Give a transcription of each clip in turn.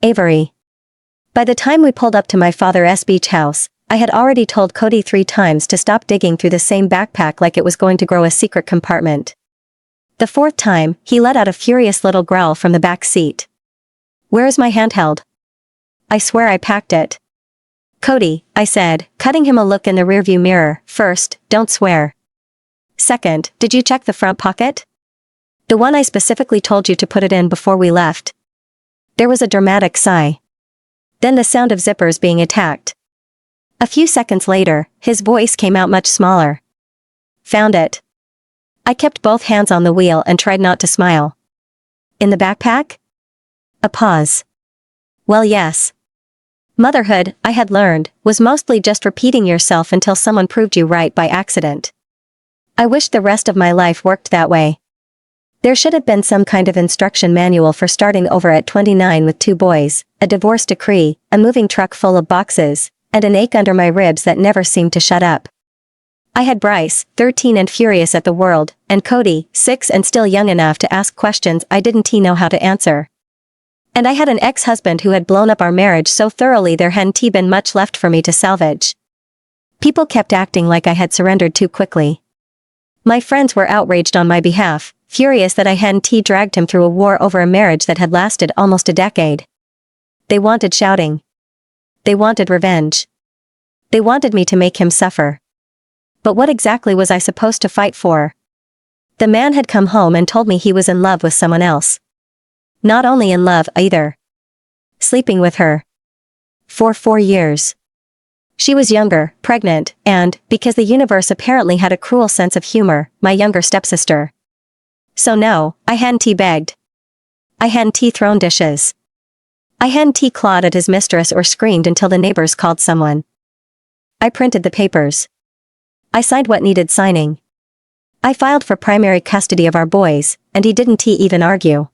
Avery. By the time we pulled up to my father's beach house, I had already told Cody 3 times to stop digging through the same backpack like it was going to grow a secret compartment. The 4th time, he let out a furious little growl from the back seat. "Where is my handheld? I swear I packed it." "Cody," I said, cutting him a look in the rearview mirror, "first, don't swear. Second, did you check the front pocket? The one I specifically told you to put it in before we left." There was a dramatic sigh. Then the sound of zippers being attacked. A few seconds later, his voice came out much smaller. "Found it." I kept both hands on the wheel and tried not to smile. "In the backpack?" A pause. "Well, yes. Motherhood, I had learned, was mostly just repeating yourself until someone proved you right by accident. I wished the rest of my life worked that way. There should have been some kind of instruction manual for starting over at 29 with 2 boys, a divorce decree, a moving truck full of boxes, and an ache under my ribs that never seemed to shut up. I had Bryce, 13 and furious at the world, and Cody, 6 and still young enough to ask questions I didn't know how to answer. And I had an ex-husband who had blown up our marriage so thoroughly there hadn't been much left for me to salvage. People kept acting like I had surrendered too quickly. My friends were outraged on my behalf, furious that I hadn't dragged him through a war over a marriage that had lasted almost a decade. They wanted shouting. They wanted revenge. They wanted me to make him suffer. But what exactly was I supposed to fight for? The man had come home and told me he was in love with someone else. Not only in love either. Sleeping with her. For 4 years. She was younger, pregnant, and, because the universe apparently had a cruel sense of humor, my younger stepsister. So no, I hadn't begged. I hadn't thrown dishes. I hadn't clawed at his mistress or screamed until the neighbors called someone. I printed the papers. I signed what needed signing. I filed for primary custody of our boys, and he didn't even argue.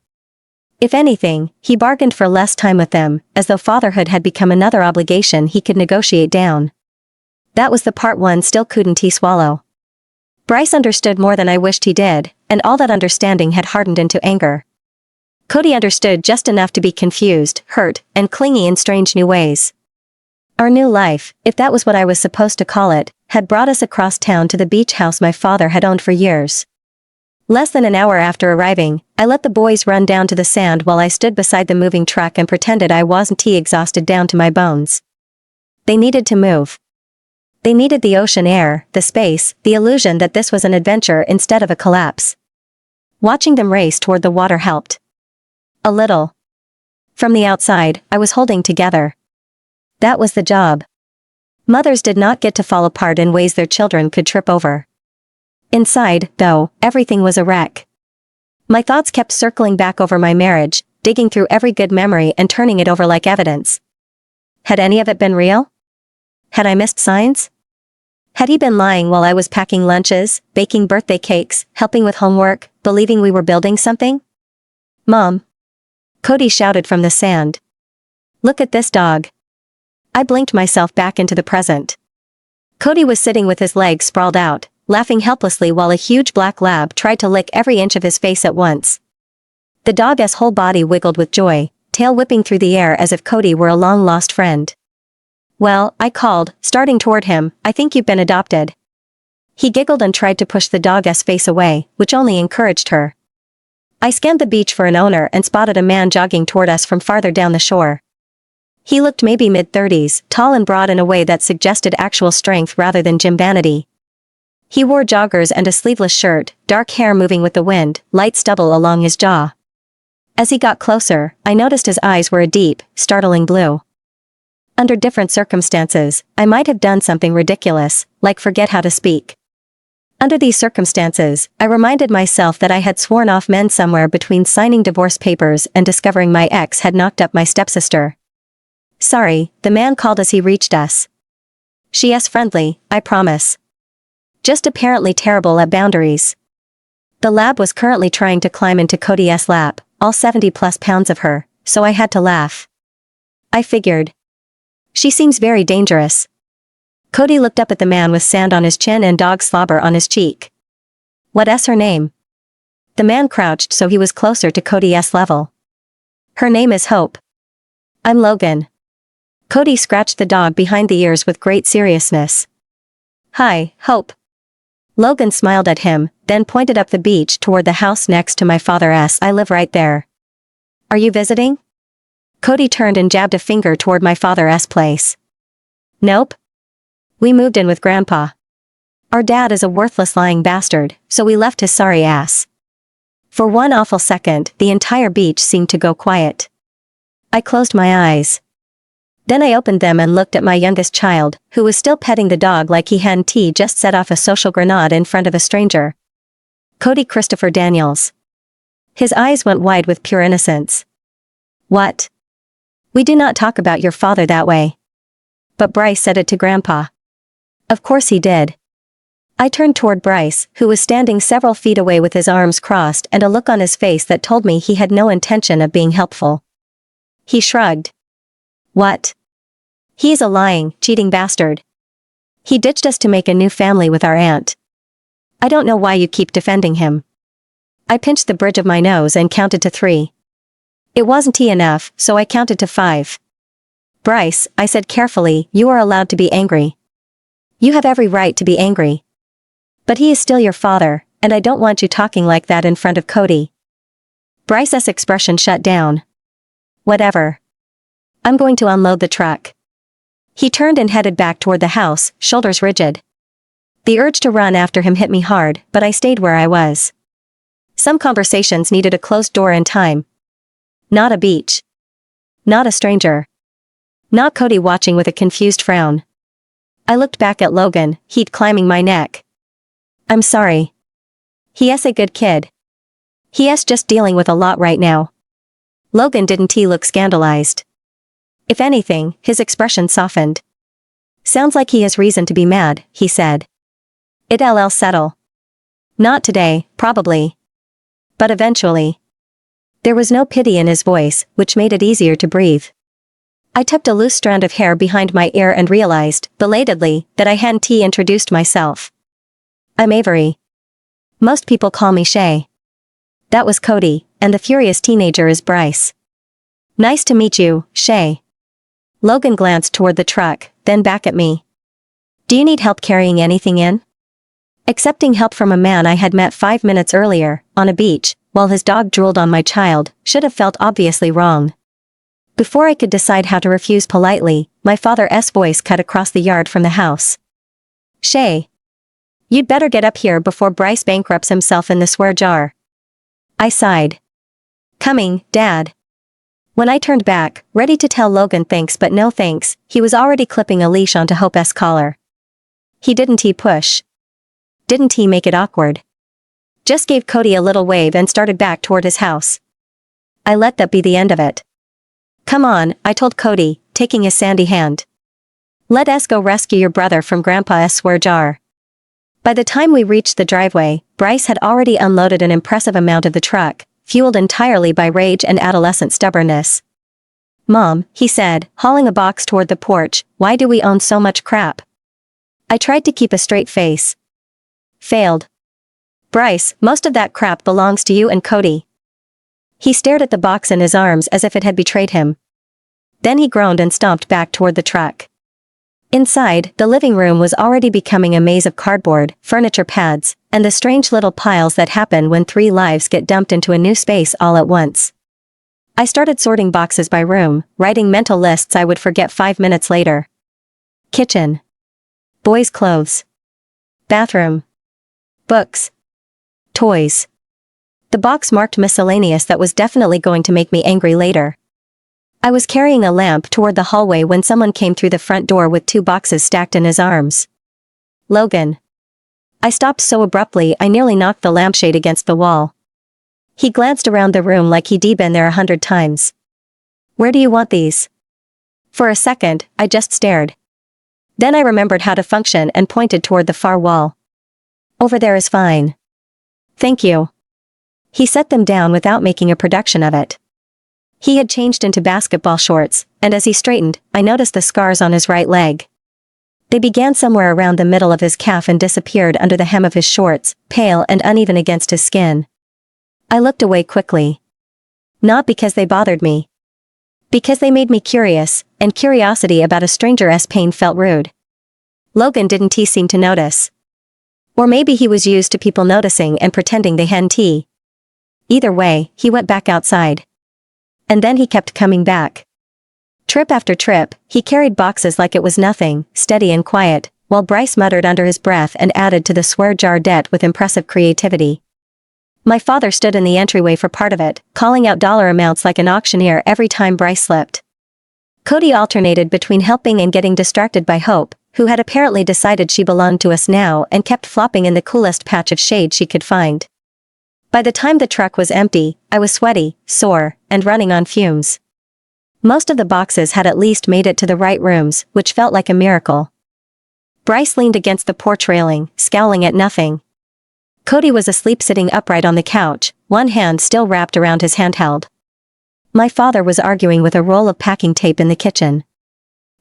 If anything, he bargained for less time with them, as though fatherhood had become another obligation he could negotiate down. That was the part one still couldn't swallow. Bryce understood more than I wished he did, and all that understanding had hardened into anger. Cody understood just enough to be confused, hurt, and clingy in strange new ways. Our new life, if that was what I was supposed to call it, had brought us across town to the beach house my father had owned for years. Less than an hour after arriving, I let the boys run down to the sand while I stood beside the moving truck and pretended I wasn't exhausted down to my bones. They needed to move. They needed the ocean air, the space, the illusion that this was an adventure instead of a collapse. Watching them race toward the water helped. A little. From the outside, I was holding together. That was the job. Mothers did not get to fall apart in ways their children could trip over. Inside, though, everything was a wreck. My thoughts kept circling back over my marriage, digging through every good memory and turning it over like evidence. Had any of it been real? Had I missed signs? Had he been lying while I was packing lunches, baking birthday cakes, helping with homework, believing we were building something? "Mom!" Cody shouted from the sand. "Look at this dog." I blinked myself back into the present. Cody was sitting with his legs sprawled out, laughing helplessly while a huge black lab tried to lick every inch of his face at once. The dog's whole body wiggled with joy, tail whipping through the air as if Cody were a long-lost friend. "Well," I called, starting toward him, "I think you've been adopted." He giggled and tried to push the dog's face away, which only encouraged her. I scanned the beach for an owner and spotted a man jogging toward us from farther down the shore. He looked maybe mid-30s, tall and broad in a way that suggested actual strength rather than gym vanity. He wore joggers and a sleeveless shirt, dark hair moving with the wind, light stubble along his jaw. As he got closer, I noticed his eyes were a deep, startling blue. Under different circumstances, I might have done something ridiculous, like forget how to speak. Under these circumstances, I reminded myself that I had sworn off men somewhere between signing divorce papers and discovering my ex had knocked up my stepsister. "Sorry," the man called as he reached us. "She's friendly, I promise. Just apparently terrible at boundaries." The lab was currently trying to climb into Cody's lap, all 70+ pounds of her, so I had to laugh. I figured. She seems very dangerous. Cody looked up at the man with sand on his chin and dog slobber on his cheek. "What's her name?" The man crouched so he was closer to Cody's level. "Her name is Hope." I'm Logan. Cody scratched the dog behind the ears with great seriousness. Hi, Hope. Logan smiled at him, then pointed up the beach toward the house next to my father's. I live right there. Are you visiting? Cody turned and jabbed a finger toward my father's place. Nope. We moved in with Grandpa. Our dad is a worthless lying bastard, so we left his sorry ass. For one awful second, the entire beach seemed to go quiet. I closed my eyes. Then I opened them and looked at my youngest child, who was still petting the dog like he hadn't just set off a social grenade in front of a stranger. Cody Christopher Daniels. His eyes went wide with pure innocence. What? We do not talk about your father that way. But Bryce said it to Grandpa. Of course he did. I turned toward Bryce, who was standing several feet away with his arms crossed and a look on his face that told me he had no intention of being helpful. He shrugged. What? He's a lying, cheating bastard. He ditched us to make a new family with our aunt. I don't know why you keep defending him. I pinched the bridge of my nose and counted to 3. It wasn't enough, so I counted to 5. Bryce, I said carefully, you are allowed to be angry. You have every right to be angry. But he is still your father, and I don't want you talking like that in front of Cody. Bryce's expression shut down. Whatever. I'm going to unload the truck. He turned and headed back toward the house, shoulders rigid. The urge to run after him hit me hard, but I stayed where I was. Some conversations needed a closed door and time. Not a beach. Not a stranger. Not Cody watching with a confused frown. I looked back at Logan, heat climbing my neck. I'm sorry. He's a good kid. He's just dealing with a lot right now. Logan didn't look scandalized. If anything, his expression softened. Sounds like he has reason to be mad, he said. It'll settle. Not today, probably. But eventually. There was no pity in his voice, which made it easier to breathe. I tucked a loose strand of hair behind my ear and realized, belatedly, that I hadn't introduced myself. I'm Avery. Most people call me Shay. That was Cody, and the furious teenager is Bryce. Nice to meet you, Shay. Logan glanced toward the truck, then back at me. Do you need help carrying anything in? Accepting help from a man I had met 5 minutes earlier, on a beach, while his dog drooled on my child, should have felt obviously wrong. Before I could decide how to refuse politely, my father's voice cut across the yard from the house. Shay. You'd better get up here before Bryce bankrupts himself in the swear jar. I sighed. Coming, Dad. When I turned back, ready to tell Logan thanks but no thanks, he was already clipping a leash onto Hope's collar. He didn't push. Didn't he make it awkward? Just gave Cody a little wave and started back toward his house. I let that be the end of it. Come on, I told Cody, taking his sandy hand. Let us go rescue your brother from Grandpa's swear jar. By the time we reached the driveway, Bryce had already unloaded an impressive amount of the truck, fueled entirely by rage and adolescent stubbornness. Mom, he said, hauling a box toward the porch, why do we own so much crap? I tried to keep a straight face. Failed. Bryce, most of that crap belongs to you and Cody. He stared at the box in his arms as if it had betrayed him. Then he groaned and stomped back toward the truck. Inside, the living room was already becoming a maze of cardboard, furniture pads, and the strange little piles that happen when 3 lives get dumped into a new space all at once. I started sorting boxes by room, writing mental lists I would forget 5 minutes later. Kitchen. Boys' clothes. Bathroom. Books. Toys. The box marked miscellaneous that was definitely going to make me angry later. I was carrying a lamp toward the hallway when someone came through the front door with 2 boxes stacked in his arms. Logan. I stopped so abruptly I nearly knocked the lampshade against the wall. He glanced around the room like he'd been there 100 times. Where do you want these? For a second, I just stared. Then I remembered how to function and pointed toward the far wall. Over there is fine. Thank you. He set them down without making a production of it. He had changed into basketball shorts, and as he straightened, I noticed the scars on his right leg. They began somewhere around the middle of his calf and disappeared under the hem of his shorts, pale and uneven against his skin. I looked away quickly. Not because they bothered me. Because they made me curious, and curiosity about a stranger's pain felt rude. Logan didn't seem to notice. Or maybe he was used to people noticing and pretending they hadn't. Either way, he went back outside. And then he kept coming back. Trip after trip, he carried boxes like it was nothing, steady and quiet, while Bryce muttered under his breath and added to the swear jar debt with impressive creativity. My father stood in the entryway for part of it, calling out dollar amounts like an auctioneer every time Bryce slipped. Cody alternated between helping and getting distracted by Hope, who had apparently decided she belonged to us now and kept flopping in the coolest patch of shade she could find. By the time the truck was empty, I was sweaty, sore, and running on fumes. Most of the boxes had at least made it to the right rooms, which felt like a miracle. Bryce leaned against the porch railing, scowling at nothing. Cody was asleep sitting upright on the couch, one hand still wrapped around his handheld. My father was arguing with a roll of packing tape in the kitchen.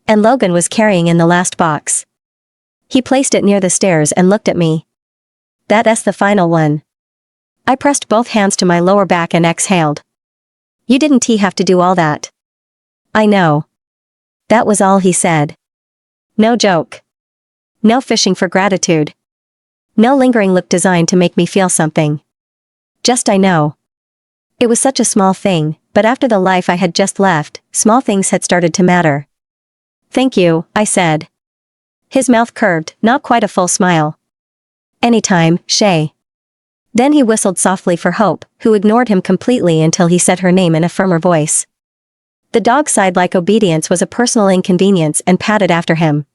And Logan was carrying in the last box. He placed it near the stairs and looked at me. That's the final one. I pressed both hands to my lower back and exhaled. You didn't have to do all that. I know. That was all he said. No joke. No fishing for gratitude. No lingering look designed to make me feel something. Just I know. It was such a small thing, but after the life I had just left, small things had started to matter. Thank you, I said. His mouth curved, not quite a full smile. Anytime, Shay. Then he whistled softly for Hope, who ignored him completely until he said her name in a firmer voice. The dog sighed like obedience was a personal inconvenience and padded after him.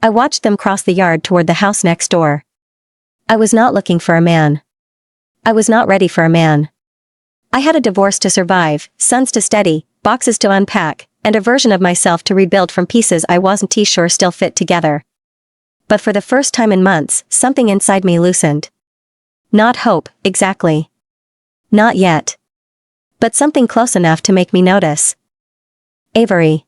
I watched them cross the yard toward the house next door. I was not looking for a man. I was not ready for a man. I had a divorce to survive, sons to steady, boxes to unpack, and a version of myself to rebuild from pieces I wasn't sure still fit together. But for the first time in months, something inside me loosened. Not hope, exactly. Not yet. But something close enough to make me notice. Avery.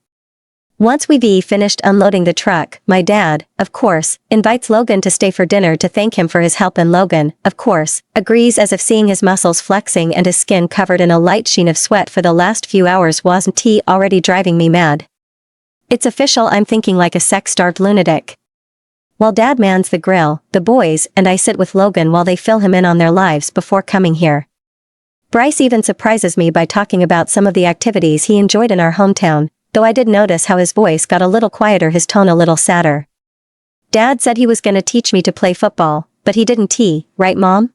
Once we've finished unloading the truck, my dad, of course, invites Logan to stay for dinner to thank him for his help, and Logan, of course, agrees as if seeing his muscles flexing and his skin covered in a light sheen of sweat for the last few hours wasn't already driving me mad. It's official, I'm thinking like a sex-starved lunatic. While Dad mans the grill, the boys and I sit with Logan while they fill him in on their lives before coming here. Bryce even surprises me by talking about some of the activities he enjoyed in our hometown, though I did notice how his voice got a little quieter, his tone a little sadder. Dad said he was gonna teach me to play football, but he didn't, right Mom?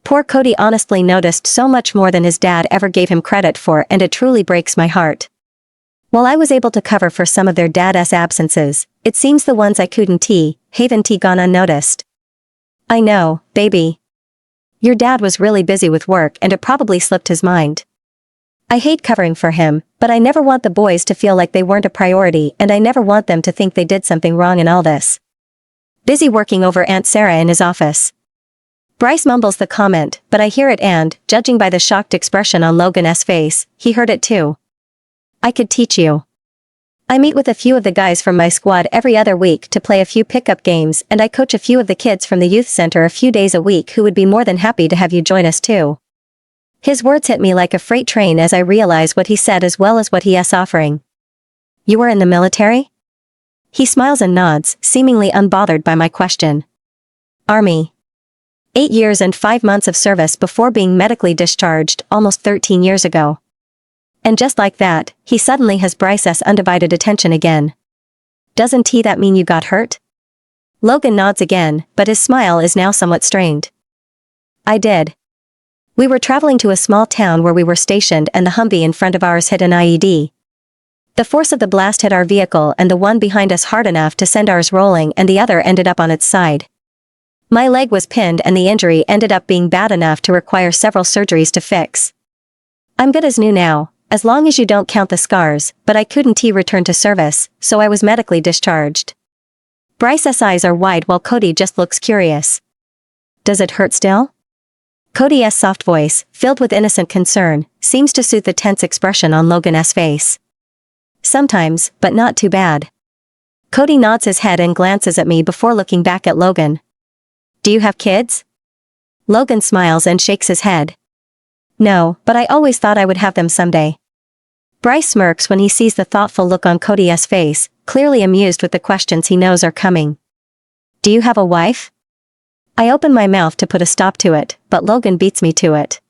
Poor Cody honestly noticed so much more than his dad ever gave him credit for, and it truly breaks my heart. While I was able to cover for some of their dad's absences, it seems the ones I couldn't, haven't gone unnoticed. I know, baby. Your dad was really busy with work and it probably slipped his mind. I hate covering for him, but I never want the boys to feel like they weren't a priority, and I never want them to think they did something wrong in all this. Busy working over Aunt Sarah in his office. Bryce mumbles the comment, but I hear it and, judging by the shocked expression on Logan's face, he heard it too. I could teach you. I meet with a few of the guys from my squad every other week to play a few pickup games, and I coach a few of the kids from the youth center a few days a week who would be more than happy to have you join us too. His words hit me like a freight train as I realize what he said as well as what he's offering. You were in the military? He smiles and nods, seemingly unbothered by my question. Army. 8 years and 5 months of service before being medically discharged almost 13 years ago. And just like that, he suddenly has Bryce's undivided attention again. Doesn't that mean you got hurt? Logan nods again, but his smile is now somewhat strained. I did. We were traveling to a small town where we were stationed, and the Humvee in front of ours hit an IED. The force of the blast hit our vehicle and the one behind us hard enough to send ours rolling, and the other ended up on its side. My leg was pinned and the injury ended up being bad enough to require several surgeries to fix. I'm good as new now, as long as you don't count the scars, but I couldn't return to service, so I was medically discharged. Bryce's eyes are wide while Cody just looks curious. Does it hurt still? Cody's soft voice, filled with innocent concern, seems to suit the tense expression on Logan's face. Sometimes, but not too bad. Cody nods his head and glances at me before looking back at Logan. Do you have kids? Logan smiles and shakes his head. No, but I always thought I would have them someday. Bryce smirks when he sees the thoughtful look on Cody's face, clearly amused with the questions he knows are coming. Do you have a wife? I open my mouth to put a stop to it, but Logan beats me to it.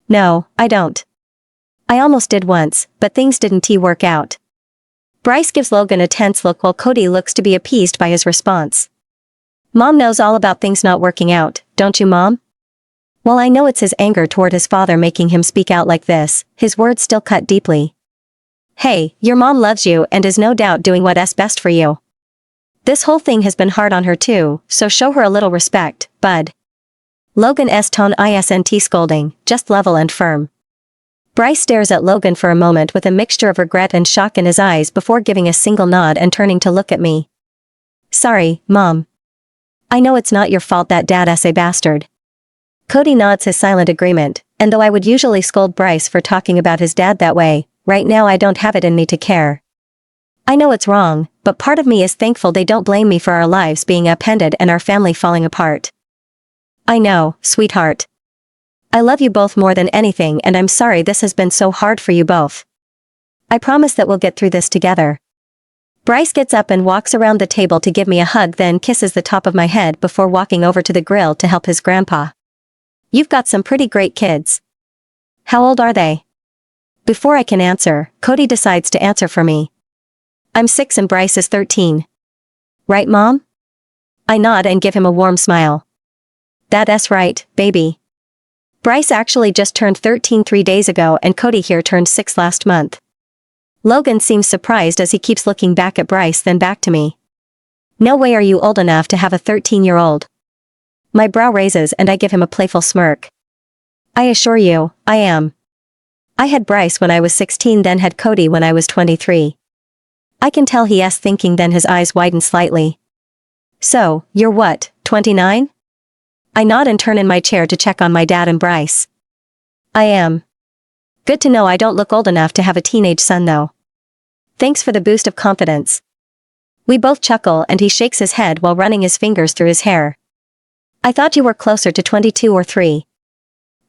No, I don't. I almost did once, but things didn't work out. Bryce gives Logan a tense look while Cody looks to be appeased by his response. Mom knows all about things not working out, don't you, Mom? While I know it's his anger toward his father making him speak out like this, his words still cut deeply. Hey, your mom loves you and is no doubt doing what's best for you. This whole thing has been hard on her too, so show her a little respect, bud. Logan's tone isn't scolding, just level and firm. Bryce stares at Logan for a moment with a mixture of regret and shock in his eyes before giving a single nod and turning to look at me. Sorry, Mom. I know it's not your fault that Dad's a bastard. Cody nods his silent agreement, and though I would usually scold Bryce for talking about his dad that way, right now I don't have it in me to care. I know it's wrong, but part of me is thankful they don't blame me for our lives being upended and our family falling apart. I know, sweetheart. I love you both more than anything and I'm sorry this has been so hard for you both. I promise that we'll get through this together. Bryce gets up and walks around the table to give me a hug, then kisses the top of my head before walking over to the grill to help his grandpa. You've got some pretty great kids. How old are they? Before I can answer, Cody decides to answer for me. I'm 6 and Bryce is 13. Right, Mom? I nod and give him a warm smile. That's right, baby. Bryce actually just turned 13 3 days ago and Cody here turned 6 last month. Logan seems surprised as he keeps looking back at Bryce then back to me. No way are you old enough to have a 13-year-old. My brow raises and I give him a playful smirk. I assure you, I am. I had Bryce when I was 16 then had Cody when I was 23. I can tell he's thinking then his eyes widen slightly. So, you're what, 29? I nod and turn in my chair to check on my dad and Bryce. I am. Good to know I don't look old enough to have a teenage son though. Thanks for the boost of confidence. We both chuckle and he shakes his head while running his fingers through his hair. I thought you were closer to 22 or 3.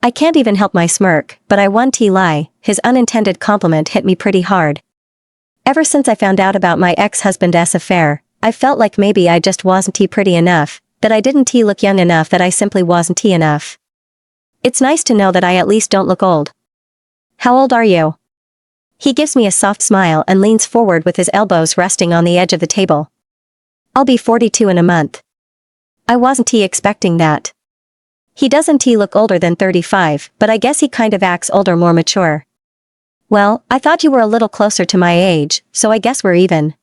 I can't even help my smirk, but I won't lie, his unintended compliment hit me pretty hard. Ever since I found out about my ex-husband's affair, I felt like maybe I just wasn't pretty enough, that I didn't look young enough, that I simply wasn't enough. It's nice to know that I at least don't look old. How old are you? He gives me a soft smile and leans forward with his elbows resting on the edge of the table. I'll be 42 in a month. I wasn't expecting that. He doesn't look older than 35, but I guess he kind of acts older, more mature. Well, I thought you were a little closer to my age, so I guess we're even.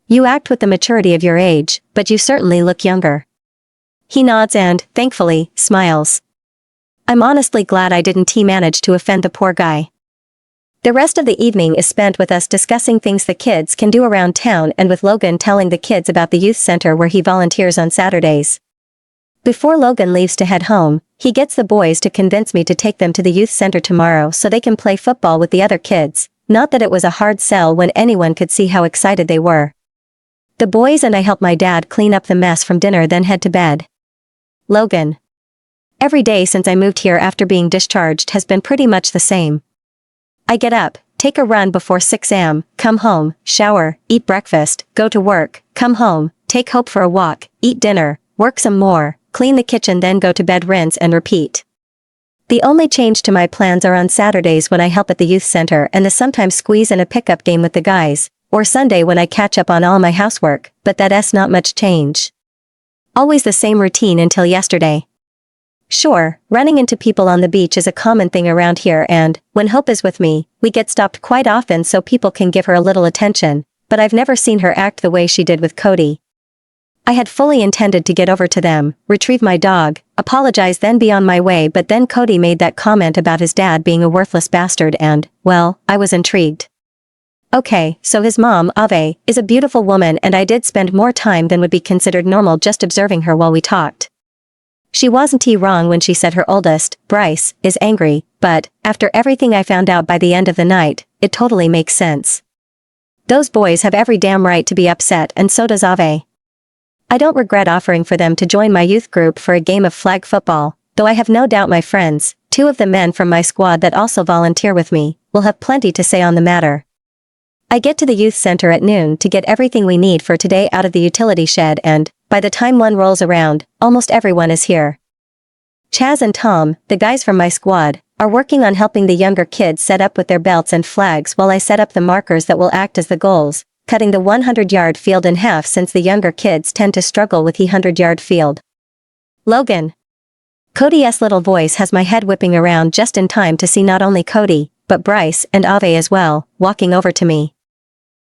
You act with the maturity of your age, but you certainly look younger. He nods and, thankfully, smiles. I'm honestly glad I didn't manage to offend the poor guy. The rest of the evening is spent with us discussing things the kids can do around town and with Logan telling the kids about the youth center where he volunteers on Saturdays. Before Logan leaves to head home, he gets the boys to convince me to take them to the youth center tomorrow so they can play football with the other kids, not that it was a hard sell when anyone could see how excited they were. The boys and I help my dad clean up the mess from dinner then head to bed. Logan. Every day since I moved here after being discharged has been pretty much the same. I get up, take a run before 6 a.m., come home, shower, eat breakfast, go to work, come home, take Hope for a walk, eat dinner, work some more, clean the kitchen then go to bed, rinse and repeat. The only change to my plans are on Saturdays when I help at the youth center and the sometimes squeeze in a pickup game with the guys, or Sunday when I catch up on all my housework, but that's not much change. Always the same routine until yesterday. Sure, running into people on the beach is a common thing around here and, when Hope is with me, we get stopped quite often so people can give her a little attention, but I've never seen her act the way she did with Cody. I had fully intended to get over to them, retrieve my dog, apologize then be on my way, but then Cody made that comment about his dad being a worthless bastard and, well, I was intrigued. Okay, so his mom, Ave, is a beautiful woman and I did spend more time than would be considered normal just observing her while we talked. She wasn't wrong when she said her oldest, Bryce, is angry, but, after everything I found out by the end of the night, it totally makes sense. Those boys have every damn right to be upset and so does Ave. I don't regret offering for them to join my youth group for a game of flag football, though I have no doubt my friends, 2 of the men from my squad that also volunteer with me, will have plenty to say on the matter. I get to the youth center at noon to get everything we need for today out of the utility shed and, by the time 1 rolls around, almost everyone is here. Chaz and Tom, the guys from my squad, are working on helping the younger kids set up with their belts and flags while I set up the markers that will act as the goals, cutting the 100-yard field in half since the younger kids tend to struggle with the 100-yard field. Logan. Cody's little voice has my head whipping around just in time to see not only Cody, but Bryce and Ave as well, walking over to me.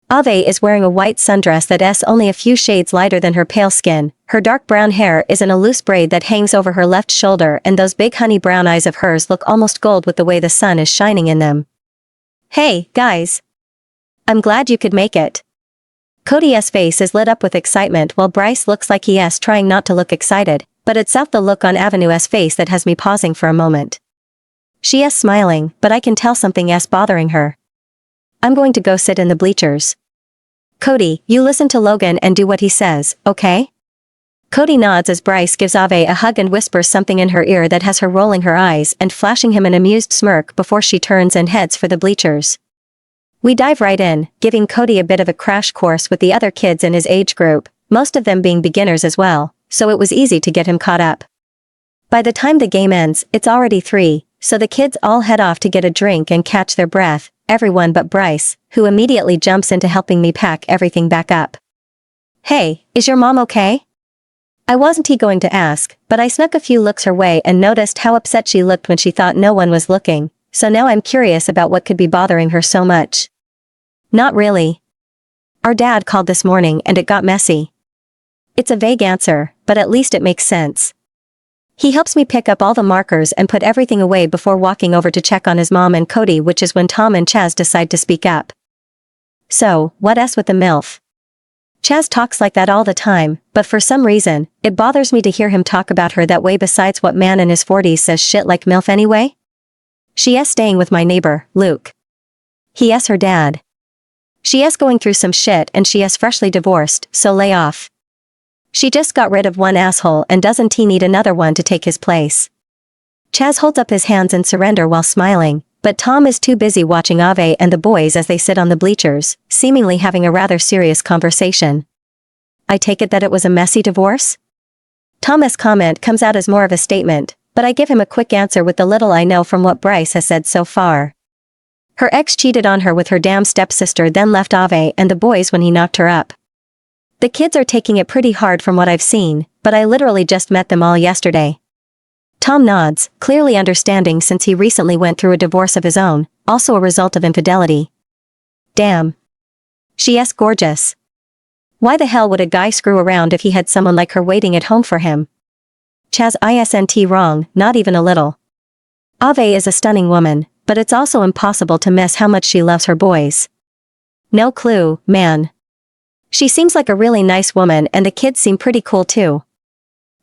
Ave is wearing a white sundress that's only a few shades lighter than her pale skin, her dark brown hair is in a loose braid that hangs over her left shoulder and those big honey brown eyes of hers look almost gold with the way the sun is shining in them. Hey, guys. I'm glad you could make it. Cody's face is lit up with excitement while Bryce looks like he's trying not to look excited, but it's out the look on Avenue's face that has me pausing for a moment. She is smiling, but I can tell something is bothering her. I'm going to go sit in the bleachers. Cody, you listen to Logan and do what he says, okay? Cody nods as Bryce gives Ave a hug and whispers something in her ear that has her rolling her eyes and flashing him an amused smirk before she turns and heads for the bleachers. We dive right in, giving Cody a bit of a crash course with the other kids in his age group, most of them being beginners as well, so it was easy to get him caught up. By the time the game ends, it's already 3, so the kids all head off to get a drink and catch their breath, everyone but Bryce, who immediately jumps into helping me pack everything back up. Hey, is your mom okay? I wasn't going to ask, but I snuck a few looks her way and noticed how upset she looked when she thought no one was looking, so now I'm curious about what could be bothering her so much. Not really. Our dad called this morning and it got messy. It's a vague answer, but at least it makes sense. He helps me pick up all the markers and put everything away before walking over to check on his mom and Cody, which is when Tom and Chaz decide to speak up. So, what's with the MILF? Chaz talks like that all the time, but for some reason, it bothers me to hear him talk about her that way. Besides, what man in his 40s says shit like MILF anyway? She is staying with my neighbor, Luke. He is her dad. She is going through some shit and she is freshly divorced, so lay off. She just got rid of one asshole and doesn't he need another one to take his place? Chaz holds up his hands in surrender while smiling, but Tom is too busy watching Ave and the boys as they sit on the bleachers, seemingly having a rather serious conversation. I take it that it was a messy divorce? Tom's comment comes out as more of a statement, but I give him a quick answer with the little I know from what Bryce has said so far. Her ex cheated on her with her damn stepsister, then left Ave and the boys when he knocked her up. The kids are taking it pretty hard from what I've seen, but I literally just met them all yesterday. Tom nods, clearly understanding since he recently went through a divorce of his own, also a result of infidelity. Damn. She is gorgeous. Why the hell would a guy screw around if he had someone like her waiting at home for him? Chaz isn't wrong, not even a little. Ave is a stunning woman, but it's also impossible to miss how much she loves her boys. No clue, man. She seems like a really nice woman and the kids seem pretty cool too.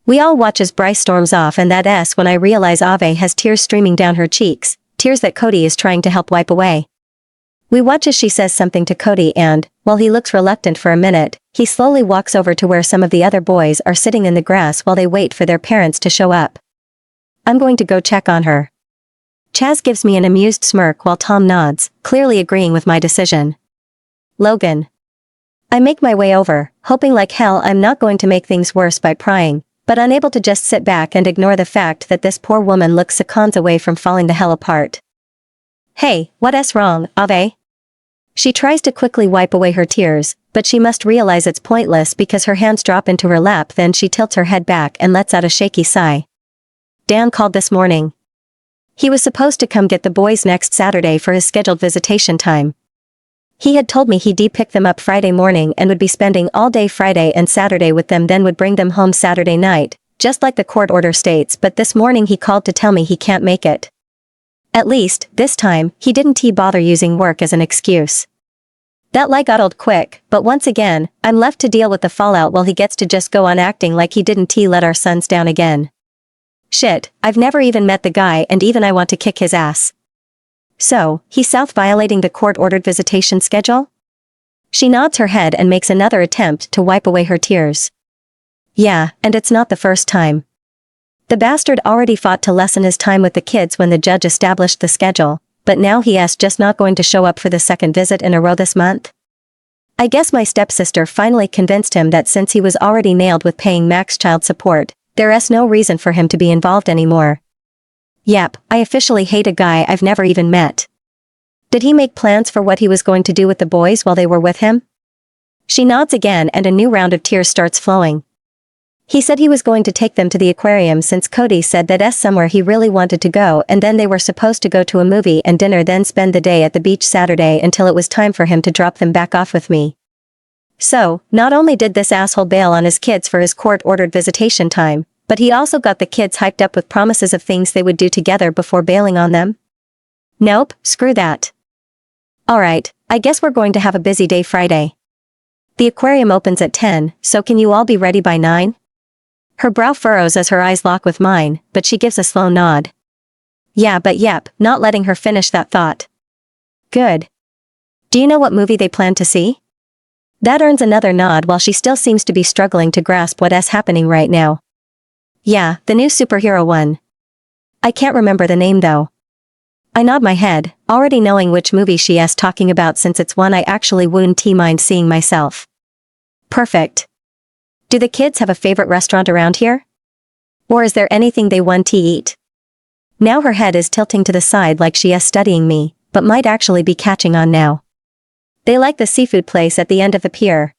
We all watch as Bryce storms off, and that's when I realize Ave has tears streaming down her cheeks, tears that Cody is trying to help wipe away. We watch as she says something to Cody and, while he looks reluctant for a minute, he slowly walks over to where some of the other boys are sitting in the grass while they wait for their parents to show up. I'm going to go check on her. Chaz gives me an amused smirk while Tom nods, clearly agreeing with my decision. Logan. I make my way over, hoping like hell I'm not going to make things worse by prying, but unable to just sit back and ignore the fact that this poor woman looks seconds away from falling the hell apart. Hey, what's wrong, Ave? She tries to quickly wipe away her tears, but she must realize it's pointless because her hands drop into her lap. Then she tilts her head back and lets out a shaky sigh. Dan called this morning. He was supposed to come get the boys next Saturday for his scheduled visitation time. He had told me he'd pick them up Friday morning and would be spending all day Friday and Saturday with them, then would bring them home Saturday night, just like the court order states, but this morning he called to tell me he can't make it. At least, this time, he didn't bother using work as an excuse. That lie got old quick, but once again, I'm left to deal with the fallout while he gets to just go on acting like he didn't let our sons down again. Shit, I've never even met the guy and even I want to kick his ass. So, he's violating the court-ordered visitation schedule? She nods her head and makes another attempt to wipe away her tears. Yeah, and it's not the first time. The bastard already fought to lessen his time with the kids when the judge established the schedule, but now he's just not going to show up for the second visit in a row this month? I guess my stepsister finally convinced him that since he was already nailed with paying max child support, there's no reason for him to be involved anymore. Yep, I officially hate a guy I've never even met. Did he make plans for what he was going to do with the boys while they were with him? She nods again and a new round of tears starts flowing. He said he was going to take them to the aquarium since Cody said that's somewhere he really wanted to go, and then they were supposed to go to a movie and dinner, then spend the day at the beach Saturday until it was time for him to drop them back off with me. So, not only did this asshole bail on his kids for his court-ordered visitation time, but he also got the kids hyped up with promises of things they would do together before bailing on them. Nope, screw that. Alright, I guess we're going to have a busy day Friday. The aquarium opens at 10, so can you all be ready by 9? Her brow furrows as her eyes lock with mine, but she gives a slow nod. Yeah, but yep, not letting her finish that thought. Good. Do you know what movie they plan to see? That earns another nod while she still seems to be struggling to grasp what's happening right now. Yeah, the new superhero one. I can't remember the name though. I nod my head, already knowing which movie she is talking about since it's one I actually wouldn't mind seeing myself. Perfect. Do the kids have a favorite restaurant around here? Or is there anything they want to eat? Now her head is tilting to the side like she is studying me, but might actually be catching on now. They like the seafood place at the end of the pier.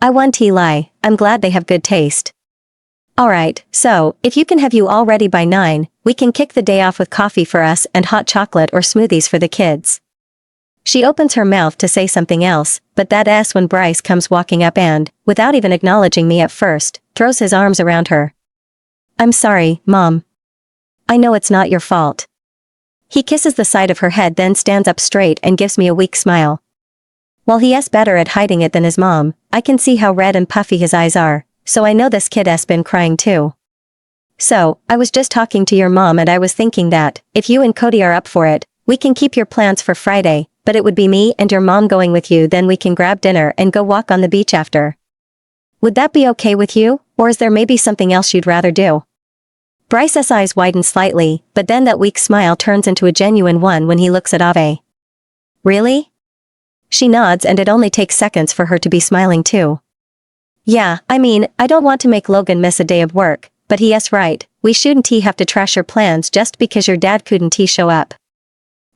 I want to lie, I'm glad they have good taste. Alright, so, if you can have you all ready by 9, we can kick the day off with coffee for us and hot chocolate or smoothies for the kids. She opens her mouth to say something else, but that's when Bryce comes walking up and, without even acknowledging me at first, throws his arms around her. I'm sorry, Mom. I know it's not your fault. He kisses the side of her head, then stands up straight and gives me a weak smile. While he is better at hiding it than his mom, I can see how red and puffy his eyes are, so I know this kid has been crying too. So, I was just talking to your mom and I was thinking that, if you and Cody are up for it, we can keep your plans for Friday, but it would be me and your mom going with you, then we can grab dinner and go walk on the beach after. Would that be okay with you, or is there maybe something else you'd rather do? Bryce's eyes widen slightly, but then that weak smile turns into a genuine one when he looks at Ave. Really? She nods and it only takes seconds for her to be smiling too. Yeah, I mean, I don't want to make Logan miss a day of work, but he is right, we shouldn't have to trash your plans just because your dad couldn't show up.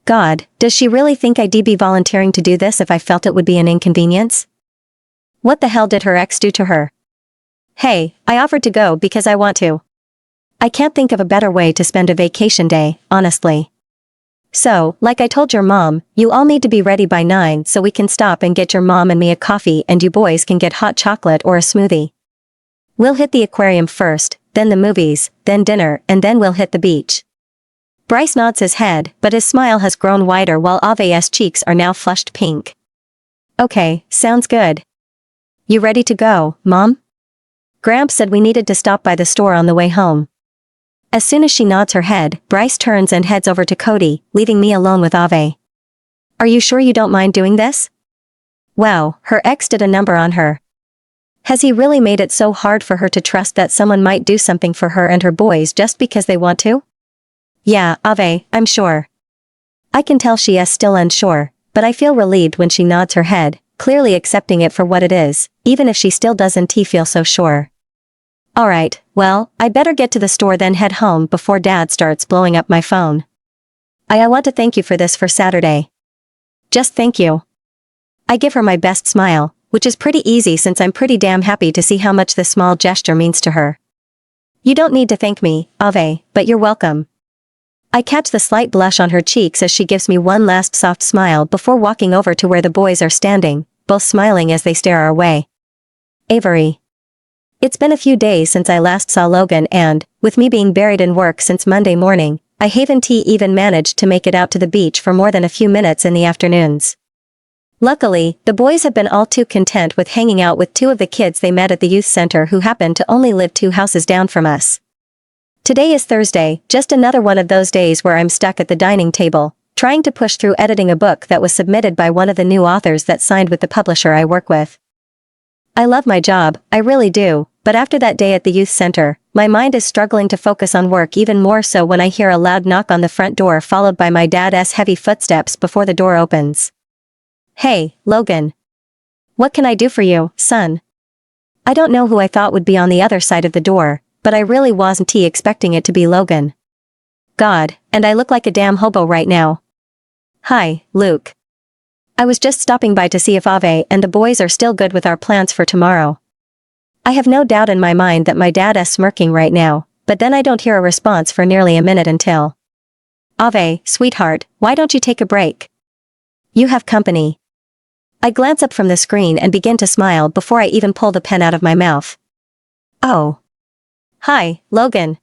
God, does she really think I'd be volunteering to do this if I felt it would be an inconvenience? What the hell did her ex do to her? Hey, I offered to go because I want to. I can't think of a better way to spend a vacation day, honestly. So, like I told your mom, you all need to be ready by 9 so we can stop and get your mom and me a coffee and you boys can get hot chocolate or a smoothie. We'll hit the aquarium first, then the movies, then dinner, and then we'll hit the beach. Bryce nods his head, but his smile has grown wider while Ave's cheeks are now flushed pink. Okay, sounds good. You ready to go, Mom? Gramps said we needed to stop by the store on the way home. As soon as she nods her head, Bryce turns and heads over to Cody, leaving me alone with Ave. Are you sure you don't mind doing this? Wow, her ex did a number on her. Has he really made it so hard for her to trust that someone might do something for her and her boys just because they want to? Yeah, Ave, I'm sure. I can tell she is still unsure, but I feel relieved when she nods her head, clearly accepting it for what it is, even if she still doesn't feel so sure. Alright, well, I better get to the store then head home before Dad starts blowing up my phone. I want to thank you for this for Saturday. Just thank you. I give her my best smile, which is pretty easy since I'm pretty damn happy to see how much this small gesture means to her. You don't need to thank me, Ave, but you're welcome. I catch the slight blush on her cheeks as she gives me one last soft smile before walking over to where the boys are standing, both smiling as they stare our way. Avery. It's been a few days since I last saw Logan and, with me being buried in work since Monday morning, I haven't even managed to make it out to the beach for more than a few minutes in the afternoons. Luckily, the boys have been all too content with hanging out with 2 of the kids they met at the youth center who happen to only live 2 houses down from us. Today is Thursday, just another one of those days where I'm stuck at the dining table, trying to push through editing a book that was submitted by one of the new authors that signed with the publisher I work with. I love my job, I really do, but after that day at the youth center, My mind is struggling to focus on work, even more so when I hear a loud knock on the front door followed by my dad's heavy footsteps before the door opens. "Hey, Logan. What can I do for you, son?" I don't know who I thought would be on the other side of the door, but I really wasn't expecting it to be Logan. God, and I look like a damn hobo right now. "Hi, Luke. I was just stopping by to see if Ave and the boys are still good with our plans for tomorrow." I have no doubt in my mind that my dad is smirking right now, but then I don't hear a response for nearly a minute until, "Ave, sweetheart, why don't you take a break? You have company." I glance up from the screen and begin to smile before I even pull the pen out of my mouth. "Oh. Hi, Logan.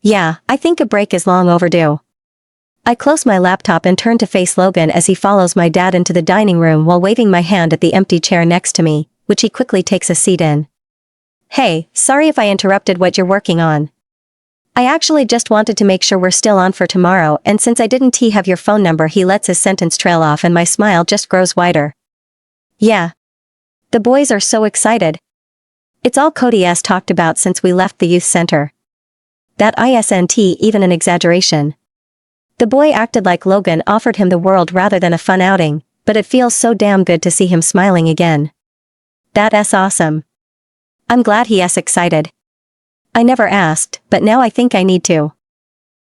Yeah, I think a break is long overdue." I close my laptop and turn to face Logan as he follows my dad into the dining room while waving my hand at the empty chair next to me, which he quickly takes a seat in. "Hey, sorry if I interrupted what you're working on. I actually just wanted to make sure we're still on for tomorrow, and since I didn't have your phone number." He lets his sentence trail off and my smile just grows wider. "Yeah. The boys are so excited. It's all Cody has talked about since we left the youth center. That isn't even an exaggeration." The boy acted like Logan offered him the world rather than a fun outing, but it feels so damn good to see him smiling again. That's awesome. I'm glad he's excited. I never asked, but now I think I need to.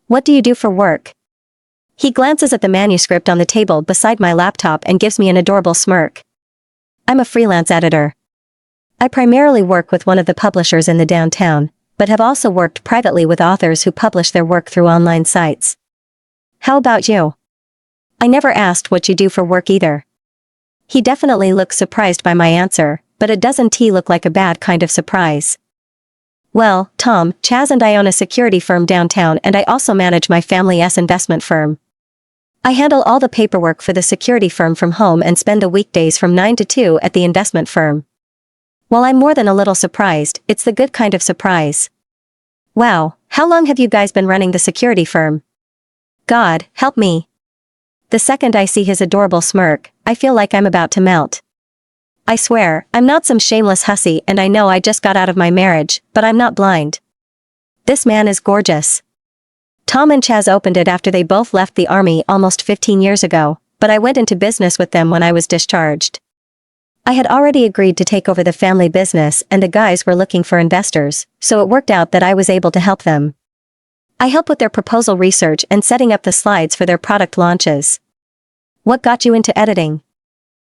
"What do you do for work?" He glances at the manuscript on the table beside my laptop and gives me an adorable smirk. "I'm a freelance editor. I primarily work with one of the publishers in the downtown, but have also worked privately with authors who publish their work through online sites. How about you?" I never asked what you do for work either. He definitely looks surprised by my answer, but it doesn't look like a bad kind of surprise. "Well, Tom, Chaz and I own a security firm downtown, and I also manage my family's investment firm. I handle all the paperwork for the security firm from home and spend the weekdays from 9 to 2 at the investment firm." While I'm more than a little surprised, it's the good kind of surprise. "Wow, how long have you guys been running the security firm?" God, help me. The second I see his adorable smirk, I feel like I'm about to melt. I swear, I'm not some shameless hussy, and I know I just got out of my marriage, but I'm not blind. This man is gorgeous. Tom and Chaz opened it after they both left the army almost 15 years ago, but I went into business with them when I was discharged. I had already agreed to take over the family business, and the guys were looking for investors, so it worked out that I was able to help them. I help with their proposal research and setting up the slides for their product launches. What got you into editing?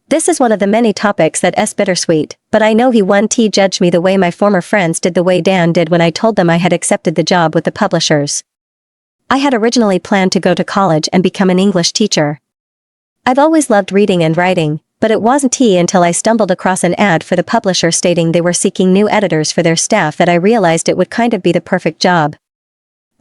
This is one of the many topics that is bittersweet, but I know he won't judge me the way my former friends did, the way Dan did when I told them I had accepted the job with the publishers. I had originally planned to go to college and become an English teacher. I've always loved reading and writing, but it wasn't until I stumbled across an ad for the publisher stating they were seeking new editors for their staff that I realized it would kind of be the perfect job.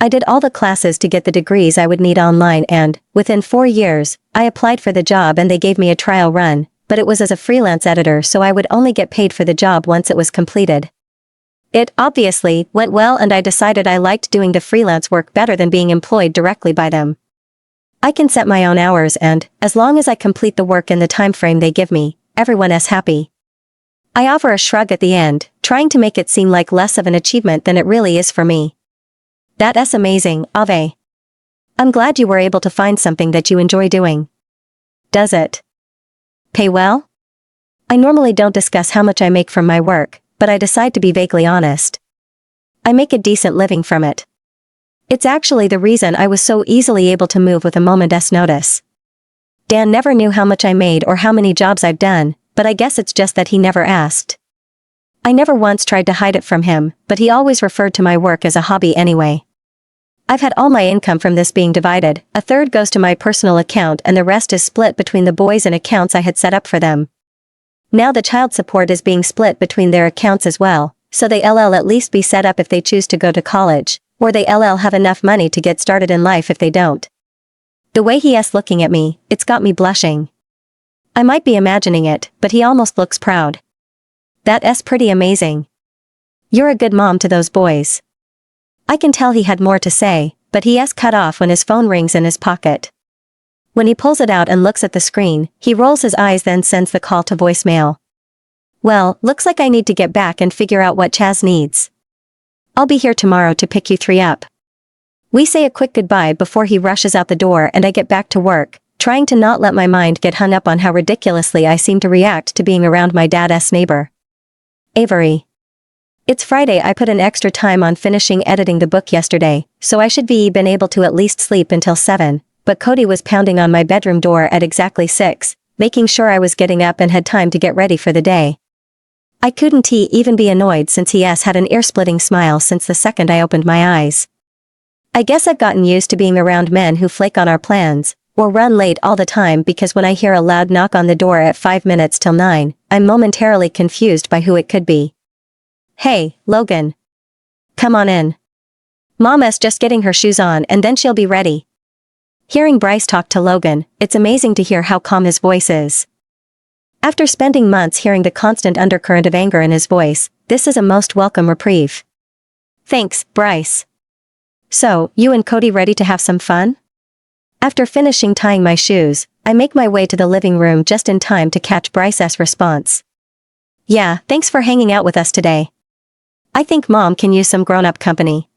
I did all the classes to get the degrees I would need online, and, within 4 years, I applied for the job and they gave me a trial run, but it was as a freelance editor, so I would only get paid for the job once it was completed. It obviously went well, and I decided I liked doing the freelance work better than being employed directly by them. I can set my own hours, and, as long as I complete the work in the time frame they give me, everyone is happy. I offer a shrug at the end, trying to make it seem like less of an achievement than it really is for me. That's amazing, Ave. I'm glad you were able to find something that you enjoy doing. Does it pay well? I normally don't discuss how much I make from my work, but I decide to be vaguely honest. I make a decent living from it. It's actually the reason I was so easily able to move with a moment's notice. Dan never knew how much I made or how many jobs I've done, but I guess it's just that he never asked. I never once tried to hide it from him, but he always referred to my work as a hobby anyway. I've had all my income from this being divided, a third goes to my personal account and the rest is split between the boys and accounts I had set up for them. Now the child support is being split between their accounts as well, so they'll at least be set up if they choose to go to college, or they'll have enough money to get started in life if they don't. The way he is looking at me, it's got me blushing. I might be imagining it, but he almost looks proud. That's pretty amazing. You're a good mom to those boys. I can tell he had more to say, but he is cut off when his phone rings in his pocket. When he pulls it out and looks at the screen, he rolls his eyes, then sends the call to voicemail. Well, looks like I need to get back and figure out what Chaz needs. I'll be here tomorrow to pick you three up. We say a quick goodbye before he rushes out the door and I get back to work, trying to not let my mind get hung up on how ridiculously I seem to react to being around my dad's neighbor. Avery. It's Friday. I put an extra time on finishing editing the book yesterday, so I should be been able to at least sleep until 7, but Cody was pounding on my bedroom door at exactly 6, making sure I was getting up and had time to get ready for the day. I couldn't even be annoyed since he had an ear-splitting smile since the second I opened my eyes. I guess I've gotten used to being around men who flake on our plans, or run late all the time because when I hear a loud knock on the door at 5 minutes till 9, I'm momentarily confused by who it could be. Hey, Logan. Come on in. Mama's just getting her shoes on and then she'll be ready. Hearing Bryce talk to Logan, it's amazing to hear how calm his voice is. After spending months hearing the constant undercurrent of anger in his voice, this is a most welcome reprieve. Thanks, Bryce. So, you and Cody ready to have some fun? After finishing tying my shoes, I make my way to the living room just in time to catch Bryce's response. Yeah, thanks for hanging out with us today. I think Mom can use some grown-up company.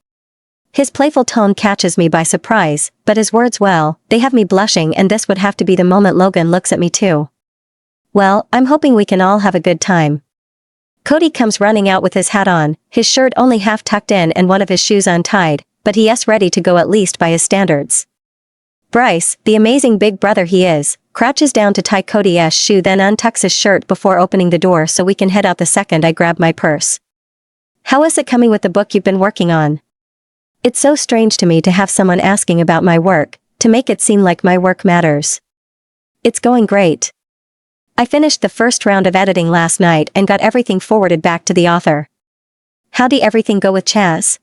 His playful tone catches me by surprise, but his words, well, they have me blushing, and this would have to be the moment Logan looks at me too. Well, I'm hoping we can all have a good time. Cody comes running out with his hat on, his shirt only half tucked in and one of his shoes untied, but he's ready to go at least by his standards. Bryce, the amazing big brother he is, crouches down to tie Cody's shoe, then untucks his shirt before opening the door so we can head out the second I grab my purse. How is it coming with the book you've been working on? It's so strange to me to have someone asking about my work, to make it seem like my work matters. It's going great. I finished the first round of editing last night and got everything forwarded back to the author. How'd everything go with Chaz?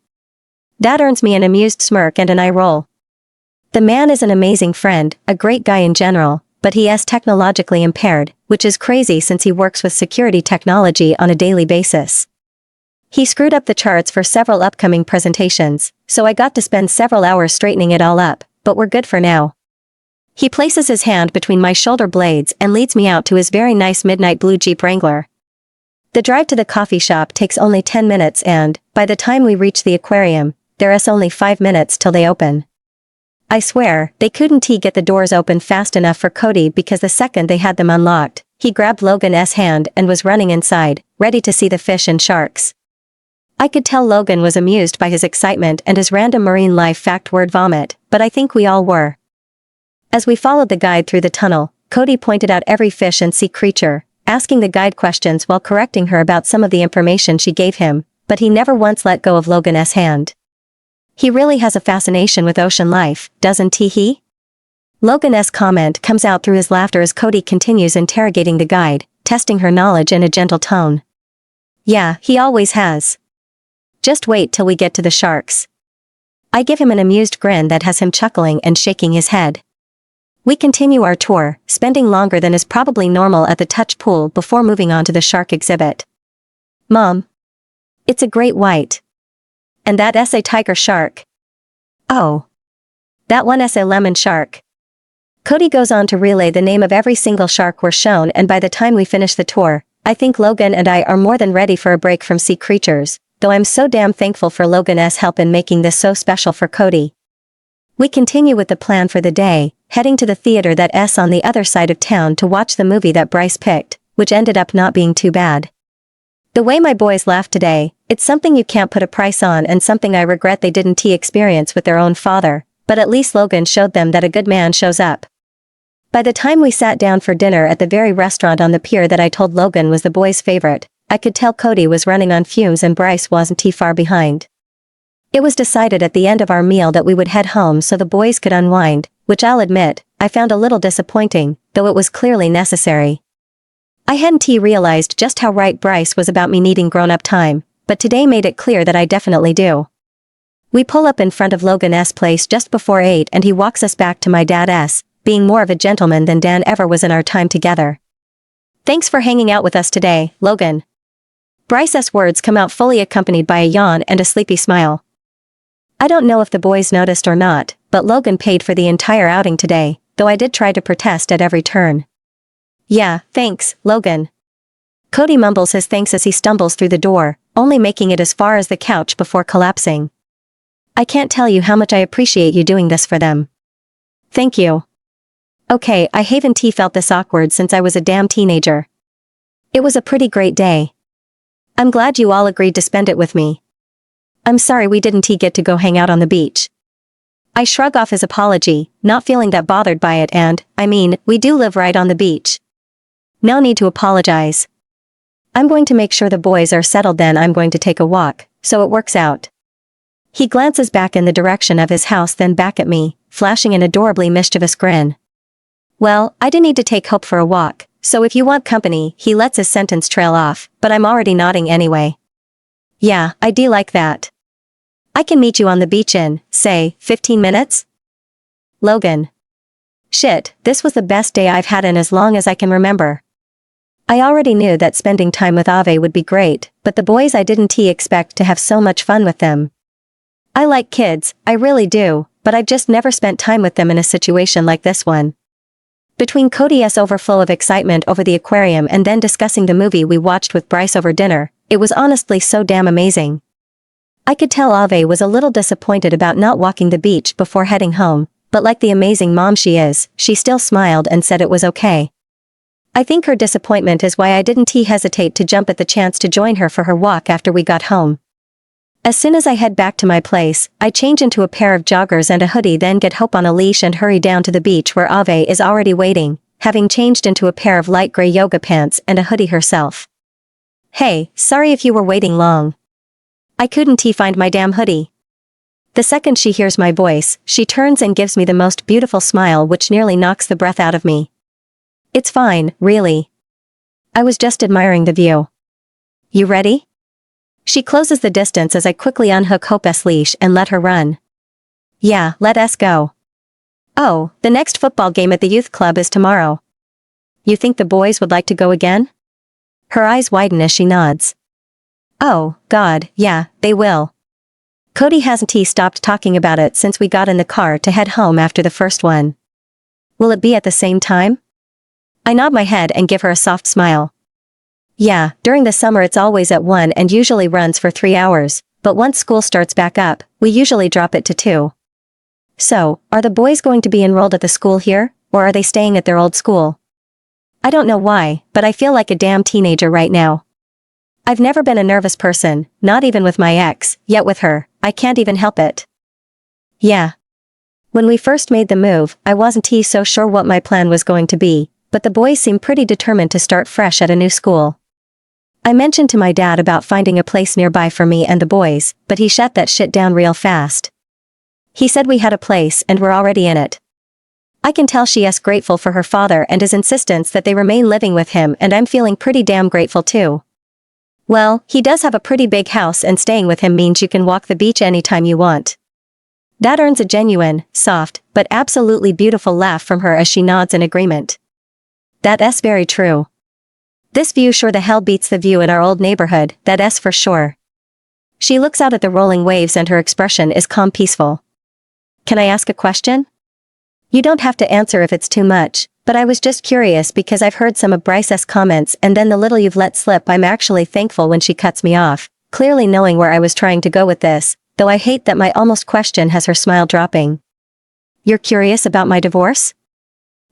That earns me an amused smirk and an eye roll. The man is an amazing friend, a great guy in general, but he is technologically impaired, which is crazy since he works with security technology on a daily basis. He screwed up the charts for several upcoming presentations, so I got to spend several hours straightening it all up, but we're good for now. He places his hand between my shoulder blades and leads me out to his very nice midnight blue Jeep Wrangler. The drive to the coffee shop takes only 10 minutes and, by the time we reach the aquarium, there's only 5 minutes till they open. I swear, they couldn't get the doors open fast enough for Cody because the second they had them unlocked, he grabbed Logan's hand and was running inside, ready to see the fish and sharks. I could tell Logan was amused by his excitement and his random marine life fact word vomit, but I think we all were. As we followed the guide through the tunnel, Cody pointed out every fish and sea creature, asking the guide questions while correcting her about some of the information she gave him, but he never once let go of Logan's hand. He really has a fascination with ocean life, doesn't he? Logan's comment comes out through his laughter as Cody continues interrogating the guide, testing her knowledge in a gentle tone. Yeah, he always has. Just wait till we get to the sharks. I give him an amused grin that has him chuckling and shaking his head. We continue our tour, spending longer than is probably normal at the touch pool before moving on to the shark exhibit. Mom. It's a great white. And that's a tiger shark. Oh. That one's a lemon shark. Cody goes on to relay the name of every single shark we're shown, and by the time we finish the tour, I think Logan and I are more than ready for a break from sea creatures, though I'm so damn thankful for Logan's help in making this so special for Cody. We continue with the plan for the day, heading to the theater that's on the other side of town to watch the movie that Bryce picked, which ended up not being too bad. The way my boys laughed today, it's something you can't put a price on and something I regret they didn't experience with their own father, but at least Logan showed them that a good man shows up. By the time we sat down for dinner at the very restaurant on the pier that I told Logan was the boys' favorite, I could tell Cody was running on fumes and Bryce wasn't too far behind. It was decided at the end of our meal that we would head home so the boys could unwind, which I'll admit, I found a little disappointing, though it was clearly necessary. I hadn't realized just how right Bryce was about me needing grown-up time, but today made it clear that I definitely do. We pull up in front of Logan's place just before 8 and he walks us back to my dad's, being more of a gentleman than Dan ever was in our time together. Thanks for hanging out with us today, Logan. Bryce's words come out fully accompanied by a yawn and a sleepy smile. I don't know if the boys noticed or not, but Logan paid for the entire outing today, though I did try to protest at every turn. Yeah, thanks, Logan. Cody mumbles his thanks as he stumbles through the door, only making it as far as the couch before collapsing. I can't tell you how much I appreciate you doing this for them. Thank you. Okay, I haven't felt this awkward since I was a damn teenager. It was a pretty great day. I'm glad you all agreed to spend it with me. I'm sorry we didn't get to go hang out on the beach. I shrug off his apology, not feeling that bothered by it, and, I mean, we do live right on the beach. No need to apologize. I'm going to make sure the boys are settled, then I'm going to take a walk, so it works out. He glances back in the direction of his house, then back at me, flashing an adorably mischievous grin. Well, I do need to take Hope for a walk, so if you want company, he lets his sentence trail off, but I'm already nodding anyway. Yeah, I do like that. I can meet you on the beach in, say, 15 minutes? Logan. Shit, this was the best day I've had in as long as I can remember. I already knew that spending time with Ave would be great, but the boys, I didn't expect to have so much fun with them. I like kids, I really do, but I've just never spent time with them in a situation like this one. Between Cody's overflow of excitement over the aquarium and then discussing the movie we watched with Bryce over dinner, it was honestly so damn amazing. I could tell Ave was a little disappointed about not walking the beach before heading home, but like the amazing mom she is, she still smiled and said it was okay. I think her disappointment is why I didn't hesitate to jump at the chance to join her for her walk after we got home. As soon as I head back to my place, I change into a pair of joggers and a hoodie, then get Hope on a leash and hurry down to the beach where Ave is already waiting, having changed into a pair of light gray yoga pants and a hoodie herself. Hey, sorry if you were waiting long. I couldn't find my damn hoodie. The second she hears my voice, she turns and gives me the most beautiful smile which nearly knocks the breath out of me. It's fine, really. I was just admiring the view. You ready? She closes the distance as I quickly unhook Hope's leash and let her run. Yeah, let us go. Oh, the next football game at the youth club is tomorrow. You think the boys would like to go again? Her eyes widen as she nods. Oh, God, yeah, they will. Cody hasn't stopped talking about it since we got in the car to head home after the first one. Will it be at the same time? I nod my head and give her a soft smile. Yeah, during the summer it's always at 1 and usually runs for 3 hours, but once school starts back up, we usually drop it to 2. So, are the boys going to be enrolled at the school here, or are they staying at their old school? I don't know why, but I feel like a damn teenager right now. I've never been a nervous person, not even with my ex, yet with her, I can't even help it. Yeah. When we first made the move, I wasn't so sure what my plan was going to be, but the boys seem pretty determined to start fresh at a new school. I mentioned to my dad about finding a place nearby for me and the boys, but he shut that shit down real fast. He said we had a place and we're already in it. I can tell she is grateful for her father and his insistence that they remain living with him, and I'm feeling pretty damn grateful too. Well, he does have a pretty big house and staying with him means you can walk the beach anytime you want. That earns a genuine, soft, but absolutely beautiful laugh from her as she nods in agreement. That's very true. This view sure the hell beats the view in our old neighborhood, that's for sure. She looks out at the rolling waves and her expression is calm, peaceful. Can I ask a question? You don't have to answer if it's too much, but I was just curious because I've heard some of Bryce's comments, and then the little you've let slip. I'm actually thankful when she cuts me off, clearly knowing where I was trying to go with this, though I hate that my almost question has her smile dropping. You're curious about my divorce?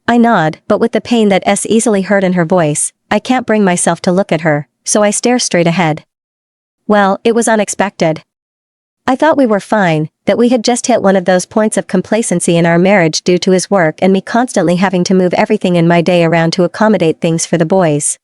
I nod, but with the pain that's easily heard in her voice, I can't bring myself to look at her, so I stare straight ahead. Well, it was unexpected. I thought we were fine, that we had just hit one of those points of complacency in our marriage due to his work and me constantly having to move everything in my day around to accommodate things for the boys.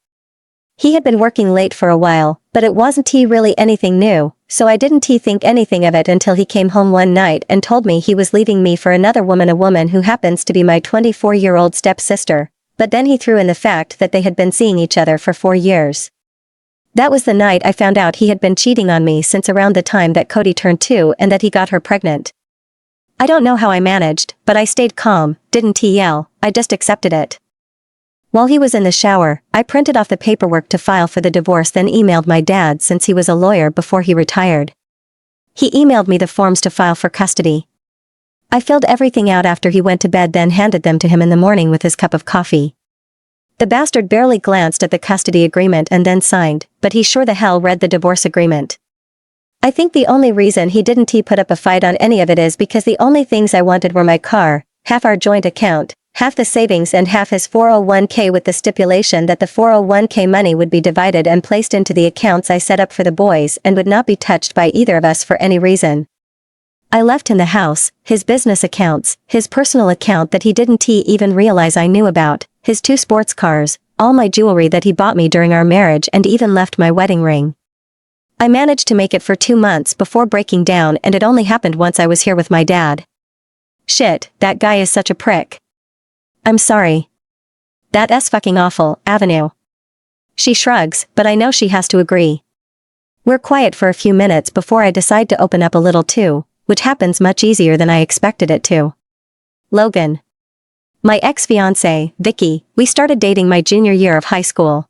He had been working late for a while, but it wasn't really anything new, so I didn't think anything of it until he came home one night and told me he was leaving me for another woman, a woman who happens to be my 24-year-old stepsister, but then he threw in the fact that they had been seeing each other for 4 years. That was the night I found out he had been cheating on me since around the time that Cody turned 2 and that he got her pregnant. I don't know how I managed, but I stayed calm, didn't yell, I just accepted it. While he was in the shower, I printed off the paperwork to file for the divorce, then emailed my dad since he was a lawyer before he retired. He emailed me the forms to file for custody. I filled everything out after he went to bed, then handed them to him in the morning with his cup of coffee. The bastard barely glanced at the custody agreement and then signed, but he sure the hell read the divorce agreement. I think the only reason he didn't put up a fight on any of it is because the only things I wanted were my car, half our joint account, half the savings and half his 401k, with the stipulation that the 401k money would be divided and placed into the accounts I set up for the boys and would not be touched by either of us for any reason. I left him the house, his business accounts, his personal account that he didn't even realize I knew about, his 2 sports cars, all my jewelry that he bought me during our marriage, and even left my wedding ring. I managed to make it for 2 months before breaking down, and it only happened once I was here with my dad. Shit, that guy is such a prick. I'm sorry. That's fucking awful, Avenue. She shrugs, but I know she has to agree. We're quiet for a few minutes before I decide to open up a little too, which happens much easier than I expected it to. Logan. My ex-fiancée, Vicky, we started dating my junior year of high school.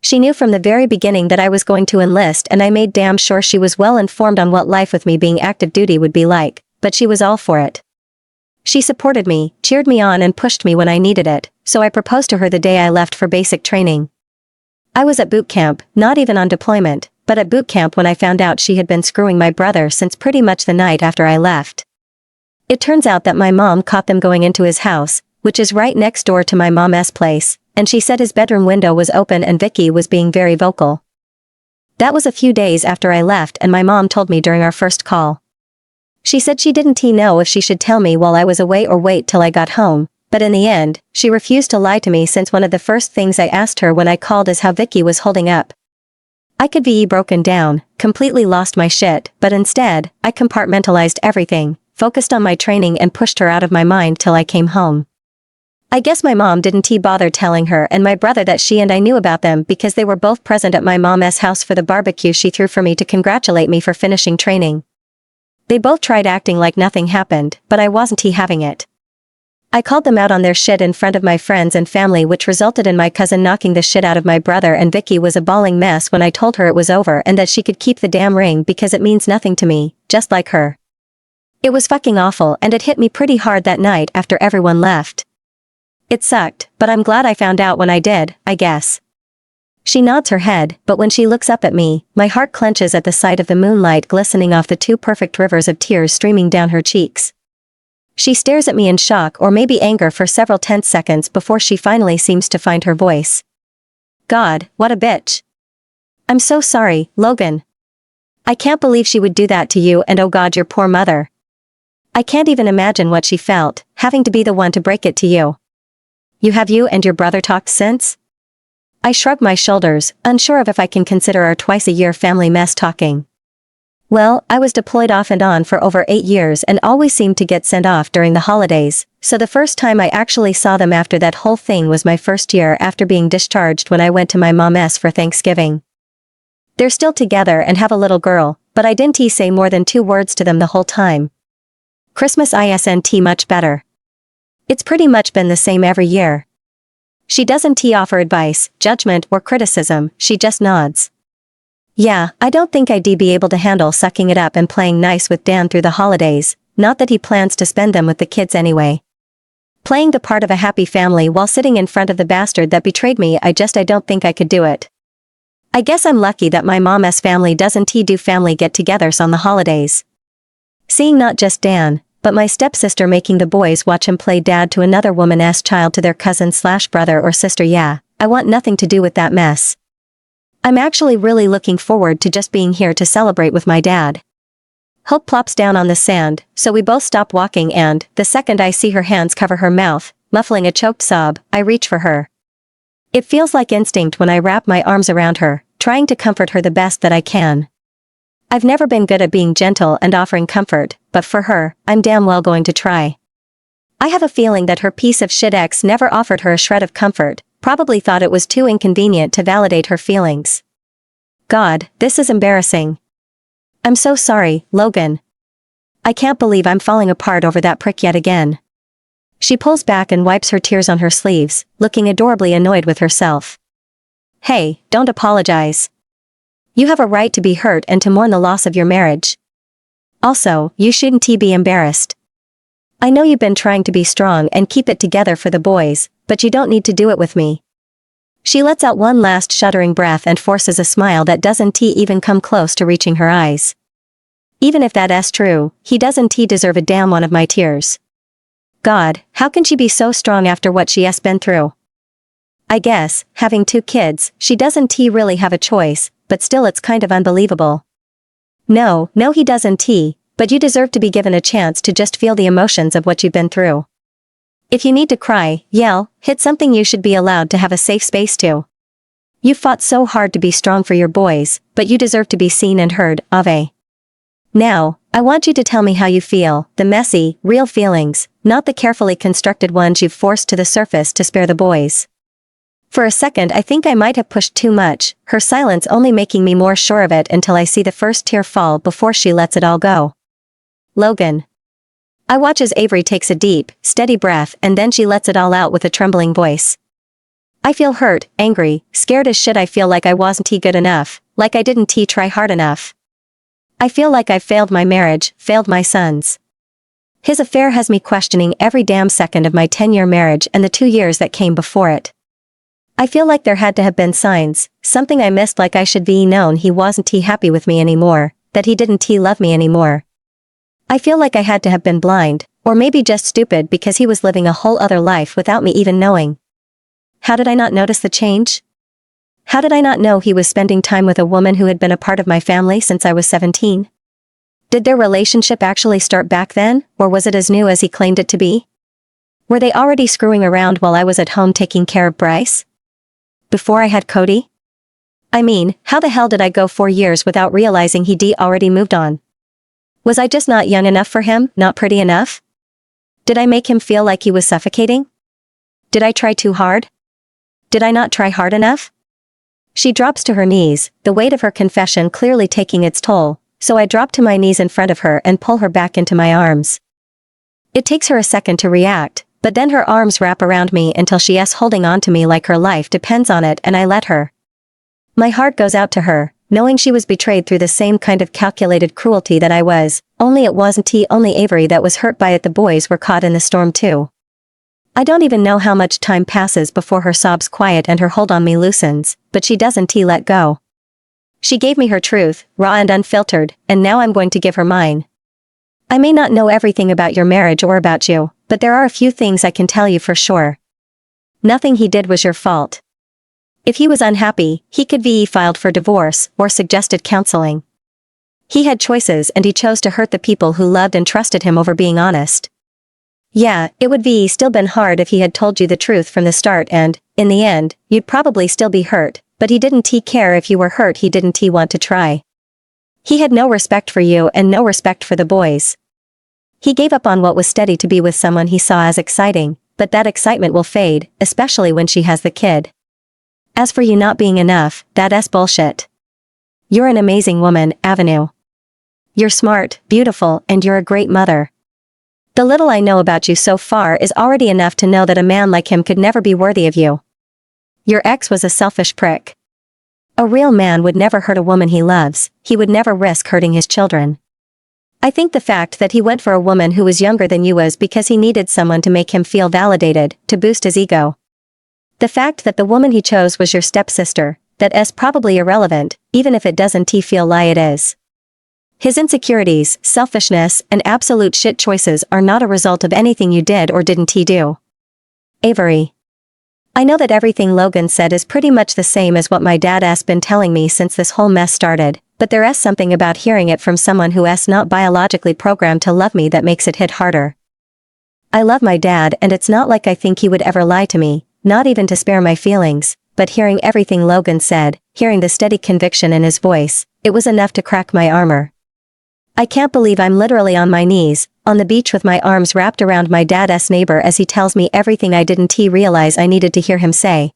She knew from the very beginning that I was going to enlist, and I made damn sure she was well informed on what life with me being active duty would be like, but she was all for it. She supported me, cheered me on and pushed me when I needed it, so I proposed to her the day I left for basic training. I was at boot camp, not even on deployment, but at boot camp when I found out she had been screwing my brother since pretty much the night after I left. It turns out that my mom caught them going into his house, which is right next door to my mom's place, and she said his bedroom window was open and Vicky was being very vocal. That was a few days after I left, and my mom told me during our first call. She said she didn't know if she should tell me while I was away or wait till I got home, but in the end, she refused to lie to me, since one of the first things I asked her when I called is how Vicky was holding up. I could be broken down, completely lost my shit, but instead, I compartmentalized everything, focused on my training and pushed her out of my mind till I came home. I guess my mom didn't bother telling her and my brother that she and I knew about them, because they were both present at my mom's house for the barbecue she threw for me to congratulate me for finishing training. They both tried acting like nothing happened, but I wasn't having it. I called them out on their shit in front of my friends and family, which resulted in my cousin knocking the shit out of my brother, and Vicky was a bawling mess when I told her it was over and that she could keep the damn ring because it means nothing to me, just like her. It was fucking awful, and it hit me pretty hard that night after everyone left. It sucked, but I'm glad I found out when I did, I guess. She nods her head, but when she looks up at me, my heart clenches at the sight of the moonlight glistening off the 2 perfect rivers of tears streaming down her cheeks. She stares at me in shock or maybe anger for several tense seconds before she finally seems to find her voice. God, what a bitch. I'm so sorry, Logan. I can't believe she would do that to you, and oh God, your poor mother. I can't even imagine what she felt, having to be the one to break it to you. You and your brother talked since? I shrug my shoulders, unsure of if I can consider our twice-a-year family mess talking. Well, I was deployed off and on for over 8 years and always seemed to get sent off during the holidays, so the first time I actually saw them after that whole thing was my first year after being discharged, when I went to my mom's for Thanksgiving. They're still together and have a little girl, but I didn't say more than 2 words to them the whole time. Christmas isn't much better. It's pretty much been the same every year. She doesn't offer advice, judgment, or criticism, she just nods. Yeah, I don't think I'd be able to handle sucking it up and playing nice with Dan through the holidays, not that he plans to spend them with the kids anyway. Playing the part of a happy family while sitting in front of the bastard that betrayed me, I don't think I could do it. I guess I'm lucky that my mom's family doesn't do family get-togethers on the holidays. Seeing not just Dan, but my stepsister making the boys watch him play dad to another woman's child, to their cousin/brother or sister, yeah, I want nothing to do with that mess. I'm actually really looking forward to just being here to celebrate with my dad. Hope plops down on the sand, so we both stop walking, and, the second I see her hands cover her mouth, muffling a choked sob, I reach for her. It feels like instinct when I wrap my arms around her, trying to comfort her the best that I can. I've never been good at being gentle and offering comfort, but for her, I'm damn well going to try. I have a feeling that her piece of shit ex never offered her a shred of comfort, probably thought it was too inconvenient to validate her feelings. God, this is embarrassing. I'm so sorry, Logan. I can't believe I'm falling apart over that prick yet again. She pulls back and wipes her tears on her sleeves, looking adorably annoyed with herself. Hey, don't apologize. You have a right to be hurt and to mourn the loss of your marriage. Also, you shouldn't be embarrassed. I know you've been trying to be strong and keep it together for the boys, but you don't need to do it with me. She lets out one last shuddering breath and forces a smile that doesn't even come close to reaching her eyes. Even if that's true, he doesn't deserve a damn one of my tears. God, how can she be so strong after what she has been through? I guess, having 2 kids, she doesn't really have a choice, but still it's kind of unbelievable. No, he doesn't but you deserve to be given a chance to just feel the emotions of what you've been through. If you need to cry, yell, hit something, you should be allowed to have a safe space to. You fought so hard to be strong for your boys, but you deserve to be seen and heard, Ave. Now, I want you to tell me how you feel, the messy, real feelings, not the carefully constructed ones you've forced to the surface to spare the boys. For a second I think I might have pushed too much, her silence only making me more sure of it until I see the first tear fall before she lets it all go. Logan. I watch as Avery takes a deep, steady breath and then she lets it all out with a trembling voice. I feel hurt, angry, scared as shit. I feel like I wasn't good enough, like I didn't try hard enough. I feel like I failed my marriage, failed my sons. His affair has me questioning every damn second of my 10-year marriage and the 2 years that came before it. I feel like there had to have been signs, something I missed, like I should be known he wasn't happy with me anymore, that he didn't love me anymore. I feel like I had to have been blind, or maybe just stupid because he was living a whole other life without me even knowing. How did I not notice the change? How did I not know he was spending time with a woman who had been a part of my family since I was 17? Did their relationship actually start back then, or was it as new as he claimed it to be? Were they already screwing around while I was at home taking care of Bryce? Before I had Cody? I mean, how the hell did I go 4 years without realizing he'd already moved on? Was I just not young enough for him, not pretty enough? Did I make him feel like he was suffocating? Did I try too hard? Did I not try hard enough? She drops to her knees, the weight of her confession clearly taking its toll, so I drop to my knees in front of her and pull her back into my arms. It takes her a second to react, but then her arms wrap around me until she is holding on to me like her life depends on it, and I let her. My heart goes out to her, knowing she was betrayed through the same kind of calculated cruelty that I was, only it wasn't only Avery that was hurt by it. The boys were caught in the storm too. I don't even know how much time passes before her sobs quiet and her hold on me loosens, but she doesn't let go. She gave me her truth, raw and unfiltered, and now I'm going to give her mine. I may not know everything about your marriage or about you, but there are a few things I can tell you for sure. Nothing he did was your fault. If he was unhappy, he could be filed for divorce or suggested counseling. He had choices and he chose to hurt the people who loved and trusted him over being honest. Yeah, it would be still been hard if he had told you the truth from the start and, in the end, you'd probably still be hurt, but he didn't care if you were hurt. He didn't want to try. He had no respect for you and no respect for the boys. He gave up on what was steady to be with someone he saw as exciting, but that excitement will fade, especially when she has the kid. As for you not being enough, that's bullshit. You're an amazing woman, Avenue. You're smart, beautiful, and you're a great mother. The little I know about you so far is already enough to know that a man like him could never be worthy of you. Your ex was a selfish prick. A real man would never hurt a woman he loves, he would never risk hurting his children. I think the fact that he went for a woman who was younger than you was because he needed someone to make him feel validated, to boost his ego. The fact that the woman he chose was your stepsister, that's probably irrelevant, even if it doesn't feel like it is. His insecurities, selfishness, and absolute shit choices are not a result of anything you did or didn't do. Avery. I know that everything Logan said is pretty much the same as what my dad has been telling me since this whole mess started, but there is something about hearing it from someone who is not biologically programmed to love me that makes it hit harder. I love my dad and it's not like I think he would ever lie to me, not even to spare my feelings, but hearing everything Logan said, hearing the steady conviction in his voice, it was enough to crack my armor. I can't believe I'm literally on my knees, on the beach with my arms wrapped around my dad's neighbor as he tells me everything I didn't realize I needed to hear him say.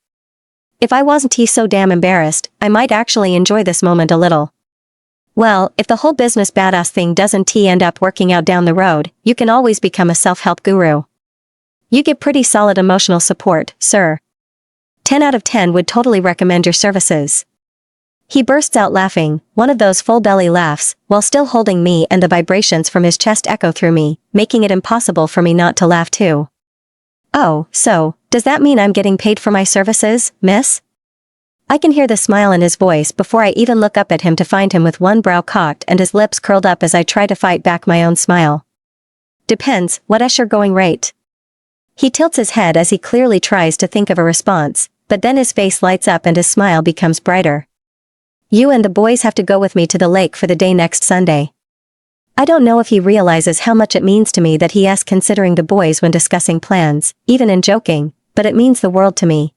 If I wasn't so damn embarrassed, I might actually enjoy this moment a little. Well, if the whole business badass thing doesn't end up working out down the road, you can always become a self-help guru. You give pretty solid emotional support, sir. 10 out of 10 would totally recommend your services. He bursts out laughing, one of those full belly laughs, while still holding me, and the vibrations from his chest echo through me, making it impossible for me not to laugh too. Oh, so, does that mean I'm getting paid for my services, miss? I can hear the smile in his voice before I even look up at him to find him with one brow cocked and his lips curled up as I try to fight back my own smile. Depends, what's your going rate? He tilts his head as he clearly tries to think of a response, but then his face lights up and his smile becomes brighter. You and the boys have to go with me to the lake for the day next Sunday. I don't know if he realizes how much it means to me that he is considering the boys when discussing plans, even in joking, but it means the world to me.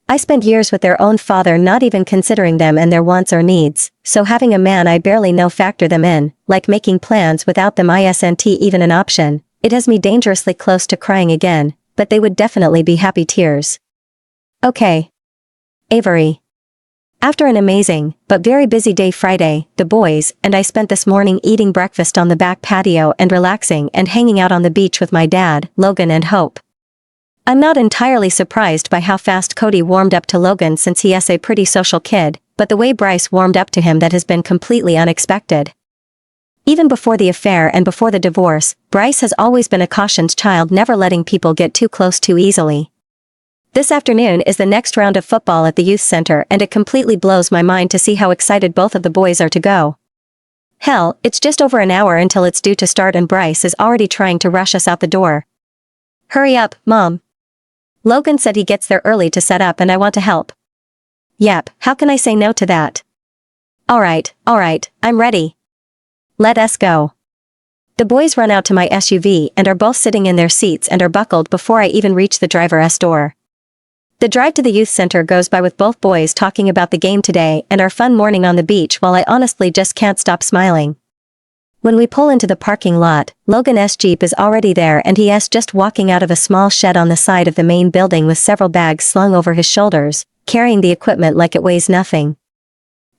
I spent years with their own father not even considering them and their wants or needs, so having a man I barely know factor them in, like making plans without them isn't even an option, it has me dangerously close to crying again, but they would definitely be happy tears. Okay. Avery. After an amazing, but very busy day Friday, the boys and I spent this morning eating breakfast on the back patio and relaxing and hanging out on the beach with my dad, Logan and Hope. I'm not entirely surprised by how fast Cody warmed up to Logan since he is a pretty social kid, but the way Bryce warmed up to him that has been completely unexpected. Even before the affair and before the divorce, Bryce has always been a cautioned child, never letting people get too close too easily. This afternoon is the next round of football at the youth center and it completely blows my mind to see how excited both of the boys are to go. Hell, it's just over an hour until it's due to start and Bryce is already trying to rush us out the door. Hurry up, Mom. Logan said he gets there early to set up and I want to help. Yep, how can I say no to that? Alright, I'm ready. Let us go. The boys run out to my SUV and are both sitting in their seats and are buckled before I even reach the driver's door. The drive to the youth center goes by with both boys talking about the game today and our fun morning on the beach while I honestly just can't stop smiling. When we pull into the parking lot, Logan's Jeep is already there and he is just walking out of a small shed on the side of the main building with several bags slung over his shoulders, carrying the equipment like it weighs nothing.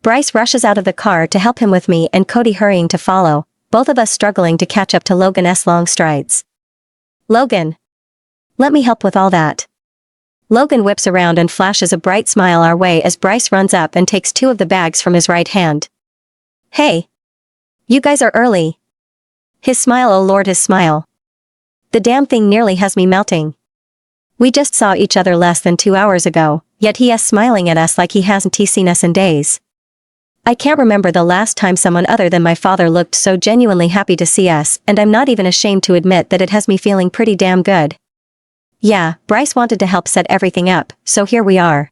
Bryce rushes out of the car to help him with me and Cody hurrying to follow, both of us struggling to catch up to Logan's long strides. Logan. Let me help with all that. Logan whips around and flashes a bright smile our way as Bryce runs up and takes two of the bags from his right hand. Hey. You guys are early. His smile, oh Lord, his smile. The damn thing nearly has me melting. We just saw each other less than 2 hours ago, yet he is smiling at us like he hasn't seen us in days. I can't remember the last time someone other than my father looked so genuinely happy to see us, and I'm not even ashamed to admit that it has me feeling pretty damn good. Yeah, Bryce wanted to help set everything up, so here we are.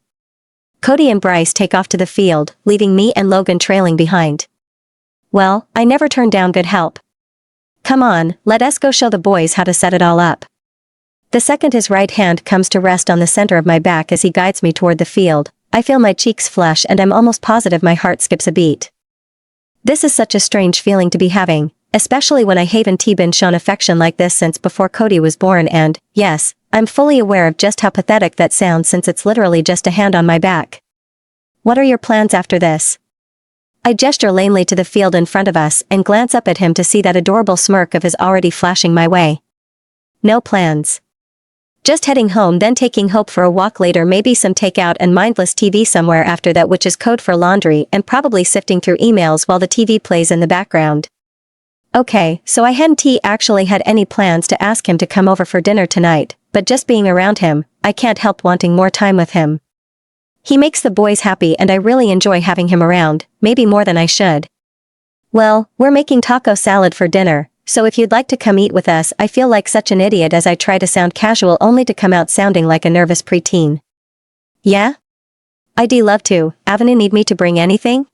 Cody and Bryce take off to the field, leaving me and Logan trailing behind. Well, I never turn down good help. Come on, let us go show the boys how to set it all up. The second his right hand comes to rest on the center of my back as he guides me toward the field, I feel my cheeks flush and I'm almost positive my heart skips a beat. This is such a strange feeling to be having, especially when I haven't been shown affection like this since before Cody was born and, yes, I'm fully aware of just how pathetic that sounds since it's literally just a hand on my back. What are your plans after this? I gesture lamely to the field in front of us and glance up at him to see that adorable smirk of his already flashing my way. No plans. Just heading home, then taking Hope for a walk later, maybe some takeout and mindless TV somewhere after that, which is code for laundry, and probably sifting through emails while the TV plays in the background. Okay, so I hadn't actually had any plans to ask him to come over for dinner tonight, but just being around him, I can't help wanting more time with him. He makes the boys happy and I really enjoy having him around, maybe more than I should. Well, we're making taco salad for dinner, so if you'd like to come eat with us. I feel like such an idiot as I try to sound casual only to come out sounding like a nervous preteen. Yeah? I'd love to. Avenue need me to bring anything?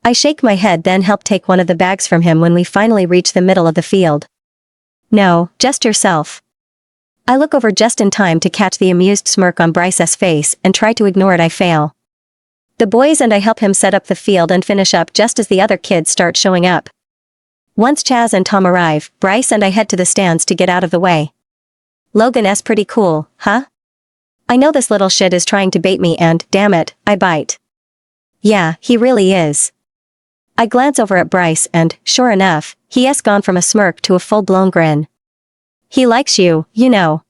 I shake my head, then help take one of the bags from him when we finally reach the middle of the field. No, just yourself. I look over just in time to catch the amused smirk on Bryce's face and try to ignore it. I fail. The boys and I help him set up the field and finish up just as the other kids start showing up. Once Chaz and Tom arrive, Bryce and I head to the stands to get out of the way. Logan's pretty cool, huh? I know this little shit is trying to bait me and, damn it, I bite. Yeah, he really is. I glance over at Bryce and, sure enough, he has gone from a smirk to a full-blown grin. He likes you, you know.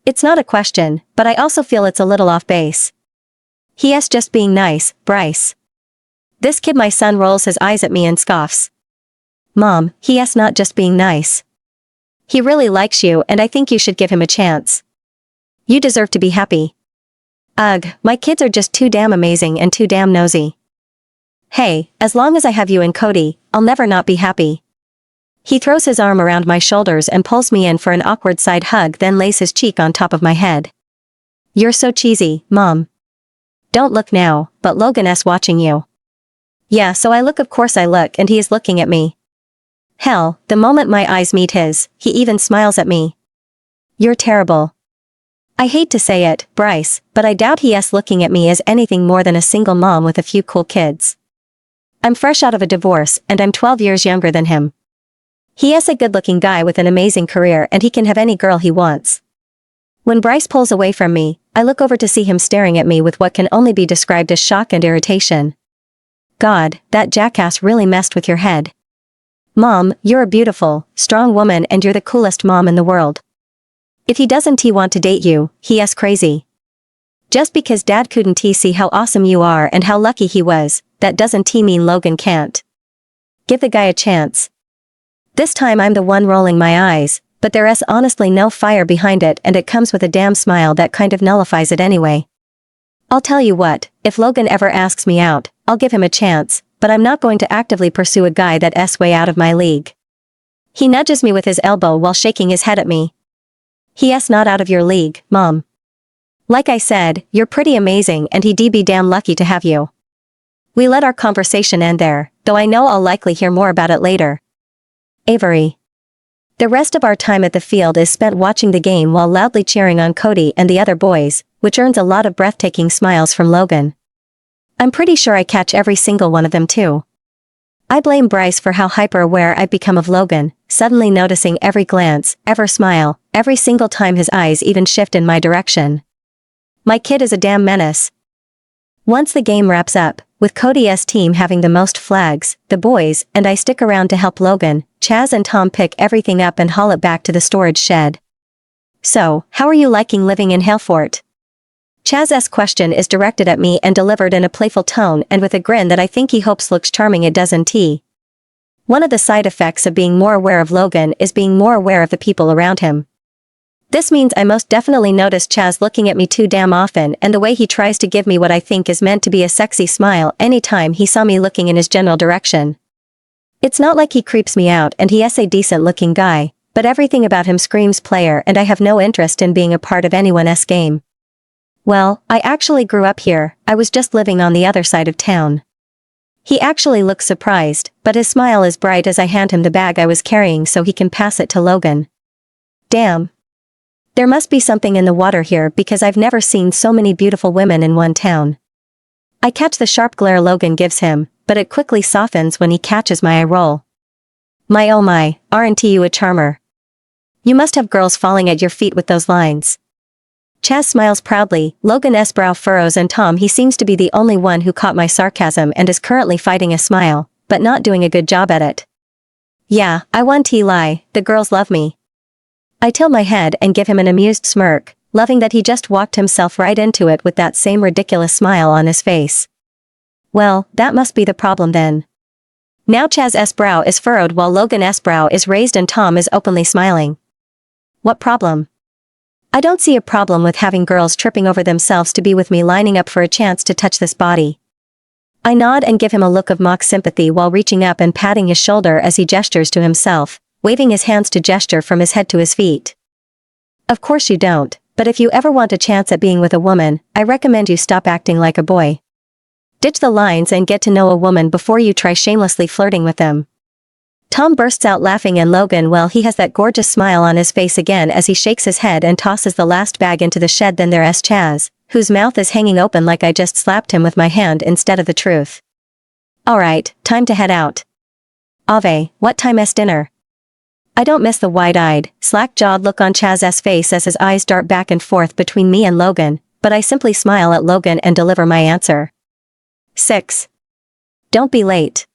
It's not a question, but I also feel it's a little off base. He is just being nice, Bryce. This kid, my son, rolls his eyes at me and scoffs. Mom, he is not just being nice. He really likes you and I think you should give him a chance. You deserve to be happy. Ugh, my kids are just too damn amazing and too damn nosy. Hey, as long as I have you and Cody, I'll never not be happy. He throws his arm around my shoulders and pulls me in for an awkward side hug, then lays his cheek on top of my head. You're so cheesy, Mom. Don't look now, but Logan's watching you. Yeah, so I look, of course I look, and he is looking at me. Hell, the moment my eyes meet his, he even smiles at me. You're terrible. I hate to say it, Bryce, but I doubt he's looking at me as anything more than a single mom with a few cool kids. I'm fresh out of a divorce, and I'm 12 years younger than him. He is a good-looking guy with an amazing career, and he can have any girl he wants. When Bryce pulls away from me, I look over to see him staring at me with what can only be described as shock and irritation. God, that jackass really messed with your head. Mom, you're a beautiful, strong woman and you're the coolest mom in the world. If he doesn't want to date you, he is crazy. Just because Dad couldn't see how awesome you are and how lucky he was, that doesn't mean Logan can't. Give the guy a chance. This time I'm the one rolling my eyes, but there is honestly no fire behind it, and it comes with a damn smile that kind of nullifies it anyway. I'll tell you what, if Logan ever asks me out, I'll give him a chance, but I'm not going to actively pursue a guy that's way out of my league. He nudges me with his elbow while shaking his head at me. He is not out of your league, Mom. Like I said, you're pretty amazing and he'd be damn lucky to have you. We let our conversation end there, though I know I'll likely hear more about it later. Avery. The rest of our time at the field is spent watching the game while loudly cheering on Cody and the other boys, which earns a lot of breathtaking smiles from Logan. I'm pretty sure I catch every single one of them too. I blame Bryce for how hyper-aware I've become of Logan, suddenly noticing every glance, every smile, every single time his eyes even shift in my direction. My kid is a damn menace. Once the game wraps up, with Cody's team having the most flags, the boys and I stick around to help Logan, Chaz and Tom pick everything up and haul it back to the storage shed. So, how are you liking living in Halefort? Chaz's question is directed at me and delivered in a playful tone and with a grin that I think he hopes looks charming. It doesn't. One of the side effects of being more aware of Logan is being more aware of the people around him. This means I most definitely notice Chaz looking at me too damn often, and the way he tries to give me what I think is meant to be a sexy smile anytime he saw me looking in his general direction. It's not like he creeps me out, and he is a decent looking guy, but everything about him screams player, and I have no interest in being a part of anyone's game. Well, I actually grew up here, I was just living on the other side of town. He actually looks surprised, but his smile is bright as I hand him the bag I was carrying so he can pass it to Logan. Damn. There must be something in the water here because I've never seen so many beautiful women in one town. I catch the sharp glare Logan gives him, but it quickly softens when he catches my eye roll. My oh my, aren't you a charmer? You must have girls falling at your feet with those lines. Chaz smiles proudly, Logan's brow furrows, and Tom, he seems to be the only one who caught my sarcasm and is currently fighting a smile, but not doing a good job at it. Yeah, I won't lie, the girls love me. I tilt my head and give him an amused smirk, loving that he just walked himself right into it with that same ridiculous smile on his face. Well, that must be the problem then. Now Chaz's brow is furrowed while Logan's brow is raised and Tom is openly smiling. What problem? I don't see a problem with having girls tripping over themselves to be with me, lining up for a chance to touch this body. I nod and give him a look of mock sympathy while reaching up and patting his shoulder as he gestures to himself, waving his hands to gesture from his head to his feet. Of course you don't, but if you ever want a chance at being with a woman, I recommend you stop acting like a boy. Ditch the lines and get to know a woman before you try shamelessly flirting with them. Tom bursts out laughing, and Logan, well, he has that gorgeous smile on his face again as he shakes his head and tosses the last bag into the shed. Then there's Chaz, whose mouth is hanging open like I just slapped him with my hand instead of the truth. Alright, time to head out. Ave, what time is dinner? I don't miss the wide-eyed, slack-jawed look on Chaz's face as his eyes dart back and forth between me and Logan, but I simply smile at Logan and deliver my answer. 6. Don't be late.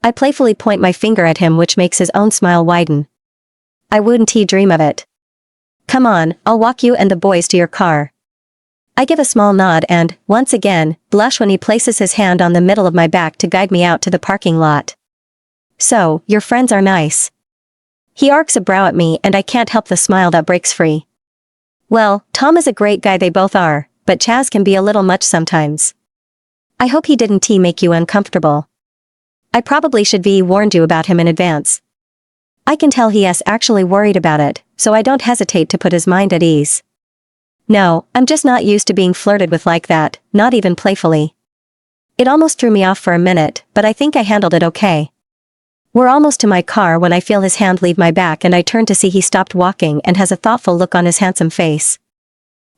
I playfully point my finger at him, which makes his own smile widen. I wouldn't dream of it. Come on, I'll walk you and the boys to your car. I give a small nod and, once again, blush when he places his hand on the middle of my back to guide me out to the parking lot. So, your friends are nice. He arcs a brow at me and I can't help the smile that breaks free. Well, Tom is a great guy, they both are, but Chaz can be a little much sometimes. I hope he didn't make you uncomfortable. I probably should be warned you about him in advance. I can tell he is actually worried about it, so I don't hesitate to put his mind at ease. No, I'm just not used to being flirted with like that, not even playfully. It almost threw me off for a minute, but I think I handled it okay. We're almost to my car when I feel his hand leave my back and I turn to see he stopped walking and has a thoughtful look on his handsome face.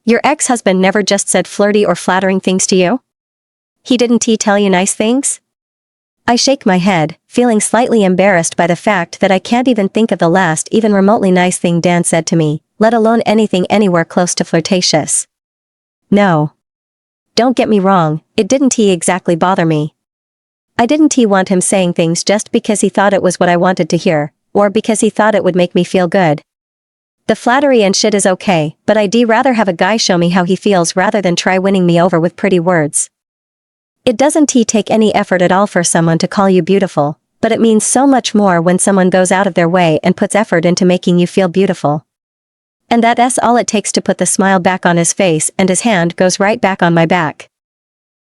Your ex-husband never just said flirty or flattering things to you? He didn't tell you nice things? I shake my head, feeling slightly embarrassed by the fact that I can't even think of the last even remotely nice thing Dan said to me, let alone anything anywhere close to flirtatious. No. Don't get me wrong, it didn't exactly bother me. I didn't want him saying things just because he thought it was what I wanted to hear, or because he thought it would make me feel good. The flattery and shit is okay, but I'd rather have a guy show me how he feels rather than try winning me over with pretty words. It doesn't take any effort at all for someone to call you beautiful, but it means so much more when someone goes out of their way and puts effort into making you feel beautiful. And that's all it takes to put the smile back on his face and his hand goes right back on my back.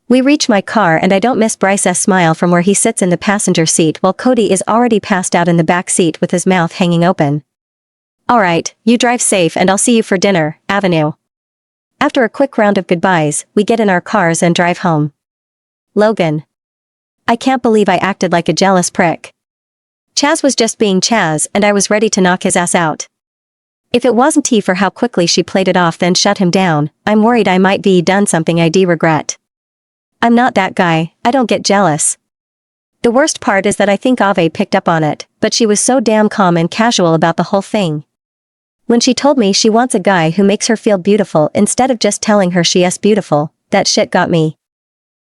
We reach my car and I don't miss Bryce's smile from where he sits in the passenger seat while Cody is already passed out in the back seat with his mouth hanging open. Alright, you drive safe and I'll see you for dinner, Avenue. After a quick round of goodbyes, we get in our cars and drive home. Logan. I can't believe I acted like a jealous prick. Chaz was just being Chaz and I was ready to knock his ass out. If it wasn't for how quickly she played it off then shut him down, I'm worried I might be done something I regret. I'm not that guy, I don't get jealous. The worst part is that I think Ave picked up on it, but she was so damn calm and casual about the whole thing. When she told me she wants a guy who makes her feel beautiful instead of just telling her she is beautiful, that shit got me.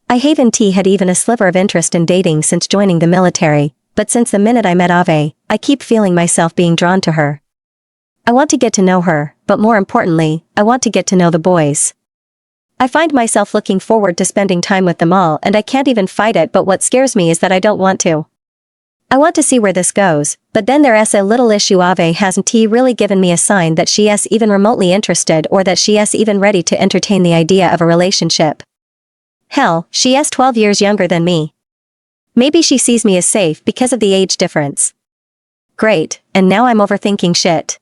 I haven't had even a sliver of interest in dating since joining the military, but since the minute I met Ave, I keep feeling myself being drawn to her. I want to get to know her, but more importantly, I want to get to know the boys. I find myself looking forward to spending time with them all and I can't even fight it, but what scares me is that I don't want to. I want to see where this goes, but then there's a little issue. Ave hasn't really given me a sign that she is even remotely interested or that she is even ready to entertain the idea of a relationship. Hell, she is 12 years younger than me. Maybe she sees me as safe because of the age difference. Great, and now I'm overthinking shit.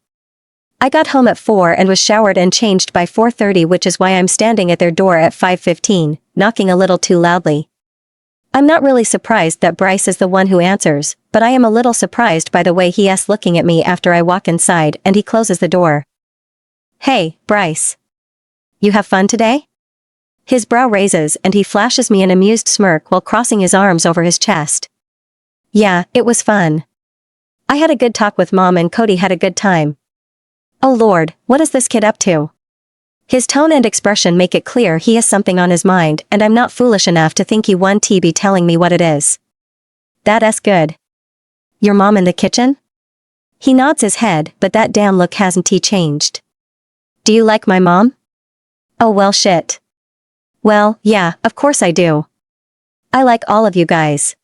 I got home at 4 and was showered and changed by 4:30, which is why I'm standing at their door at 5:15, knocking a little too loudly. I'm not really surprised that Bryce is the one who answers, but I am a little surprised by the way he is looking at me after I walk inside and he closes the door. Hey, Bryce. You have fun today? His brow raises and he flashes me an amused smirk while crossing his arms over his chest. Yeah, it was fun. I had a good talk with Mom and Cody had a good time. Oh Lord, what is this kid up to? His tone and expression make it clear he has something on his mind and I'm not foolish enough to think he won't be telling me what it is. That's good. Your mom in the kitchen? He nods his head, but that damn look hasn't changed. Do you like my mom? Oh well shit. Well, yeah, of course I do. I like all of you guys.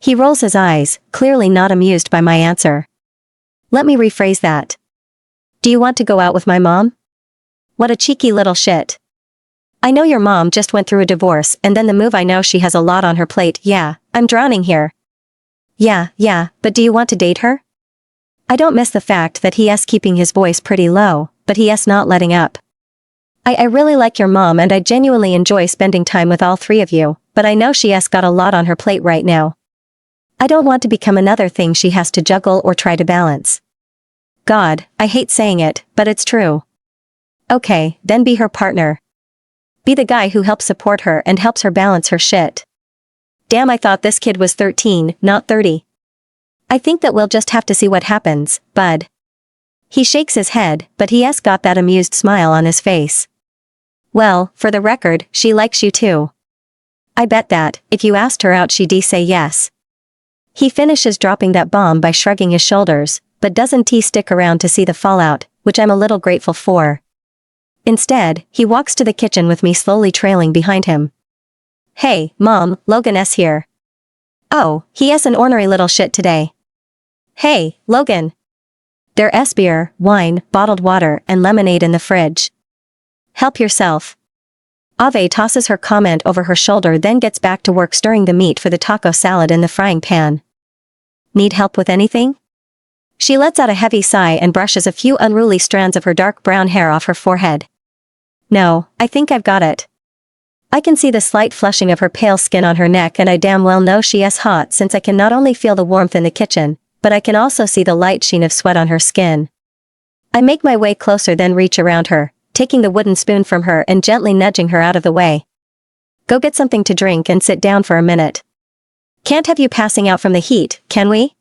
He rolls his eyes, clearly not amused by my answer. Let me rephrase that. Do you want to go out with my mom? What a cheeky little shit. I know your mom just went through a divorce and then the move. I know she has a lot on her plate. Yeah, I'm drowning here. Yeah, but do you want to date her? I don't miss the fact that he is keeping his voice pretty low, but he is not letting up. I really like your mom and I genuinely enjoy spending time with all three of you, but I know she has got a lot on her plate right now. I don't want to become another thing she has to juggle or try to balance. God, I hate saying it, but it's true. Okay, then be her partner. Be the guy who helps support her and helps her balance her shit. Damn, I thought this kid was 13, not 30. I think that we'll just have to see what happens, bud. He shakes his head, but he has got that amused smile on his face. Well, for the record, she likes you too. I bet that, if you asked her out she'd say yes. He finishes dropping that bomb by shrugging his shoulders, but doesn't stick around to see the fallout, which I'm a little grateful for. Instead, he walks to the kitchen with me slowly trailing behind him. Hey, Mom, Logan S. here. Oh, he is an ornery little shit today. Hey, Logan. There's beer, wine, bottled water, and lemonade in the fridge. Help yourself. Ave tosses her comment over her shoulder, then gets back to work stirring the meat for the taco salad in the frying pan. Need help with anything? She lets out a heavy sigh and brushes a few unruly strands of her dark brown hair off her forehead. No, I think I've got it. I can see the slight flushing of her pale skin on her neck, and I damn well know she is hot, since I can not only feel the warmth in the kitchen, but I can also see the light sheen of sweat on her skin. I make my way closer, then reach around her, taking the wooden spoon from her and gently nudging her out of the way. Go get something to drink and sit down for a minute. Can't have you passing out from the heat, can we?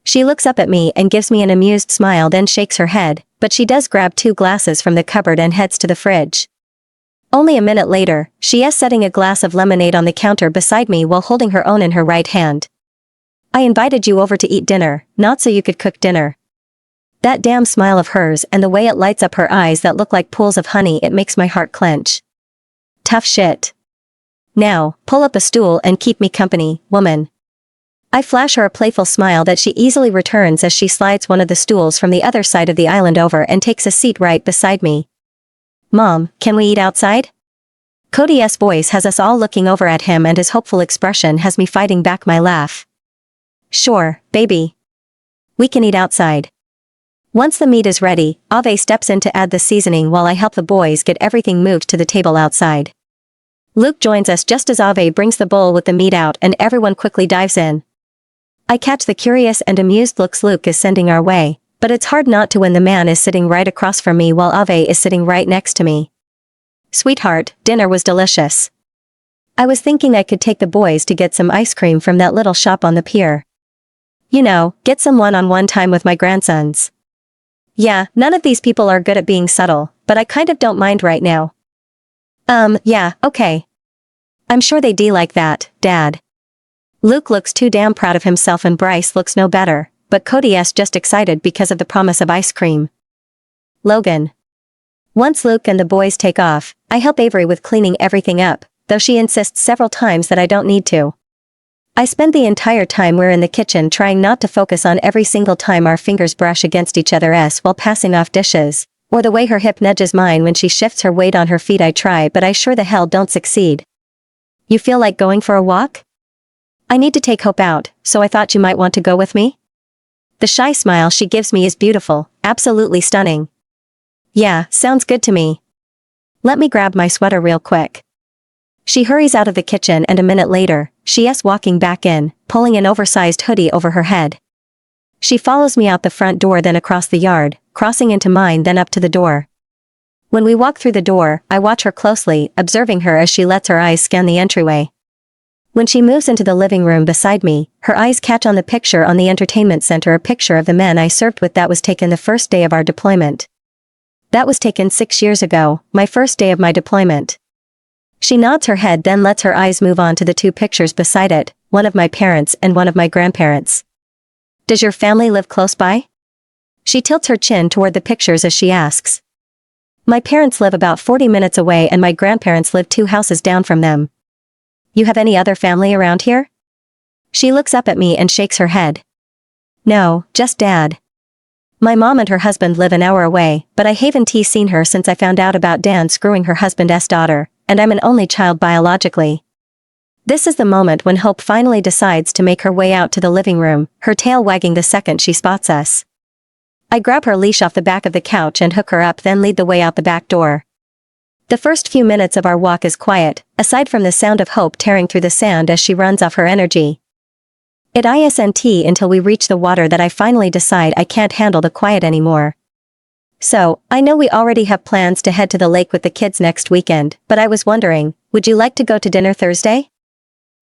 She looks up at me and gives me an amused smile, then shakes her head, but she does grab 2 glasses from the cupboard and heads to the fridge. Only a minute later, she is setting a glass of lemonade on the counter beside me while holding her own in her right hand. I invited you over to eat dinner, not so you could cook dinner. That damn smile of hers and the way it lights up her eyes that look like pools of honey, it makes my heart clench. Tough shit. Now, pull up a stool and keep me company, woman. I flash her a playful smile that she easily returns as she slides one of the stools from the other side of the island over and takes a seat right beside me. Mom, can we eat outside? Cody's voice has us all looking over at him, and his hopeful expression has me fighting back my laugh. Sure, baby. We can eat outside. Once the meat is ready, Ave steps in to add the seasoning while I help the boys get everything moved to the table outside. Luke joins us just as Ave brings the bowl with the meat out, and everyone quickly dives in. I catch the curious and amused looks Luke is sending our way, but it's hard not to when the man is sitting right across from me while Ave is sitting right next to me. Sweetheart, dinner was delicious. I was thinking I could take the boys to get some ice cream from that little shop on the pier. You know, get some one-on-one time with my grandsons. Yeah, none of these people are good at being subtle, but I kind of don't mind right now. Yeah, okay. I'm sure they do like that, Dad. Luke looks too damn proud of himself and Bryce looks no better, but Cody's just excited because of the promise of ice cream. Logan. Once Luke and the boys take off, I help Avery with cleaning everything up, though she insists several times that I don't need to. I spend the entire time we're in the kitchen trying not to focus on every single time our fingers brush against each other's while passing off dishes, or the way her hip nudges mine when she shifts her weight on her feet. I try, but I sure the hell don't succeed. You feel like going for a walk? I need to take Hope out, so I thought you might want to go with me? The shy smile she gives me is beautiful, absolutely stunning. Yeah, sounds good to me. Let me grab my sweater real quick. She hurries out of the kitchen, and a minute later, she is walking back in, pulling an oversized hoodie over her head. She follows me out the front door, then across the yard, crossing into mine, then up to the door. When we walk through the door, I watch her closely, observing her as she lets her eyes scan the entryway. When she moves into the living room beside me, her eyes catch on the picture on the entertainment center, a picture of the men I served with that was taken the first day of our deployment. That was taken 6 years ago, my first day of my deployment. She nods her head, then lets her eyes move on to the 2 pictures beside it, one of my parents and one of my grandparents. Does your family live close by? She tilts her chin toward the pictures as she asks. My parents live about 40 minutes away and my grandparents live 2 houses down from them. You have any other family around here? She looks up at me and shakes her head. No, just Dad. My mom and her husband live an hour away, but I haven't seen her since I found out about Dan screwing her husband's daughter, and I'm an only child biologically. This is the moment when Hope finally decides to make her way out to the living room, her tail wagging the second she spots us. I grab her leash off the back of the couch and hook her up, then lead the way out the back door. The first few minutes of our walk is quiet, aside from the sound of Hope tearing through the sand as she runs off her energy. It isn't until we reach the water that I finally decide I can't handle the quiet anymore. So, I know we already have plans to head to the lake with the kids next weekend, but I was wondering, would you like to go to dinner Thursday?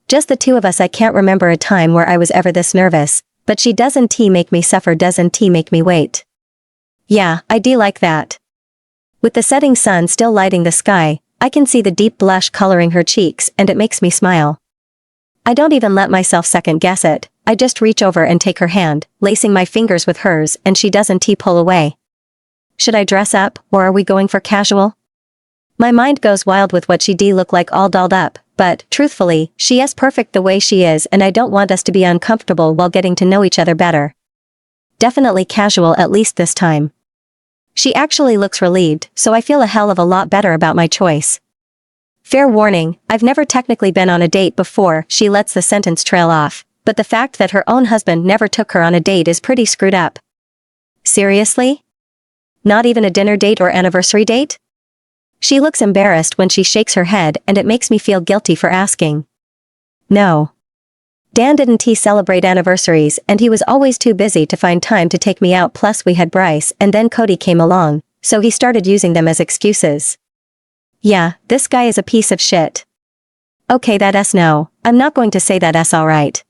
Just the 2 of us. I can't remember a time where I was ever this nervous, but she doesn't make me suffer, doesn't make me wait. Yeah, I do like that. With the setting sun still lighting the sky, I can see the deep blush coloring her cheeks, and it makes me smile. I don't even let myself second guess it, I just reach over and take her hand, lacing my fingers with hers, and she doesn't pull away. Should I dress up, or are we going for casual? My mind goes wild with what she look like all dolled up, but, truthfully, she is perfect the way she is, and I don't want us to be uncomfortable while getting to know each other better. Definitely casual, at least this time. She actually looks relieved, so I feel a hell of a lot better about my choice. Fair warning, I've never technically been on a date before, she lets the sentence trail off, but the fact that her own husband never took her on a date is pretty screwed up. Seriously? Not even a dinner date or anniversary date? She looks embarrassed when she shakes her head, and it makes me feel guilty for asking. No. Dan didn't celebrate anniversaries, and he was always too busy to find time to take me out, plus we had Bryce and then Cody came along, so he started using them as excuses. Yeah, this guy is a piece of shit. Okay, that's no, I'm not going to say that's alright.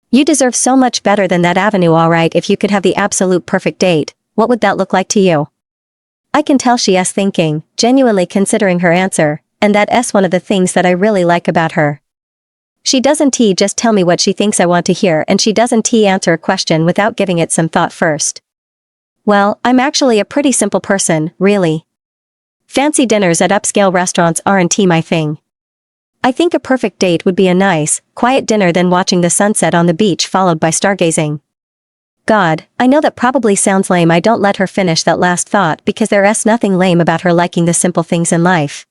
You deserve so much better than that avenue, alright. If you could have the absolute perfect date, what would that look like to you? I can tell she's thinking, genuinely considering her answer, and that's one of the things that I really like about her. She doesn't just tell me what she thinks I want to hear, and she doesn't answer a question without giving it some thought first. Well, I'm actually a pretty simple person, really. Fancy dinners at upscale restaurants aren't my thing. I think a perfect date would be a nice, quiet dinner then watching the sunset on the beach followed by stargazing. God, I know that probably sounds lame. I don't let her finish that last thought because there's nothing lame about her liking the simple things in life.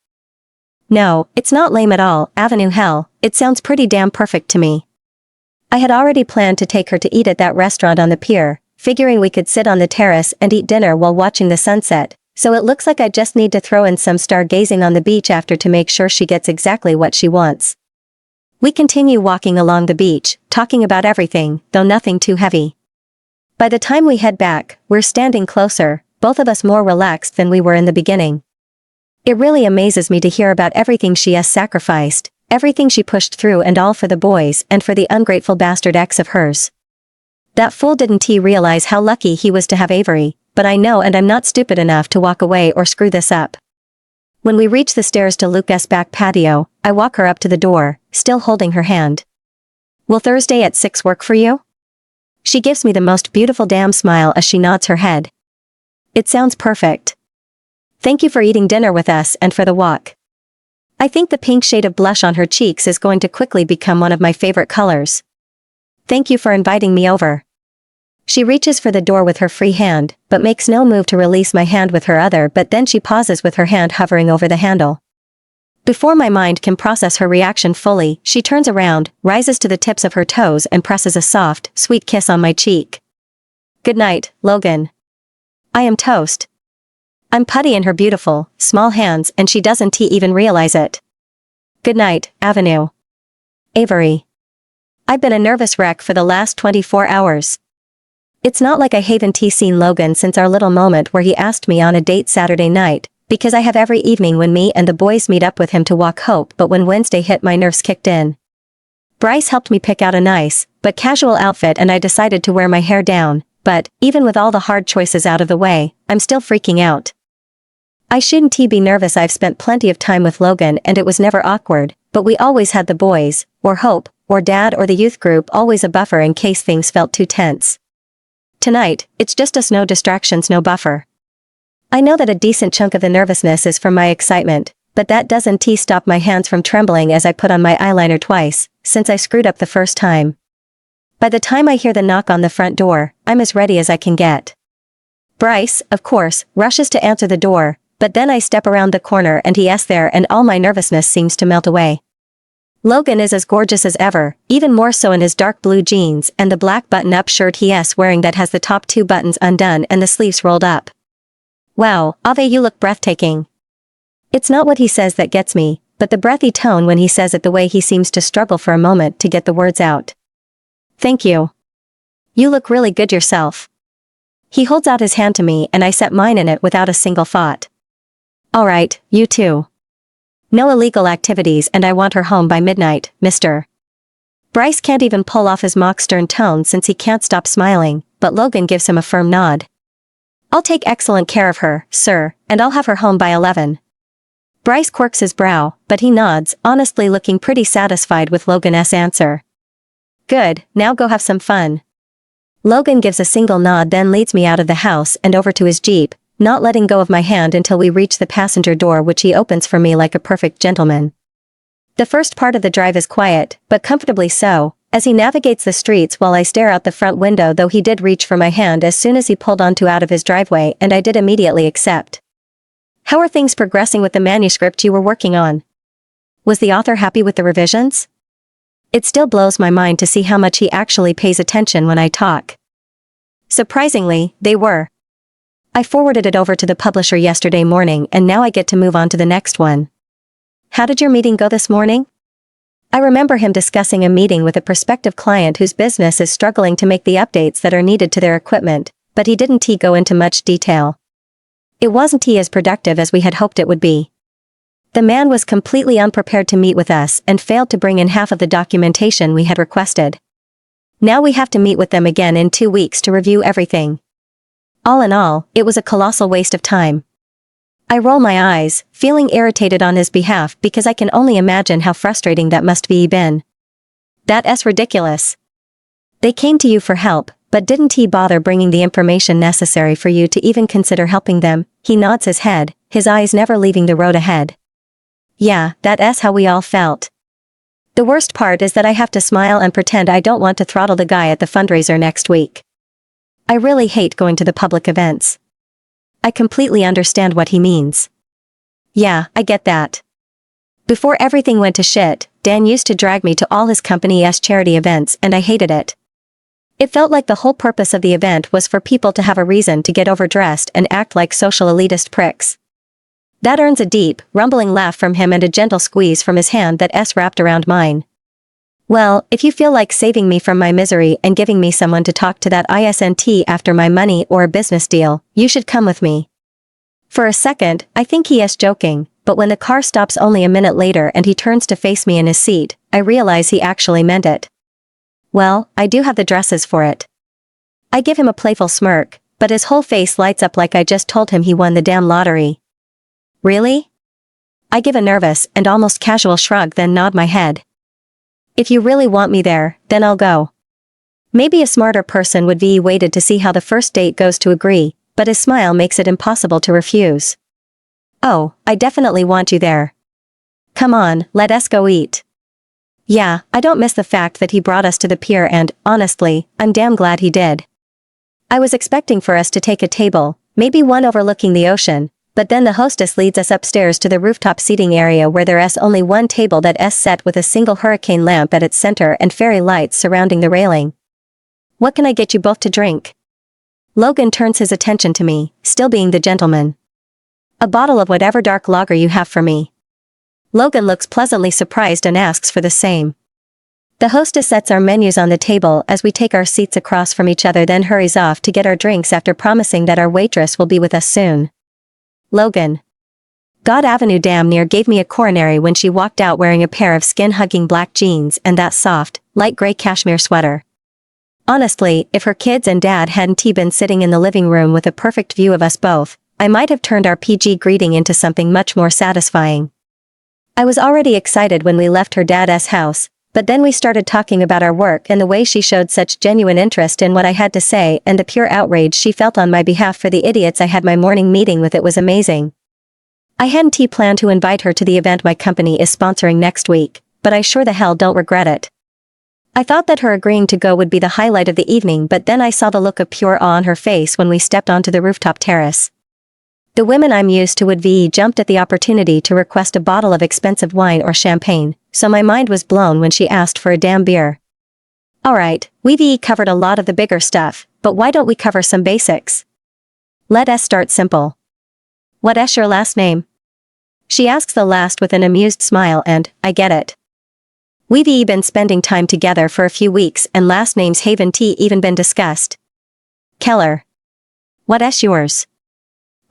No, it's not lame at all, avenue hell, it sounds pretty damn perfect to me. I had already planned to take her to eat at that restaurant on the pier, figuring we could sit on the terrace and eat dinner while watching the sunset, so it looks like I just need to throw in some stargazing on the beach after to make sure she gets exactly what she wants. We continue walking along the beach, talking about everything, though nothing too heavy. By the time we head back, we're standing closer, both of us more relaxed than we were in the beginning. It really amazes me to hear about everything she has sacrificed, everything she pushed through, and all for the boys and for the ungrateful bastard ex of hers. That fool didn't realize how lucky he was to have Avery, but I know, and I'm not stupid enough to walk away or screw this up. When we reach the stairs to Luca's back patio, I walk her up to the door, still holding her hand. Will Thursday at 6 work for you? She gives me the most beautiful damn smile as she nods her head. It sounds perfect. Thank you for eating dinner with us and for the walk. I think the pink shade of blush on her cheeks is going to quickly become one of my favorite colors. Thank you for inviting me over. She reaches for the door with her free hand, but makes no move to release my hand with her other, but then she pauses with her hand hovering over the handle. Before my mind can process her reaction fully, she turns around, rises to the tips of her toes and presses a soft, sweet kiss on my cheek. Good night, Logan. I am toast. I'm putty in her beautiful, small hands and she doesn't even realize it. Good night, Avenue. Avery. I've been a nervous wreck for the last 24 hours. It's not like I haven't seen Logan since our little moment where he asked me on a date Saturday night, because I have every evening when me and the boys meet up with him to walk Hope, but when Wednesday hit my nerves kicked in. Bryce helped me pick out a nice, but casual outfit and I decided to wear my hair down, but, even with all the hard choices out of the way, I'm still freaking out. I shouldn't be nervous. I've spent plenty of time with Logan and it was never awkward, but we always had the boys, or Hope, or Dad or the youth group always a buffer in case things felt too tense. Tonight, it's just us, no distractions, no buffer. I know that a decent chunk of the nervousness is from my excitement, but that doesn't stop my hands from trembling as I put on my eyeliner twice, since I screwed up the first time. By the time I hear the knock on the front door, I'm as ready as I can get. Bryce, of course, rushes to answer the door, but then I step around the corner and he's there and all my nervousness seems to melt away. Logan is as gorgeous as ever, even more so in his dark blue jeans and the black button-up shirt he's wearing that has the top 2 buttons undone and the sleeves rolled up. Wow, Ave, you look breathtaking. It's not what he says that gets me, but the breathy tone when he says it, the way he seems to struggle for a moment to get the words out. Thank you. You look really good yourself. He holds out his hand to me and I set mine in it without a single thought. Alright, you too. No illegal activities and I want her home by midnight, mister. Bryce can't even pull off his mock stern tone since he can't stop smiling, but Logan gives him a firm nod. I'll take excellent care of her, sir, and I'll have her home by 11. Bryce quirks his brow, but he nods, honestly looking pretty satisfied with Logan's answer. Good, now go have some fun. Logan gives a single nod then leads me out of the house and over to his Jeep, not letting go of my hand until we reach the passenger door, which he opens for me like a perfect gentleman. The first part of the drive is quiet, but comfortably so, as he navigates the streets while I stare out the front window, though he did reach for my hand as soon as he pulled onto out of his driveway and I did immediately accept. How are things progressing with the manuscript you were working on? Was the author happy with the revisions? It still blows my mind to see how much he actually pays attention when I talk. Surprisingly, they were. I forwarded it over to the publisher yesterday morning and now I get to move on to the next one. How did your meeting go this morning? I remember him discussing a meeting with a prospective client whose business is struggling to make the updates that are needed to their equipment, but he didn't go into much detail. It wasn't as productive as we had hoped it would be. The man was completely unprepared to meet with us and failed to bring in half of the documentation we had requested. Now we have to meet with them again in 2 weeks to review everything. All in all, it was a colossal waste of time. I roll my eyes, feeling irritated on his behalf because I can only imagine how frustrating that must be been. That's ridiculous. They came to you for help, but didn't he bother bringing the information necessary for you to even consider helping them? He nods his head, his eyes never leaving the road ahead. Yeah, that's how we all felt. The worst part is that I have to smile and pretend I don't want to throttle the guy at the fundraiser next week. I really hate going to the public events. I completely understand what he means. Yeah, I get that. Before everything went to shit, Dan used to drag me to all his company's charity events and I hated it. It felt like the whole purpose of the event was for people to have a reason to get overdressed and act like social elitist pricks. That earns a deep, rumbling laugh from him and a gentle squeeze from his hand that's wrapped around mine. Well, if you feel like saving me from my misery and giving me someone to talk to that isn't after my money or a business deal, you should come with me. For a second, I think he is joking, but when the car stops only a minute later and he turns to face me in his seat, I realize he actually meant it. Well, I do have the dresses for it. I give him a playful smirk, but his whole face lights up like I just told him he won the damn lottery. Really? I give a nervous and almost casual shrug then nod my head. If you really want me there, then I'll go. Maybe a smarter person would be waited to see how the first date goes to agree, but his smile makes it impossible to refuse. Oh, I definitely want you there. Come on, let us go eat. Yeah, I don't miss the fact that he brought us to the pier and, honestly, I'm damn glad he did. I was expecting for us to take a table, maybe one overlooking the ocean, but then the hostess leads us upstairs to the rooftop seating area where there's only one table that's set with a single hurricane lamp at its center and fairy lights surrounding the railing. What can I get you both to drink? Logan turns his attention to me, still being the gentleman. A bottle of whatever dark lager you have for me. Logan looks pleasantly surprised and asks for the same. The hostess sets our menus on the table as we take our seats across from each other, then hurries off to get our drinks after promising that our waitress will be with us soon. Logan. God Avenue damn near gave me a coronary when she walked out wearing a pair of skin-hugging black jeans and that soft, light gray cashmere sweater. Honestly, if her kids and dad hadn't been sitting in the living room with a perfect view of us both, I might have turned our PG greeting into something much more satisfying. I was already excited when we left her dad's house, but then we started talking about our work and the way she showed such genuine interest in what I had to say and the pure outrage she felt on my behalf for the idiots I had my morning meeting with. It was amazing. I hadn't planned to invite her to the event my company is sponsoring next week, but I sure the hell don't regret it. I thought that her agreeing to go would be the highlight of the evening, but then I saw the look of pure awe on her face when we stepped onto the rooftop terrace. The women I'm used to would be jumped at the opportunity to request a bottle of expensive wine or champagne, so my mind was blown when she asked for a damn beer. Alright, we've covered a lot of the bigger stuff, but why don't we cover some basics? Let us start simple. What's your last name? She asks the last with an amused smile and, I get it. We've been spending time together for a few weeks and last names haven't even been discussed. Keller. What's yours?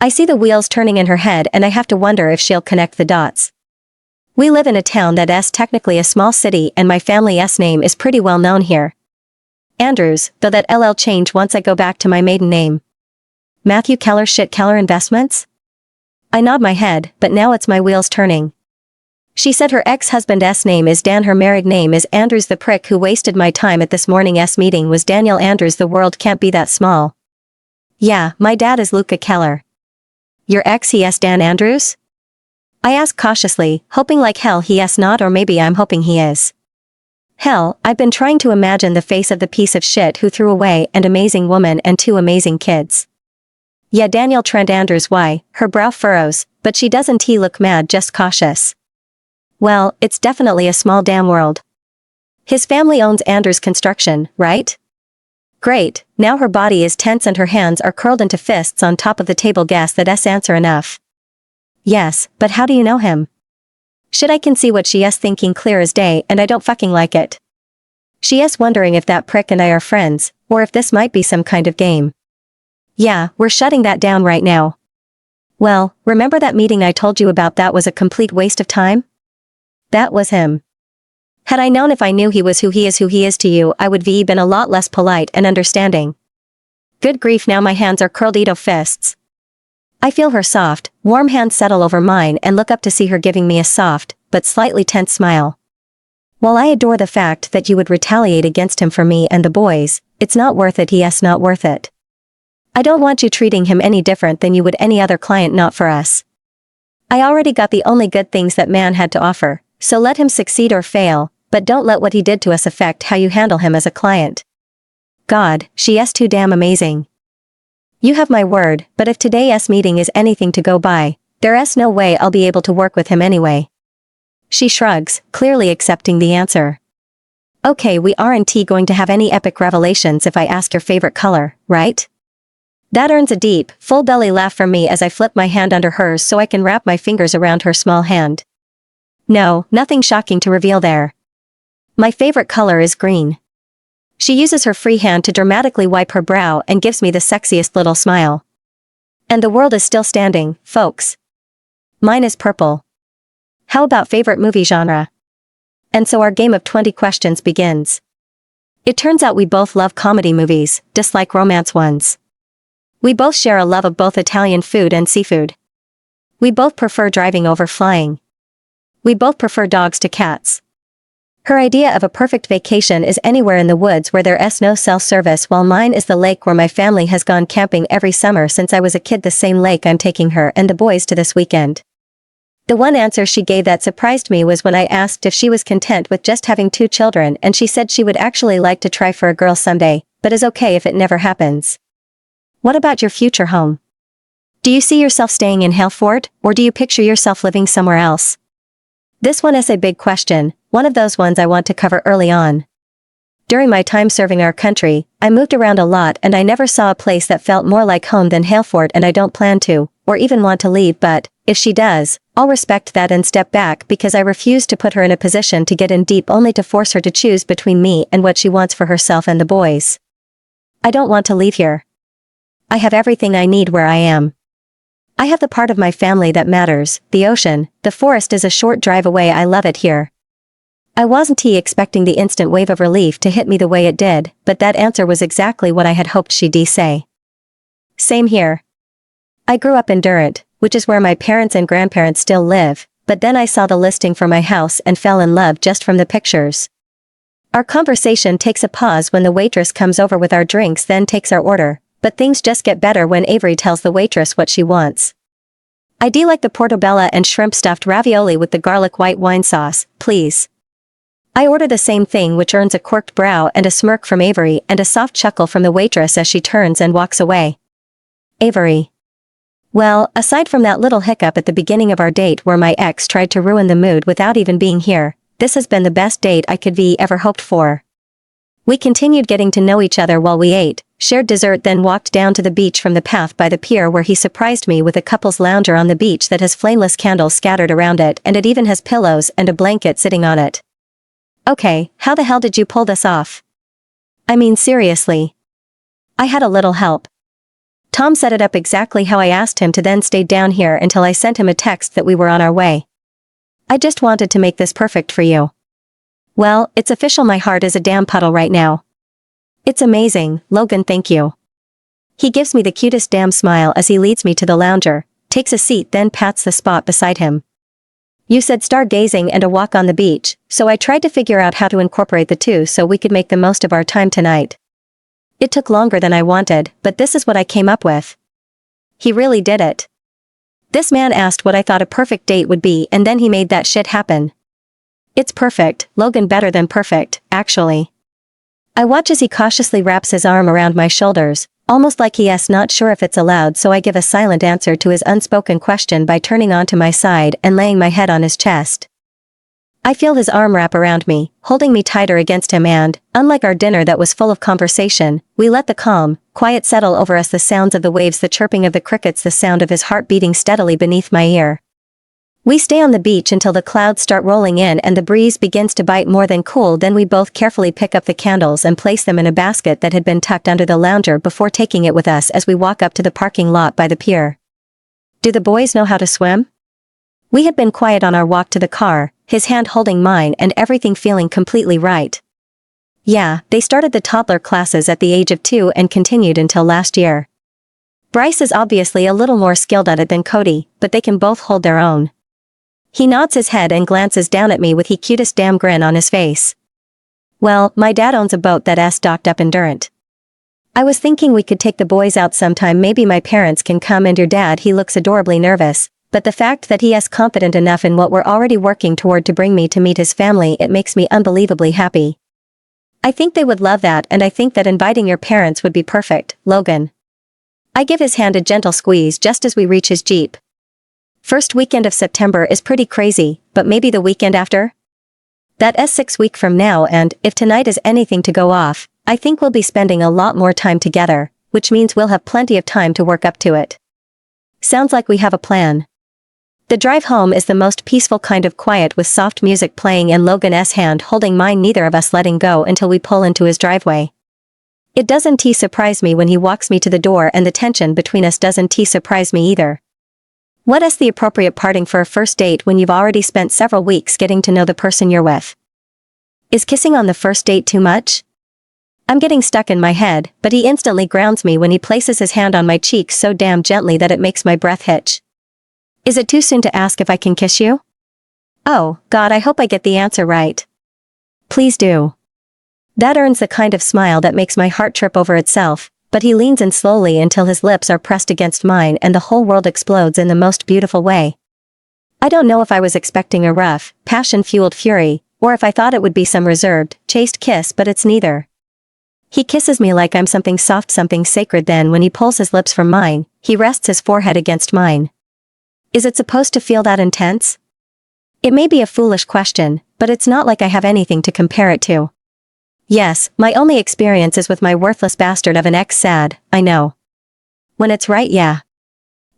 I see the wheels turning in her head and I have to wonder if she'll connect the dots. We live in a town that's technically a small city and my family's name is pretty well known here. Andrews, though that LL change once I go back to my maiden name. Matthew Keller Keller Investments? I nod my head, but now it's my wheels turning. She said her ex-husband's name is Dan, her married name is Andrews. The prick who wasted my time at this morning's meeting was Daniel Andrews. The world can't be that small. Yeah, my dad is Luca Keller. Your ex he*s Dan Andrews? I ask cautiously, hoping like hell he is not, or maybe I'm hoping he is. Hell, I've been trying to imagine the face of the piece of shit who threw away an amazing woman and 2 amazing kids. Yeah, Daniel Trent Andrews. Why? Her brow furrows, but she doesn't look mad, just cautious. Well, it's definitely a small damn world. His family owns Andrews Construction, right? Great, now her body is tense and her hands are curled into fists on top of the table. Guess that's answer enough. Yes, but how do you know him? Should I can see what she is thinking clear as day and I don't fucking like it. She is wondering if that prick and I are friends, or if this might be some kind of game. Yeah, we're shutting that down right now. Well, remember that meeting I told you about that was a complete waste of time? That was him. Had I known if I knew he was who he is to you, I would have been a lot less polite and understanding. Good grief, now my hands are curled into fists. I feel her soft, warm hand settle over mine and look up to see her giving me a soft, but slightly tense smile. While I adore the fact that you would retaliate against him for me and the boys, it's not worth it. Yes, not worth it. I don't want you treating him any different than you would any other client, not for us. I already got the only good things that man had to offer, so let him succeed or fail, but don't let what he did to us affect how you handle him as a client. God, she is too damn amazing. You have my word, but if today's meeting is anything to go by, there is no way I'll be able to work with him anyway. She shrugs, clearly accepting the answer. Okay, we aren't going to have any epic revelations if I ask your favorite color, right? That earns a deep, full belly laugh from me as I flip my hand under hers so I can wrap my fingers around her small hand. No, nothing shocking to reveal there. My favorite color is green. She uses her free hand to dramatically wipe her brow and gives me the sexiest little smile. And the world is still standing, folks. Mine is purple. How about favorite movie genre? And so our game of 20 questions begins. It turns out we both love comedy movies, dislike romance ones. We both share a love of both Italian food and seafood. We both prefer driving over flying. We both prefer dogs to cats. Her idea of a perfect vacation is anywhere in the woods where there is no cell service, while mine is the lake where my family has gone camping every summer since I was a kid. The same lake I'm taking her and the boys to this weekend. The one answer she gave that surprised me was when I asked if she was content with just having 2 children, and she said she would actually like to try for a girl someday, but is okay if it never happens. What about your future home? Do you see yourself staying in Halford, or do you picture yourself living somewhere else? This one is a big question, one of those ones I want to cover early on. During my time serving our country, I moved around a lot and I never saw a place that felt more like home than Halford, and I don't plan to, or even want to leave, but, if she does, I'll respect that and step back because I refuse to put her in a position to get in deep only to force her to choose between me and what she wants for herself and the boys. I don't want to leave here. I have everything I need where I am. I have the part of my family that matters, the ocean, the forest is a short drive away. I love it here. I wasn't expecting the instant wave of relief to hit me the way it did, but that answer was exactly what I had hoped she'd say. Same here. I grew up in Durant, which is where my parents and grandparents still live, but then I saw the listing for my house and fell in love just from the pictures. Our conversation takes a pause when the waitress comes over with our drinks, then takes our order. But things just get better when Avery tells the waitress what she wants. I do like the portobello and shrimp stuffed ravioli with the garlic white wine sauce, please. I order the same thing, which earns a quirked brow and a smirk from Avery and a soft chuckle from the waitress as she turns and walks away. Avery. Well, aside from that little hiccup at the beginning of our date where my ex tried to ruin the mood without even being here, this has been the best date I could ever hoped for. We continued getting to know each other while we ate, shared dessert, then walked down to the beach from the path by the pier where he surprised me with a couple's lounger on the beach that has flameless candles scattered around it, and it even has pillows and a blanket sitting on it. Okay, how the hell did you pull this off? I mean, seriously. I had a little help. Tom set it up exactly how I asked him to, then stayed down here until I sent him a text that we were on our way. I just wanted to make this perfect for you. Well, it's official, my heart is a damn puddle right now. It's amazing, Logan, thank you. He gives me the cutest damn smile as he leads me to the lounger, takes a seat, then pats the spot beside him. You said stargazing and a walk on the beach, so I tried to figure out how to incorporate the two so we could make the most of our time tonight. It took longer than I wanted, but this is what I came up with. He really did it. This man asked what I thought a perfect date would be, and then he made that shit happen. It's perfect, Logan, better than perfect, actually. I watch as he cautiously wraps his arm around my shoulders, almost like he is not sure if it's allowed, so I give a silent answer to his unspoken question by turning onto my side and laying my head on his chest. I feel his arm wrap around me, holding me tighter against him and, unlike our dinner that was full of conversation, we let the calm, quiet settle over us, the sounds of the waves, the chirping of the crickets, the sound of his heart beating steadily beneath my ear. We stay on the beach until the clouds start rolling in and the breeze begins to bite more than cool. Then we both carefully pick up the candles and place them in a basket that had been tucked under the lounger before taking it with us as we walk up to the parking lot by the pier. Do the boys know how to swim? We had been quiet on our walk to the car, his hand holding mine and everything feeling completely right. Yeah, they started the toddler classes at the age of 2 and continued until last year. Bryce is obviously a little more skilled at it than Cody, but they can both hold their own. He nods his head and glances down at me with the cutest damn grin on his face. Well, my dad owns a boat that's docked up in Durant. I was thinking we could take the boys out sometime, maybe my parents can come and your dad. He looks adorably nervous, but the fact that he is confident enough in what we're already working toward to bring me to meet his family, it makes me unbelievably happy. I think they would love that, and I think that inviting your parents would be perfect, Logan. I give his hand a gentle squeeze just as we reach his Jeep. First weekend of September is pretty crazy, but maybe the weekend after? That's 6 weeks from now, and if tonight is anything to go off, I think we'll be spending a lot more time together, which means we'll have plenty of time to work up to it. Sounds like we have a plan. The drive home is the most peaceful kind of quiet, with soft music playing and Logan's hand holding mine, neither of us letting go until we pull into his driveway. It doesn't surprise me when he walks me to the door, and the tension between us doesn't surprise me either. What is the appropriate parting for a first date when you've already spent several weeks getting to know the person you're with? Is kissing on the first date too much? I'm getting stuck in my head, but he instantly grounds me when he places his hand on my cheek so damn gently that it makes my breath hitch. Is it too soon to ask if I can kiss you? Oh, God, I hope I get the answer right. Please do. That earns the kind of smile that makes my heart trip over itself, but he leans in slowly until his lips are pressed against mine and the whole world explodes in the most beautiful way. I don't know if I was expecting a rough, passion-fueled fury, or if I thought it would be some reserved, chaste kiss, but it's neither. He kisses me like I'm something soft, something sacred. Then when he pulls his lips from mine, he rests his forehead against mine. Is it supposed to feel that intense? It may be a foolish question, but it's not like I have anything to compare it to. Yes, my only experience is with my worthless bastard of an ex. Sad, I know. When it's right, yeah.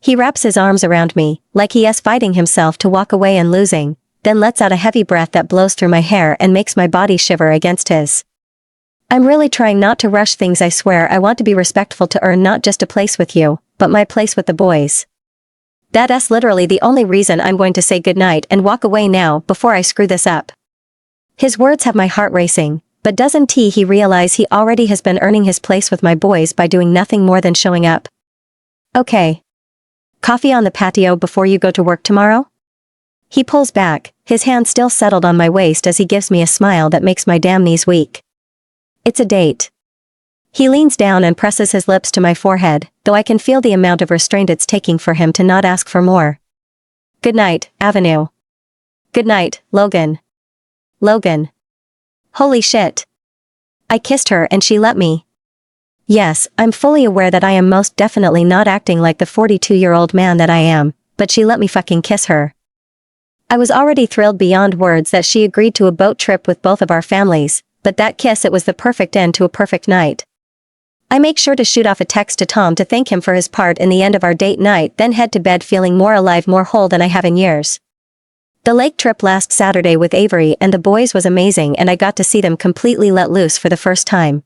He wraps his arms around me, like he is fighting himself to walk away and losing, then lets out a heavy breath that blows through my hair and makes my body shiver against his. I'm really trying not to rush things. I swear I want to be respectful, to earn not just a place with you, but my place with the boys. That's literally the only reason I'm going to say goodnight and walk away now before I screw this up. His words have my heart racing, but doesn't he realize he already has been earning his place with my boys by doing nothing more than showing up? Okay. Coffee on the patio before you go to work tomorrow? He pulls back, his hand still settled on my waist as he gives me a smile that makes my damn knees weak. It's a date. He leans down and presses his lips to my forehead, though I can feel the amount of restraint it's taking for him to not ask for more. Good night, Avenue. Good night, Logan. Logan. Holy shit. I kissed her and she let me. Yes, I'm fully aware that I am most definitely not acting like the 42-year-old man that I am, but she let me fucking kiss her. I was already thrilled beyond words that she agreed to a boat trip with both of our families, but that kiss, it was the perfect end to a perfect night. I make sure to shoot off a text to Tom to thank him for his part in the end of our date night, then head to bed feeling more alive, more whole than I have in years. The lake trip last Saturday with Avery and the boys was amazing, and I got to see them completely let loose for the first time.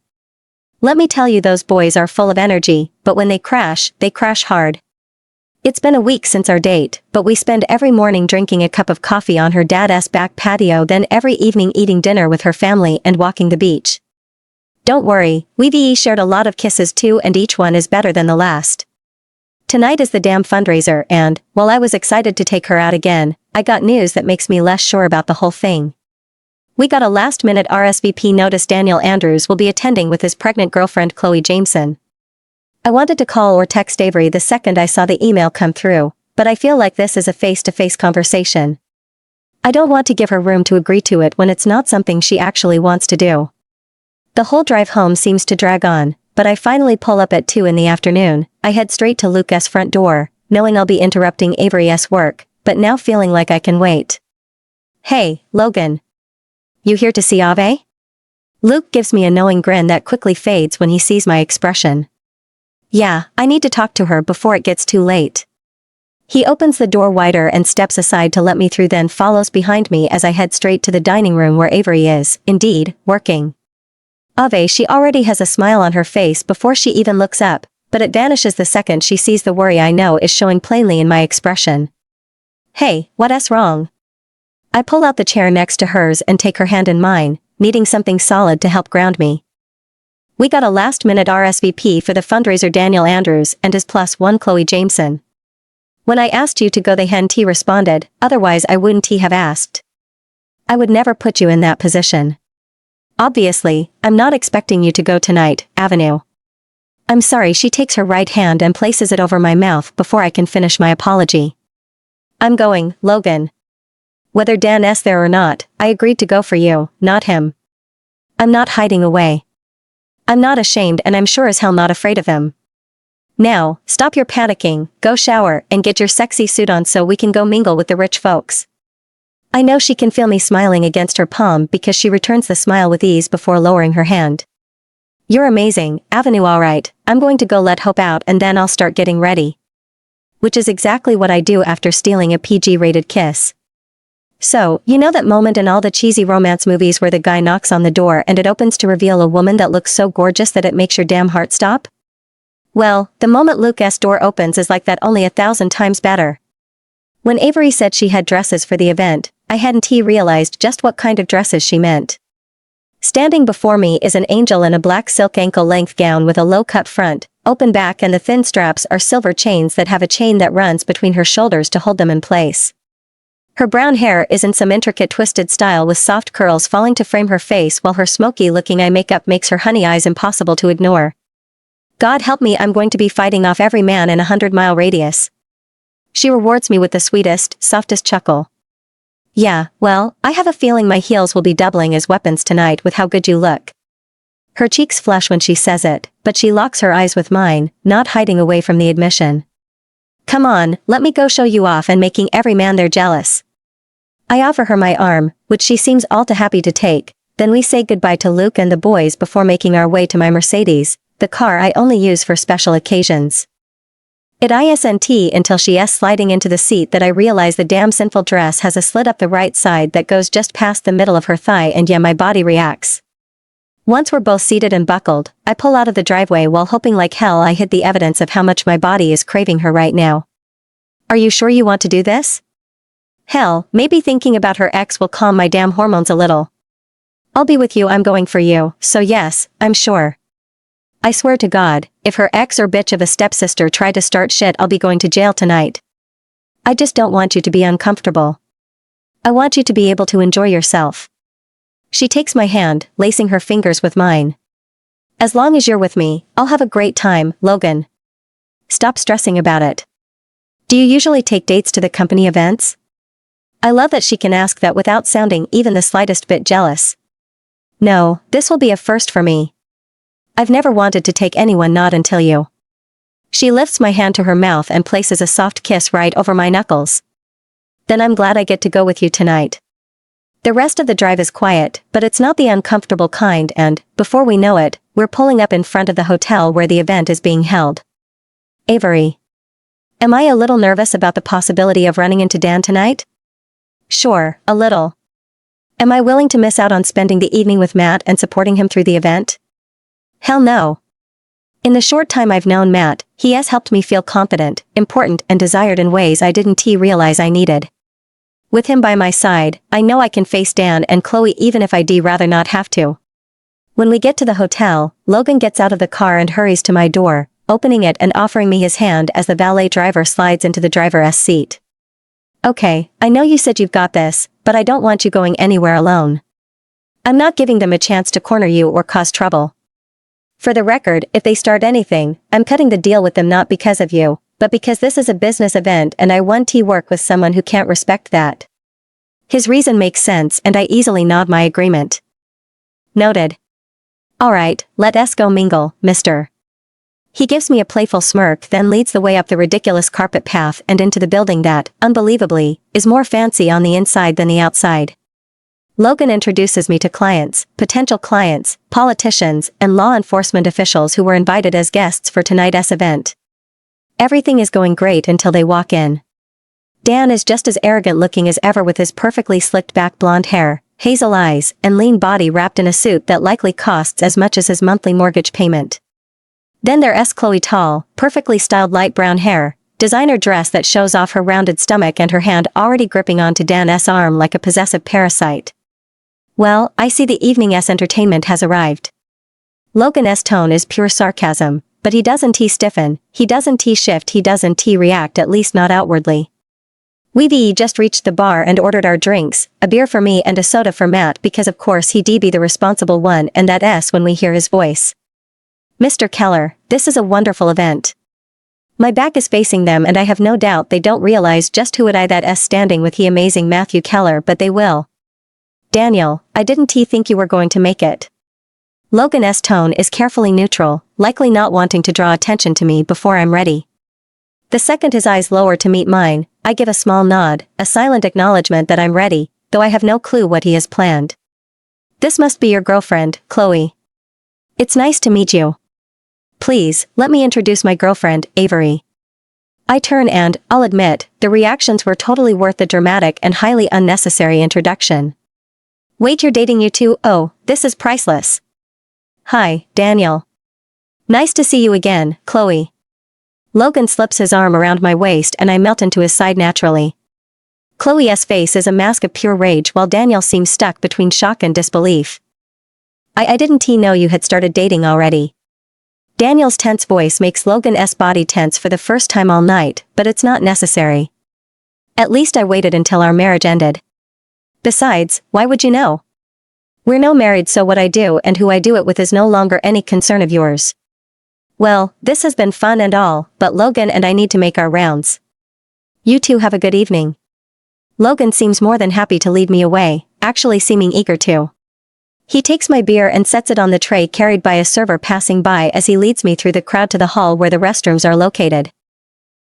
Let me tell you, those boys are full of energy, but when they crash hard. It's been a week since our date, but we spend every morning drinking a cup of coffee on her dad's back patio, then every evening eating dinner with her family and walking the beach. Don't worry, we've shared a lot of kisses too, and each one is better than the last. Tonight is the damn fundraiser, and, while I was excited to take her out again, I got news that makes me less sure about the whole thing. We got a last-minute RSVP notice. Daniel Andrews will be attending with his pregnant girlfriend Chloe Jameson. I wanted to call or text Avery the second I saw the email come through, but I feel like this is a face-to-face conversation. I don't want to give her room to agree to it when it's not something she actually wants to do. The whole drive home seems to drag on, but I finally pull up at 2 in the afternoon. I head straight to Luca's front door, knowing I'll be interrupting Avery's work, but now feeling like I can wait. Hey, Logan. You here to see Ave? Luke gives me a knowing grin that quickly fades when he sees my expression. Yeah, I need to talk to her before it gets too late. He opens the door wider and steps aside to let me through, then follows behind me as I head straight to the dining room where Avery is, indeed, working. Ave, she already has a smile on her face before she even looks up, but it vanishes the second she sees the worry I know is showing plainly in my expression. Hey, what's wrong? I pull out the chair next to hers and take her hand in mine, needing something solid to help ground me. We got a last-minute RSVP for the fundraiser Daniel Andrews and his +1 Chloe Jameson. When I asked you to go, they hadn't responded, otherwise I wouldn't have asked. I would never put you in that position. Obviously, I'm not expecting you to go tonight, Avenue. I'm sorry. She takes her right hand and places it over my mouth before I can finish my apology. I'm going, Logan. Whether Dan's there or not, I agreed to go for you, not him. I'm not hiding away. I'm not ashamed, and I'm sure as hell not afraid of him. Now, stop your panicking, go shower, and get your sexy suit on so we can go mingle with the rich folks. I know she can feel me smiling against her palm because she returns the smile with ease before lowering her hand. You're amazing, Avenue. Alright, I'm going to go let Hope out and then I'll start getting ready. Which is exactly what I do after stealing a PG-rated kiss. So, you know that moment in all the cheesy romance movies where the guy knocks on the door and it opens to reveal a woman that looks so gorgeous that it makes your damn heart stop? Well, the moment Luke's door opens is like that, only 1,000 times better. When Avery said she had dresses for the event, I hadn't realized just what kind of dresses she meant. Standing before me is an angel in a black silk ankle-length gown with a low-cut front, open back, and the thin straps are silver chains that have a chain that runs between her shoulders to hold them in place. Her brown hair is in some intricate twisted style with soft curls falling to frame her face, while her smoky-looking eye makeup makes her honey eyes impossible to ignore. God help me, I'm going to be fighting off every man in a 100-mile radius. She rewards me with the sweetest, softest chuckle. Yeah, well, I have a feeling my heels will be doubling as weapons tonight with how good you look. Her cheeks flush when she says it, but she locks her eyes with mine, not hiding away from the admission. Come on, let me go show you off and making every man there jealous. I offer her my arm, which she seems all too happy to take, then we say goodbye to Luke and the boys before making our way to my Mercedes, the car I only use for special occasions. It isn't until she's sliding into the seat that I realize the damn sinful dress has a slit up the right side that goes just past the middle of her thigh, and yeah, my body reacts. Once we're both seated and buckled, I pull out of the driveway while hoping like hell I hid the evidence of how much my body is craving her right now. Are you sure you want to do this? Hell, maybe thinking about her ex will calm my damn hormones a little. I'll be with you, I'm going for you, so yes, I'm sure. I swear to God, if her ex or bitch of a stepsister try to start shit, I'll be going to jail tonight. I just don't want you to be uncomfortable. I want you to be able to enjoy yourself. She takes my hand, lacing her fingers with mine. As long as you're with me, I'll have a great time, Logan. Stop stressing about it. Do you usually take dates to the company events? I love that she can ask that without sounding even the slightest bit jealous. No, this will be a first for me. I've never wanted to take anyone, not until you. She lifts my hand to her mouth and places a soft kiss right over my knuckles. Then I'm glad I get to go with you tonight. The rest of the drive is quiet, but it's not the uncomfortable kind, and, before we know it, we're pulling up in front of the hotel where the event is being held. Avery. Am I a little nervous about the possibility of running into Dan tonight? Sure, a little. Am I willing to miss out on spending the evening with Matt and supporting him through the event? Hell no. In the short time I've known Matt, he has helped me feel confident, important, and desired in ways I didn't realize I needed. With him by my side, I know I can face Dan and Chloe even if I'd rather not have to. When we get to the hotel, Logan gets out of the car and hurries to my door, opening it and offering me his hand as the valet driver slides into the driver's seat. Okay, I know you said you've got this, but I don't want you going anywhere alone. I'm not giving them a chance to corner you or cause trouble. For the record, if they start anything, I'm cutting the deal with them not because of you, but because this is a business event and I want to work with someone who can't respect that. His reason makes sense and I easily nod my agreement. Noted. Alright, let us go mingle, mister. He gives me a playful smirk, then leads the way up the ridiculous carpet path and into the building that, unbelievably, is more fancy on the inside than the outside. Logan introduces me to clients, potential clients, politicians, and law enforcement officials who were invited as guests for tonight's event. Everything is going great until they walk in. Dan is just as arrogant looking as ever with his perfectly slicked back blonde hair, hazel eyes, and lean body wrapped in a suit that likely costs as much as his monthly mortgage payment. Then there's Chloe, tall, perfectly styled light brown hair, designer dress that shows off her rounded stomach and her hand already gripping onto Dan's arm like a possessive parasite. Well, I see the evening's entertainment has arrived. Logan's tone is pure sarcasm, but he doesn't stiffen, he doesn't shift, he doesn't react, at least not outwardly. We've just reached the bar and ordered our drinks, a beer for me and a soda for Matt because of course he'd be the responsible one, and that's when we hear his voice. Mr. Keller, this is a wonderful event. My back is facing them and I have no doubt they don't realize just who that's standing with he amazing Matthew Keller, but they will. Daniel, I didn't think you were going to make it. Logan's tone is carefully neutral, likely not wanting to draw attention to me before I'm ready. The second his eyes lower to meet mine, I give a small nod, a silent acknowledgement that I'm ready, though I have no clue what he has planned. This must be your girlfriend, Chloe. It's nice to meet you. Please, let me introduce my girlfriend, Avery. I turn and, I'll admit, the reactions were totally worth the dramatic and highly unnecessary introduction. Wait, you're dating you too? Oh, this is priceless. Hi, Daniel. Nice to see you again, Chloe. Logan slips his arm around my waist and I melt into his side naturally. Chloe's face is a mask of pure rage while Daniel seems stuck between shock and disbelief. I didn't know you had started dating already. Daniel's tense voice makes Logan's body tense for the first time all night, but it's not necessary. At least I waited until our marriage ended. Besides, why would you know? We're no married, so what I do and who I do it with is no longer any concern of yours. Well, this has been fun and all, but Logan and I need to make our rounds. You two have a good evening. Logan seems more than happy to lead me away, actually seeming eager to. He takes my beer and sets it on the tray carried by a server passing by as he leads me through the crowd to the hall where the restrooms are located.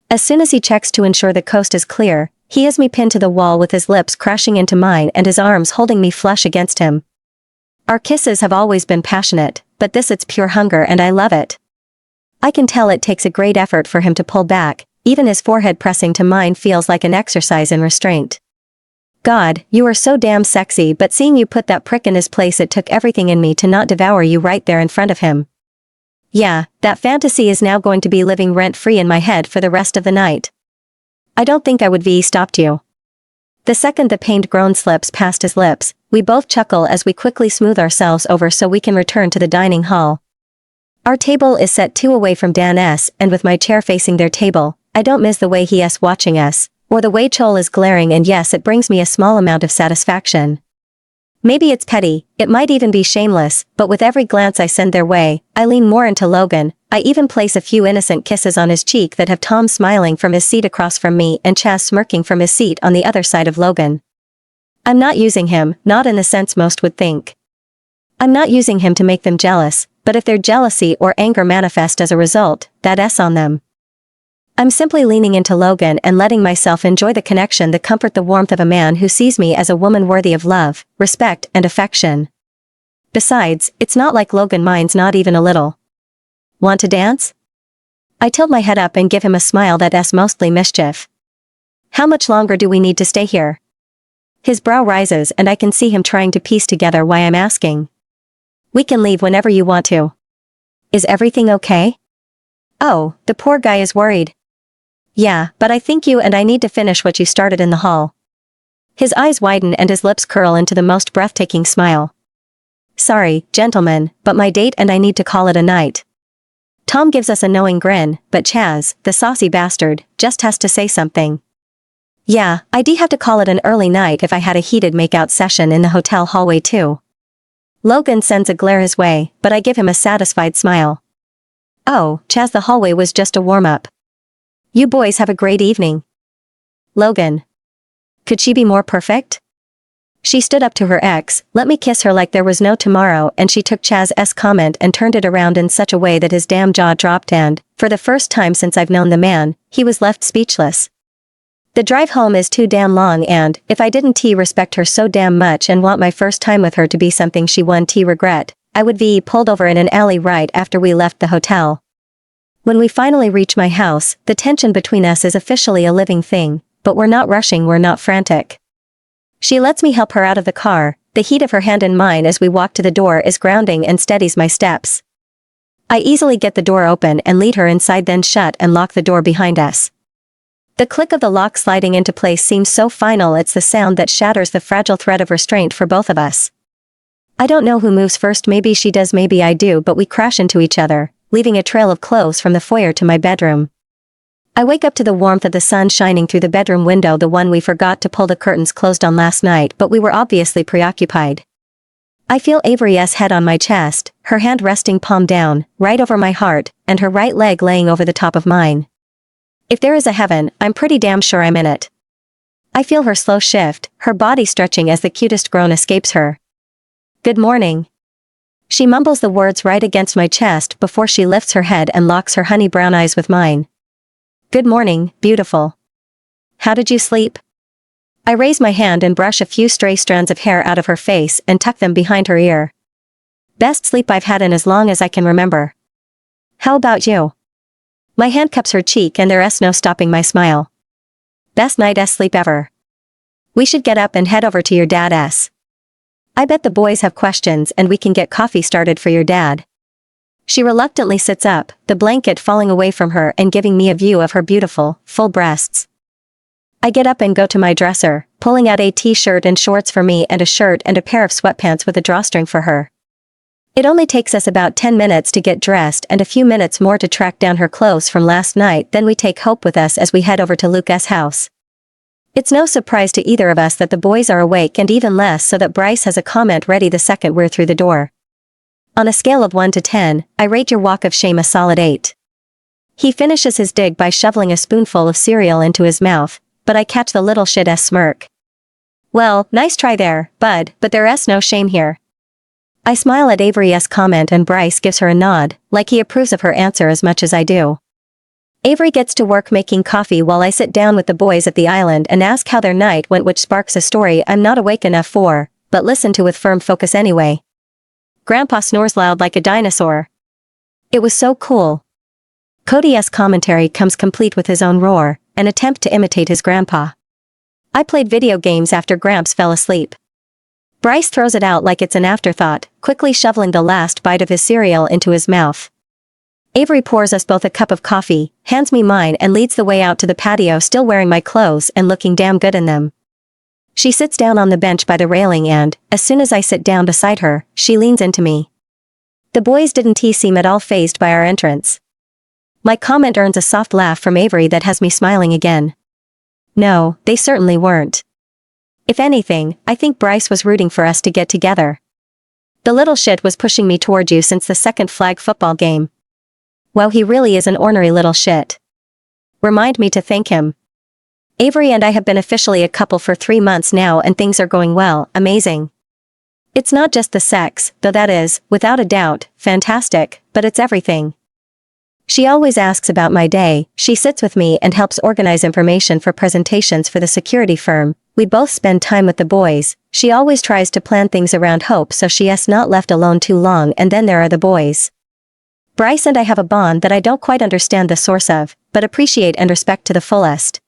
As soon as he checks to ensure the coast is clear, he has me pinned to the wall with his lips crashing into mine and his arms holding me flush against him. Our kisses have always been passionate, but this it's pure hunger and I love it. I can tell it takes a great effort for him to pull back, even his forehead pressing to mine feels like an exercise in restraint. God, you are so damn sexy, but seeing you put that prick in his place, it took everything in me to not devour you right there in front of him. Yeah, that fantasy is now going to be living rent-free in my head for the rest of the night. I don't think I would have stopped you. The second the pained groan slips past his lips, we both chuckle as we quickly smooth ourselves over so we can return to the dining hall. Our table is set 2 away from Dan's, and with my chair facing their table, I don't miss the way he's watching us, or the way Chol is glaring, and yes, it brings me a small amount of satisfaction. Maybe it's petty, it might even be shameless, but with every glance I send their way, I lean more into Logan. I even place a few innocent kisses on his cheek that have Tom smiling from his seat across from me and Chaz smirking from his seat on the other side of Logan. I'm not using him, not in the sense most would think. I'm not using him to make them jealous, but if their jealousy or anger manifest as a result, that's on them. I'm simply leaning into Logan and letting myself enjoy the connection, the comfort, the warmth of a man who sees me as a woman worthy of love, respect, and affection. Besides, it's not like Logan minds, not even a little. Want to dance? I tilt my head up and give him a smile that's mostly mischief. How much longer do we need to stay here? His brow rises and I can see him trying to piece together why I'm asking. We can leave whenever you want to. Is everything okay? Oh, the poor guy is worried. Yeah, but I think you and I need to finish what you started in the hall. His eyes widen and his lips curl into the most breathtaking smile. Sorry, gentlemen, but my date and I need to call it a night. Tom gives us a knowing grin, but Chaz, the saucy bastard, just has to say something. Yeah, I'd have to call it an early night if I had a heated makeout session in the hotel hallway too. Logan sends a glare his way, but I give him a satisfied smile. Oh, Chaz, the hallway was just a warm-up. You boys have a great evening. Logan. Could she be more perfect? She stood up to her ex, let me kiss her like there was no tomorrow, and she took Chaz's comment and turned it around in such a way that his damn jaw dropped and, for the first time since I've known the man, he was left speechless. The drive home is too damn long and, if I didn't respect her so damn much and want my first time with her to be something she regret, I would be pulled over in an alley right after we left the hotel. When we finally reach my house, the tension between us is officially a living thing, but we're not rushing, we're not frantic. She lets me help her out of the car, the heat of her hand in mine as we walk to the door is grounding and steadies my steps. I easily get the door open and lead her inside, then shut and lock the door behind us. The click of the lock sliding into place seems so final, it's the sound that shatters the fragile thread of restraint for both of us. I don't know who moves first, maybe she does, maybe I do, but we crash into each other, leaving a trail of clothes from the foyer to my bedroom. I wake up to the warmth of the sun shining through the bedroom window, the one we forgot to pull the curtains closed on last night, but we were obviously preoccupied. I feel Avery's head on my chest, her hand resting palm down, right over my heart, and her right leg laying over the top of mine. If there is a heaven, I'm pretty damn sure I'm in it. I feel her slow shift, her body stretching as the cutest groan escapes her. Good morning. She mumbles the words right against my chest before she lifts her head and locks her honey brown eyes with mine. Good morning, beautiful. How did you sleep? I raise my hand and brush a few stray strands of hair out of her face and tuck them behind her ear. Best sleep I've had in as long as I can remember. How about you? My hand cups her cheek and there's no stopping my smile. Best night sleep ever. We should get up and head over to your dad's. I bet the boys have questions and we can get coffee started for your dad. She reluctantly sits up, the blanket falling away from her and giving me a view of her beautiful, full breasts. I get up and go to my dresser, pulling out a t-shirt and shorts for me and a shirt and a pair of sweatpants with a drawstring for her. It only takes us about 10 minutes to get dressed and a few minutes more to track down her clothes from last night, then we take Hope with us as we head over to Luca's house. It's no surprise to either of us that the boys are awake, and even less so that Bryce has a comment ready the second we're through the door. On a scale of 1 to 10, I rate your walk of shame a solid 8. He finishes his dig by shoveling a spoonful of cereal into his mouth, but I catch the little shit's smirk. Well, nice try there, bud, but there's no shame here. I smile at Avery's comment and Bryce gives her a nod, like he approves of her answer as much as I do. Avery gets to work making coffee while I sit down with the boys at the island and ask how their night went, which sparks a story I'm not awake enough for, but listen to with firm focus anyway. Grandpa snores loud like a dinosaur. It was so cool. Cody's commentary comes complete with his own roar, an attempt to imitate his grandpa. I played video games after Gramps fell asleep. Bryce throws it out like it's an afterthought, quickly shoveling the last bite of his cereal into his mouth. Avery pours us both a cup of coffee, hands me mine and leads the way out to the patio, still wearing my clothes and looking damn good in them. She sits down on the bench by the railing and, as soon as I sit down beside her, she leans into me. The boys didn't seem at all fazed by our entrance. My comment earns a soft laugh from Avery that has me smiling again. No, they certainly weren't. If anything, I think Bryce was rooting for us to get together. The little shit was pushing me toward you since the second flag football game. Wow, he really is an ornery little shit. Remind me to thank him. Avery and I have been officially a couple for 3 months now and things are going well, amazing. It's not just the sex, though that is, without a doubt, fantastic, but it's everything. She always asks about my day, she sits with me and helps organize information for presentations for the security firm, we both spend time with the boys, she always tries to plan things around Hope so she's not left alone too long, and then there are the boys. Bryce and I have a bond that I don't quite understand the source of, but appreciate and respect to the fullest.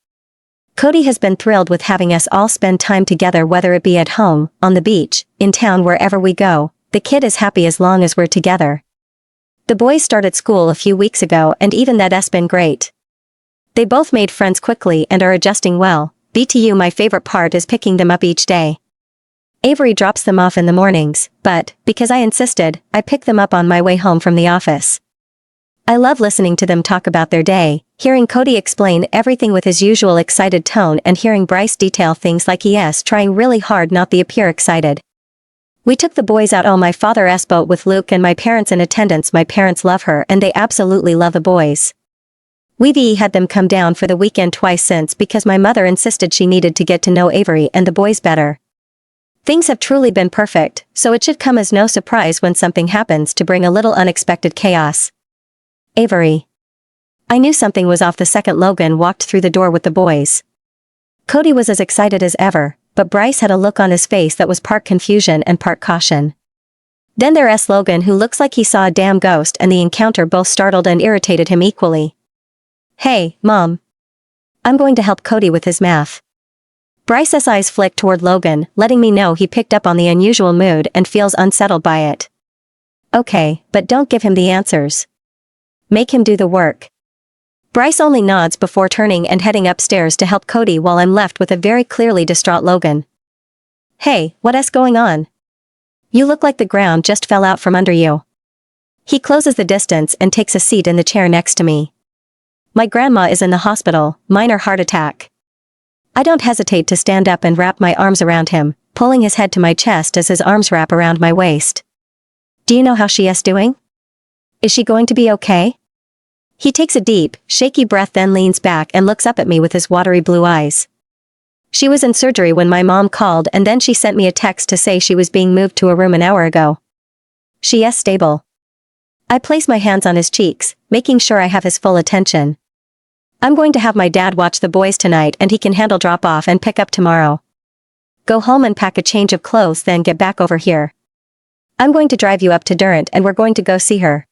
Cody has been thrilled with having us all spend time together, whether it be at home, on the beach, in town, wherever we go. The kid is happy as long as we're together. The boys started school a few weeks ago and even that's been great. They both made friends quickly and are adjusting well. BTU, my favorite part is picking them up each day. Avery drops them off in the mornings, but, because I insisted, I pick them up on my way home from the office. I love listening to them talk about their day, hearing Cody explain everything with his usual excited tone and hearing Bryce detail things like he's trying really hard not to appear excited. We took the boys out on my father's boat with Luke and my parents in attendance. My parents love her and they absolutely love the boys. We've had them come down for the weekend twice since because my mother insisted she needed to get to know Avery and the boys better. Things have truly been perfect, so it should come as no surprise when something happens to bring a little unexpected chaos. Avery. I knew something was off the second Logan walked through the door with the boys. Cody was as excited as ever, but Bryce had a look on his face that was part confusion and part caution. Then there's Logan, who looks like he saw a damn ghost, and the encounter both startled and irritated him equally. Hey, Mom. I'm going to help Cody with his math. Bryce's eyes flicked toward Logan, letting me know he picked up on the unusual mood and feels unsettled by it. Okay, but don't give him the answers. Make him do the work. Bryce only nods before turning and heading upstairs to help Cody while I'm left with a very clearly distraught Logan. Hey, what's going on? You look like the ground just fell out from under you. He closes the distance and takes a seat in the chair next to me. My grandma is in the hospital, minor heart attack. I don't hesitate to stand up and wrap my arms around him, pulling his head to my chest as his arms wrap around my waist. Do you know how she is doing? Is she going to be okay? He takes a deep, shaky breath, then leans back and looks up at me with his watery blue eyes. She was in surgery when my mom called, and then she sent me a text to say she was being moved to a room an hour ago. She is stable. I place my hands on his cheeks, making sure I have his full attention. I'm going to have my dad watch the boys tonight, and he can handle drop-off and pick up tomorrow. Go home and pack a change of clothes, then get back over here. I'm going to drive you up to Durant and we're going to go see her.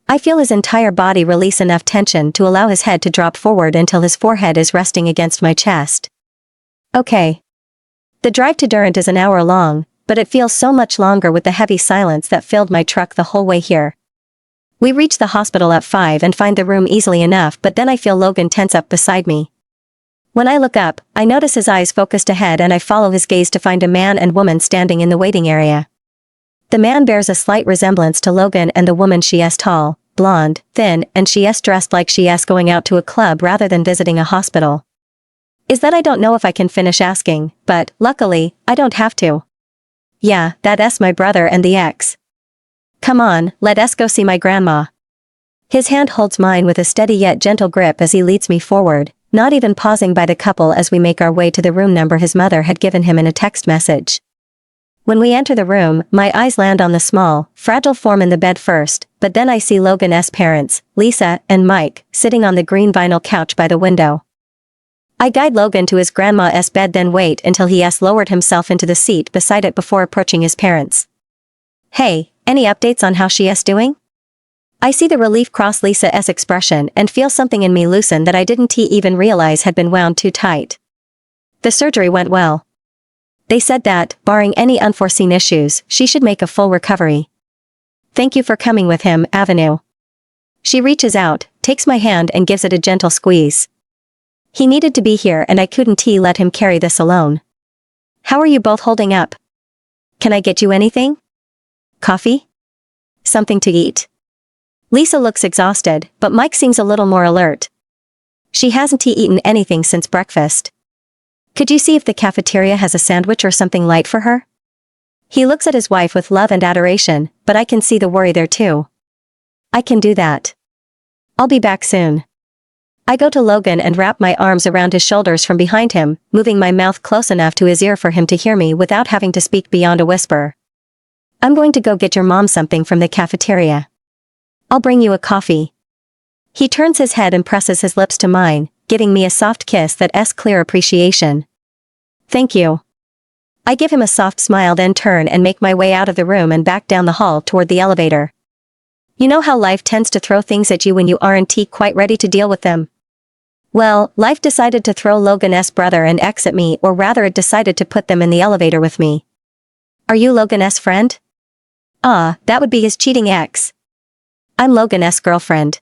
I feel his entire body release enough tension to allow his head to drop forward until his forehead is resting against my chest. Okay. The drive to Durant is an hour long, but it feels so much longer with the heavy silence that filled my truck the whole way here. We reach the hospital at 5 and find the room easily enough, but then I feel Logan tense up beside me. When I look up, I notice his eyes focused ahead, and I follow his gaze to find a man and woman standing in the waiting area. The man bears a slight resemblance to Logan, and the woman, she is tall, blonde, thin, and she is dressed like she is going out to a club rather than visiting a hospital. Is that I don't know if I can finish asking, but, luckily, I don't have to. Yeah, that's my brother and the ex. Come on, let us go see my grandma. His hand holds mine with a steady yet gentle grip as he leads me forward, not even pausing by the couple as we make our way to the room number his mother had given him in a text message. When we enter the room, my eyes land on the small, fragile form in the bed first, but then I see Logan's parents, Lisa and Mike, sitting on the green vinyl couch by the window. I guide Logan to his grandma's bed, then wait until he has lowered himself into the seat beside it before approaching his parents. Hey, any updates on how she is doing? I see the relief cross Lisa's expression and feel something in me loosen that I didn't even realize had been wound too tight. The surgery went well. They said that, barring any unforeseen issues, she should make a full recovery. Thank you for coming with him, Avenue. She reaches out, takes my hand and gives it a gentle squeeze. He needed to be here and I couldn't let him carry this alone. How are you both holding up? Can I get you anything? Coffee? Something to eat? Lisa looks exhausted, but Mike seems a little more alert. She hasn't eaten anything since breakfast. Could you see if the cafeteria has a sandwich or something light for her? He looks at his wife with love and adoration, but I can see the worry there too. I can do that. I'll be back soon. I go to Logan and wrap my arms around his shoulders from behind him, moving my mouth close enough to his ear for him to hear me without having to speak beyond a whisper. I'm going to go get your mom something from the cafeteria. I'll bring you a coffee. He turns his head and presses his lips to mine, giving me a soft kiss that's clear appreciation. Thank you. I give him a soft smile, then turn and make my way out of the room and back down the hall toward the elevator. You know how life tends to throw things at you when you aren't quite ready to deal with them? Well, life decided to throw Logan's brother and ex at me, or rather it decided to put them in the elevator with me. Are you Logan's friend? That would be his cheating ex. I'm Logan's girlfriend.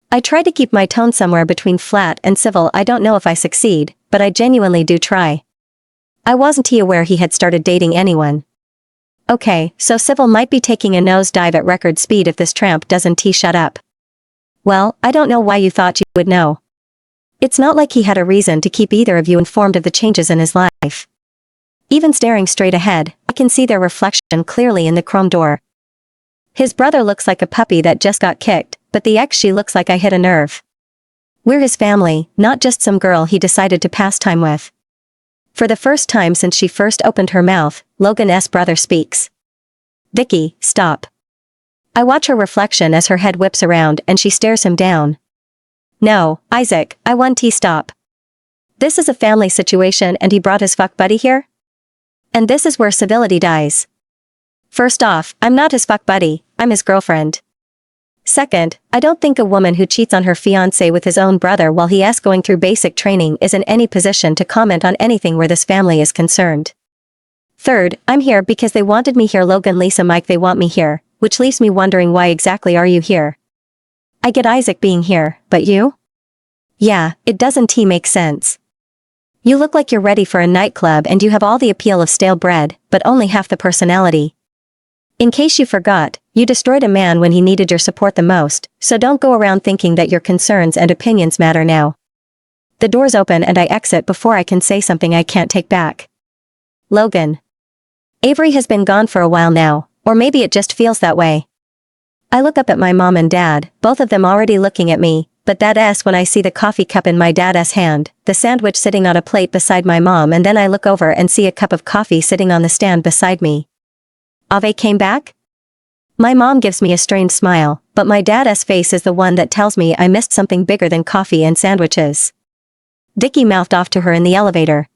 I try to keep my tone somewhere between flat and civil. I don't know if I succeed, but I genuinely do try. I wasn't aware he had started dating anyone. Okay, so civil might be taking a nosedive at record speed if this tramp doesn't shut up. Well, I don't know why you thought you would know. It's not like he had a reason to keep either of you informed of the changes in his life. Even staring straight ahead, I can see their reflection clearly in the chrome door. His brother looks like a puppy that just got kicked, but the ex, she looks like I hit a nerve. We're his family, not just some girl he decided to pass time with. For the first time since she first opened her mouth, Logan's brother speaks. Vicky, stop. I watch her reflection as her head whips around and she stares him down. No, Isaac, I want to stop. This is a family situation and he brought his fuck buddy here? And this is where civility dies. First off, I'm not his fuck buddy, I'm his girlfriend. Second, I don't think a woman who cheats on her fiancé with his own brother while he is going through basic training is in any position to comment on anything where this family is concerned. Third, I'm here because they wanted me here. Logan, Lisa, Mike, they want me here, which leaves me wondering why exactly are you here? I get Isaac being here, but you? Yeah, it doesn't make sense. You look like you're ready for a nightclub and you have all the appeal of stale bread, but only half the personality. In case you forgot, you destroyed a man when he needed your support the most, so don't go around thinking that your concerns and opinions matter now. The doors open and I exit before I can say something I can't take back. Logan. Avery has been gone for a while now, or maybe it just feels that way. I look up at my mom and dad, both of them already looking at me, but that's when I see the coffee cup in my dad's hand, the sandwich sitting on a plate beside my mom, and then I look over and see a cup of coffee sitting on the stand beside me. Ave came back? My mom gives me a strained smile, but my dad's face is the one that tells me I missed something bigger than coffee and sandwiches. Vicky mouthed off to her in the elevator.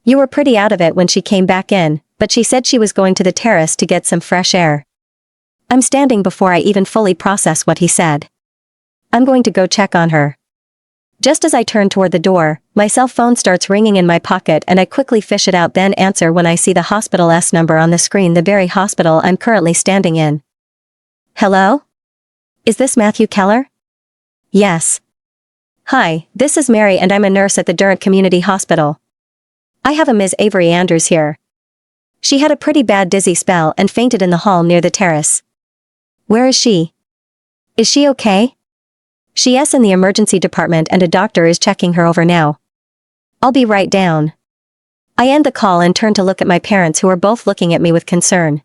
You were pretty out of it when she came back in, but she said she was going to the terrace to get some fresh air. I'm standing before I even fully process what he said. I'm going to go check on her. Just as I turn toward the door, my cell phone starts ringing in my pocket and I quickly fish it out, then answer when I see the hospital's number on the screen, the very hospital I'm currently standing in. Hello? Is this Matthew Keller? Yes. Hi, this is Mary and I'm a nurse at the Durant Community Hospital. I have a Ms. Avery Andrews here. She had a pretty bad dizzy spell and fainted in the hall near the terrace. Where is she? Is she okay? She is in the emergency department and a doctor is checking her over now. I'll be right down. I end the call and turn to look at my parents, who are both looking at me with concern.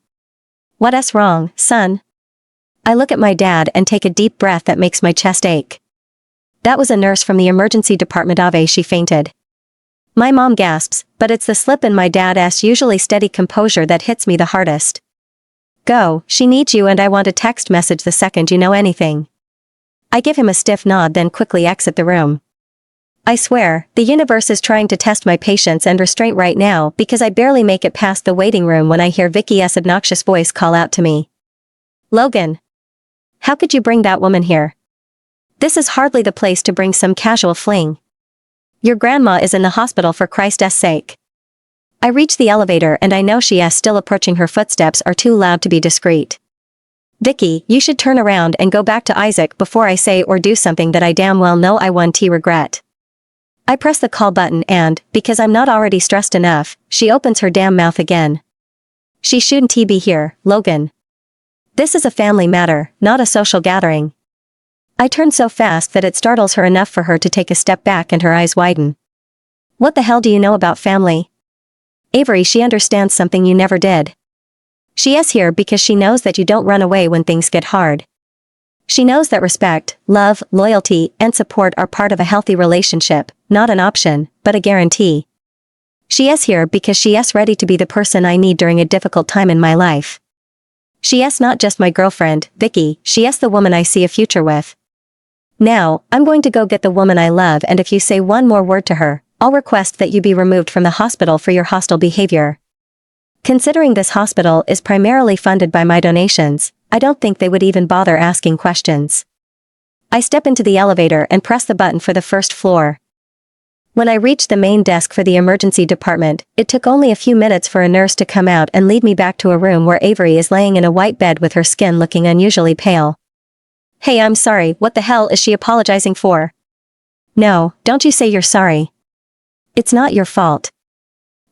What's wrong, son? I look at my dad and take a deep breath that makes my chest ache. That was a nurse from the emergency department. Ave, she fainted. My mom gasps, but it's the slip in my dad's usually steady composure that hits me the hardest. Go, she needs you and I want a text message the second you know anything. I give him a stiff nod, then quickly exit the room. I swear, the universe is trying to test my patience and restraint right now, because I barely make it past the waiting room when I hear Vicky's obnoxious voice call out to me. Logan. How could you bring that woman here? This is hardly the place to bring some casual fling. Your grandma is in the hospital, for Christ's sake. I reach the elevator and I know she is still approaching. Her footsteps are too loud to be discreet. Vicky, you should turn around and go back to Isaac before I say or do something that I damn well know I want to regret. I press the call button and, because I'm not already stressed enough, she opens her damn mouth again. She shouldn't be here, Logan. This is a family matter, not a social gathering. I turn so fast that it startles her enough for her to take a step back and her eyes widen. What the hell do you know about family? Avery, she understands something you never did. She is here because she knows that you don't run away when things get hard. She knows that respect, love, loyalty, and support are part of a healthy relationship, not an option, but a guarantee. She is here because she is ready to be the person I need during a difficult time in my life. She is not just my girlfriend, Vicky, she is the woman I see a future with. Now, I'm going to go get the woman I love, and if you say one more word to her, I'll request that you be removed from the hospital for your hostile behavior. Considering this hospital is primarily funded by my donations, I don't think they would even bother asking questions. I step into the elevator and press the button for the first floor. When I reached the main desk for the emergency department, it took only a few minutes for a nurse to come out and lead me back to a room where Avery is laying in a white bed with her skin looking unusually pale. Hey, I'm sorry, what the hell is she apologizing for? No, don't you say you're sorry. It's not your fault.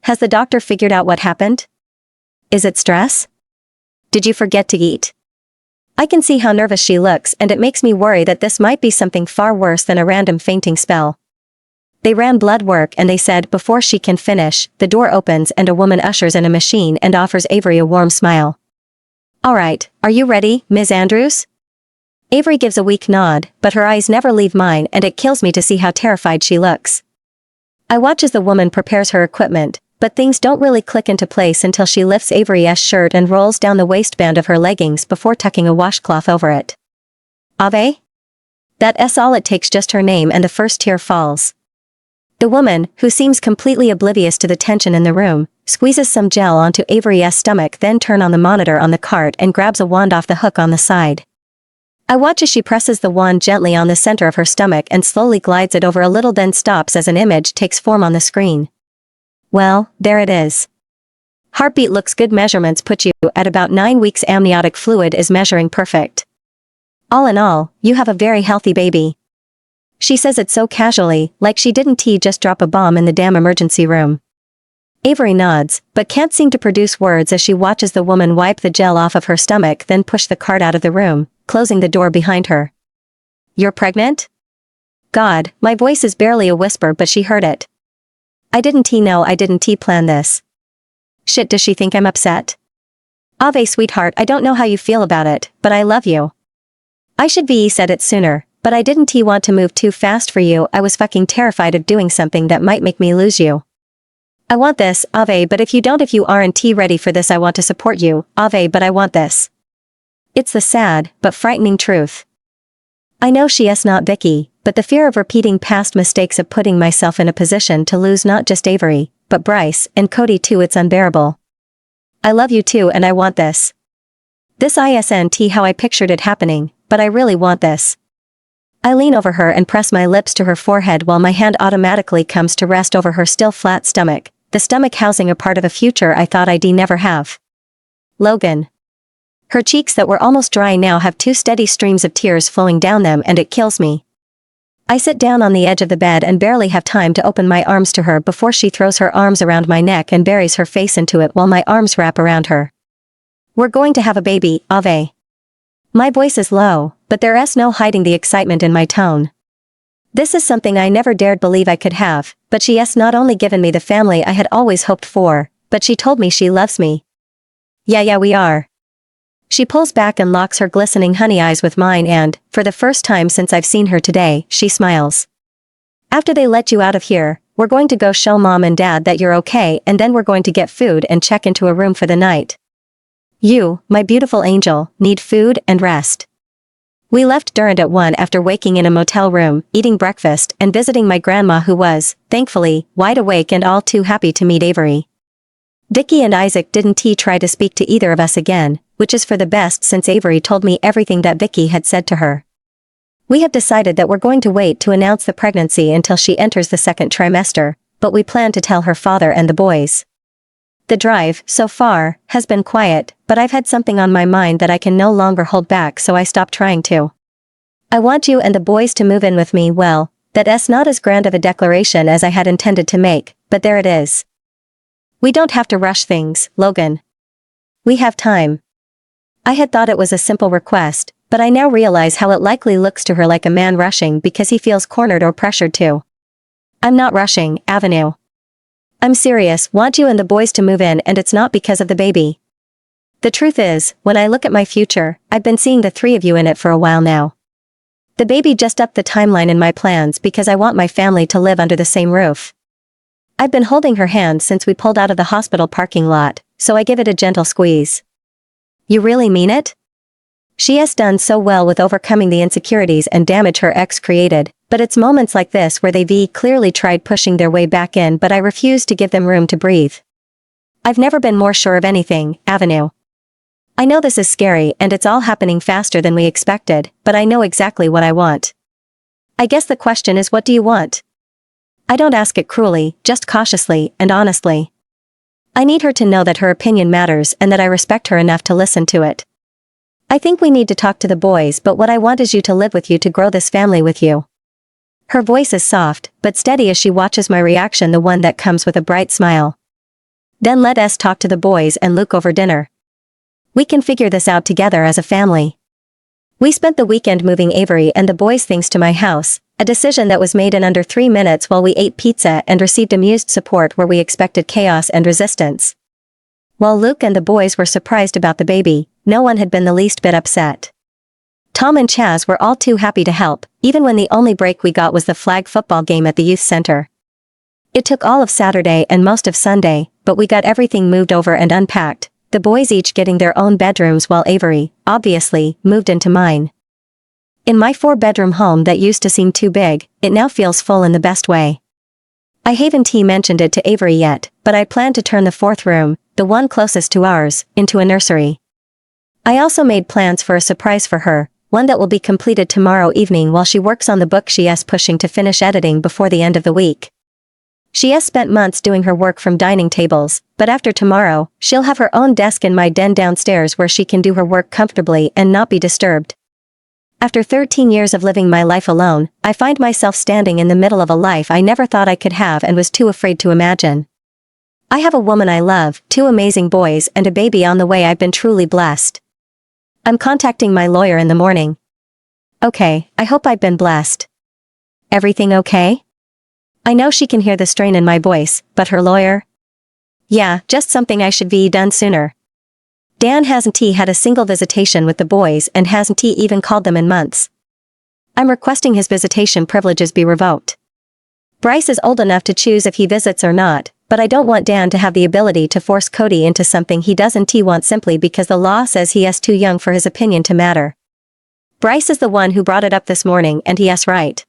Has the doctor figured out what happened? Is it stress? Did you forget to eat? I can see how nervous she looks, and it makes me worry that this might be something far worse than a random fainting spell. They ran blood work and they said before she can finish, the door opens and a woman ushers in a machine and offers Avery a warm smile. Alright, are you ready, Ms. Andrews? Avery gives a weak nod, but her eyes never leave mine and it kills me to see how terrified she looks. I watch as the woman prepares her equipment, but things don't really click into place until she lifts Avery's shirt and rolls down the waistband of her leggings before tucking a washcloth over it. Ave? That's all it takes, just her name, and the first tear falls. The woman, who seems completely oblivious to the tension in the room, squeezes some gel onto Avery's stomach, then turns on the monitor on the cart and grabs a wand off the hook on the side. I watch as she presses the wand gently on the center of her stomach and slowly glides it over a little, then stops as an image takes form on the screen. Well, there it is. Heartbeat looks good, measurements put you at about 9 weeks, amniotic fluid is measuring perfect. All in all, you have a very healthy baby. She says it so casually, like she didn't just drop a bomb in the damn emergency room. Avery nods, but can't seem to produce words as she watches the woman wipe the gel off of her stomach, then push the cart out of the room, closing the door behind her. You're pregnant? God, my voice is barely a whisper, but she heard it. I didn't plan this. Shit, does she think I'm upset? Ave, sweetheart, I don't know how you feel about it, but I love you. I should be said it sooner, but I didn't want to move too fast for you. I was fucking terrified of doing something that might make me lose you. I want this, Ave, but if you aren't ready for this, I want to support you, Ave, but I want this. It's the sad, but frightening truth. I know she's not Vicky, but the fear of repeating past mistakes, of putting myself in a position to lose not just Avery, but Bryce, and Cody too, it's unbearable. I love you too, and I want this. This isn't how I pictured it happening, but I really want this. I lean over her and press my lips to her forehead while my hand automatically comes to rest over her still flat stomach, the stomach housing a part of a future I thought I'd never have. Logan. Her cheeks that were almost dry now have 2 steady streams of tears flowing down them, and it kills me. I sit down on the edge of the bed and barely have time to open my arms to her before she throws her arms around my neck and buries her face into it while my arms wrap around her. We're going to have a baby, Ave. My voice is low, but there's no hiding the excitement in my tone. This is something I never dared believe I could have, but she has not only given me the family I had always hoped for, but she told me she loves me. Yeah, we are. She pulls back and locks her glistening honey eyes with mine and, for the first time since I've seen her today, she smiles. After they let you out of here, we're going to go show Mom and Dad that you're okay, and then we're going to get food and check into a room for the night. You, my beautiful angel, need food and rest. We left Durant at 1 after waking in a motel room, eating breakfast and visiting my grandma, who was, thankfully, wide awake and all too happy to meet Avery. Vicky and Isaac didn't try to speak to either of us again, which is for the best since Avery told me everything that Vicky had said to her. We have decided that we're going to wait to announce the pregnancy until she enters the 2nd trimester, but we plan to tell her father and the boys. The drive, so far, has been quiet, but I've had something on my mind that I can no longer hold back, so I stopped trying to. I want you and the boys to move in with me. Well, that's not as grand of a declaration as I had intended to make, but there it is. We don't have to rush things, Logan. We have time. I had thought it was a simple request, but I now realize how it likely looks to her like a man rushing because he feels cornered or pressured to. I'm not rushing, Avenue. I'm serious, want you and the boys to move in, and it's not because of the baby. The truth is, when I look at my future, I've been seeing the 3 of you in it for a while now. The baby just upped the timeline in my plans because I want my family to live under the same roof. I've been holding her hand since we pulled out of the hospital parking lot, so I give it a gentle squeeze. You really mean it? She has done so well with overcoming the insecurities and damage her ex created, but it's moments like this where they clearly tried pushing their way back in, but I refuse to give them room to breathe. I've never been more sure of anything, Avenue. I know this is scary and it's all happening faster than we expected, but I know exactly what I want. I guess the question is, what do you want? I don't ask it cruelly, just cautiously and honestly. I need her to know that her opinion matters and that I respect her enough to listen to it. I think we need to talk to the boys, but what I want is you to live with you, to grow this family with you. Her voice is soft, but steady as she watches my reaction, the one that comes with a bright smile. Then let us talk to the boys and Luke over dinner. We can figure this out together as a family. We spent the weekend moving Avery and the boys' things to my house, a decision that was made in under 3 minutes while we ate pizza and received amused support where we expected chaos and resistance. While Luke and the boys were surprised about the baby, no one had been the least bit upset. Tom and Chaz were all too happy to help, even when the only break we got was the flag football game at the youth center. It took all of Saturday and most of Sunday, but we got everything moved over and unpacked, the boys each getting their own bedrooms while Avery, obviously, moved into mine. In my 4-bedroom home that used to seem too big, it now feels full in the best way. I haven't mentioned it to Avery yet, but I plan to turn the 4th room, the one closest to ours, into a nursery. I also made plans for a surprise for her, one that will be completed tomorrow evening while she works on the book she's pushing to finish editing before the end of the week. She has spent months doing her work from dining tables, but after tomorrow, she'll have her own desk in my den downstairs where she can do her work comfortably and not be disturbed. After 13 years of living my life alone, I find myself standing in the middle of a life I never thought I could have and was too afraid to imagine. I have a woman I love, 2 amazing boys and a baby on the way. I've been truly blessed. I'm contacting my lawyer in the morning. Okay, I hope I've been blessed. Everything okay? I know she can hear the strain in my voice, but her lawyer? Yeah, just something I should be done sooner. Dan hasn't had a single visitation with the boys and hasn't even called them in months. I'm requesting his visitation privileges be revoked. Bryce is old enough to choose if he visits or not, but I don't want Dan to have the ability to force Cody into something he doesn't want simply because the law says he is too young for his opinion to matter. Bryce is the one who brought it up this morning and he's right.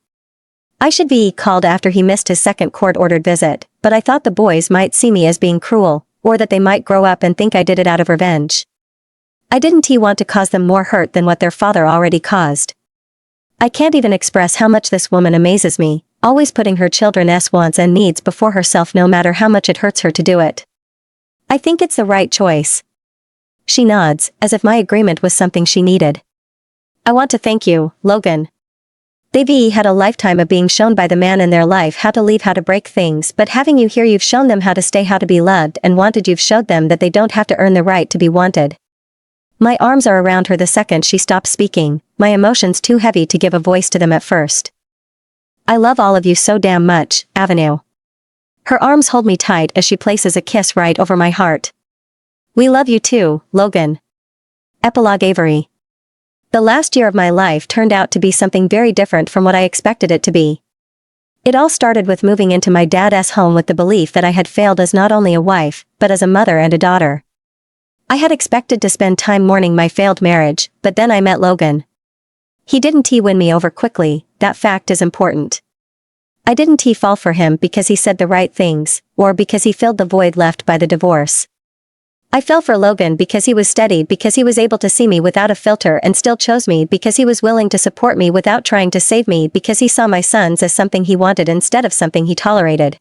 I should be called after he missed his second court-ordered visit, but I thought the boys might see me as being cruel, or that they might grow up and think I did it out of revenge. I didn't want to cause them more hurt than what their father already caused. I can't even express how much this woman amazes me, always putting her children's wants and needs before herself no matter how much it hurts her to do it. I think it's the right choice. She nods, as if my agreement was something she needed. I want to thank you, Logan. They've had a lifetime of being shown by the man in their life how to leave, how to break things, but having you here, you've shown them how to stay, how to be loved and wanted. You've showed them that they don't have to earn the right to be wanted. My arms are around her the second she stops speaking, my emotions too heavy to give a voice to them at first. I love all of you so damn much, Avenue. Her arms hold me tight as she places a kiss right over my heart. We love you too, Logan. Epilogue. Avery. The last year of my life turned out to be something very different from what I expected it to be. It all started with moving into my dad's home with the belief that I had failed as not only a wife, but as a mother and a daughter. I had expected to spend time mourning my failed marriage, but then I met Logan. He didn't win me over quickly, that fact is important. I didn't fall for him because he said the right things, or because he filled the void left by the divorce. I fell for Logan because he was steady, because he was able to see me without a filter and still chose me, because he was willing to support me without trying to save me, because he saw my sons as something he wanted instead of something he tolerated.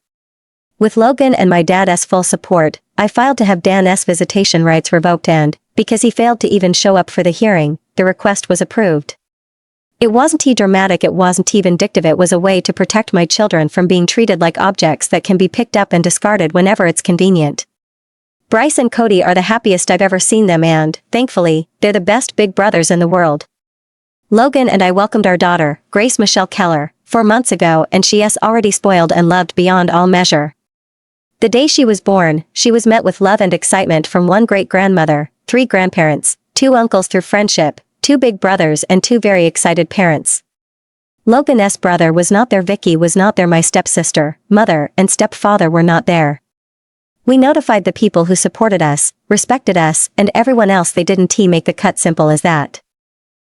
With Logan and my dad's full support, I filed to have Dan's visitation rights revoked and, because he failed to even show up for the hearing, the request was approved. It wasn't dramatic, it wasn't vindictive, it was a way to protect my children from being treated like objects that can be picked up and discarded whenever it's convenient. Bryce and Cody are the happiest I've ever seen them and, thankfully, they're the best big brothers in the world. Logan and I welcomed our daughter, Grace Michelle Keller, 4 months ago and she is already spoiled and loved beyond all measure. The day she was born, she was met with love and excitement from 1 great-grandmother, 3 grandparents, 2 uncles through friendship, 2 big brothers and 2 very excited parents. Logan's brother was not there, Vicky was not there, my stepsister, mother, and stepfather were not there. We notified the people who supported us, respected us, and everyone else they didn't make the cut, simple as that.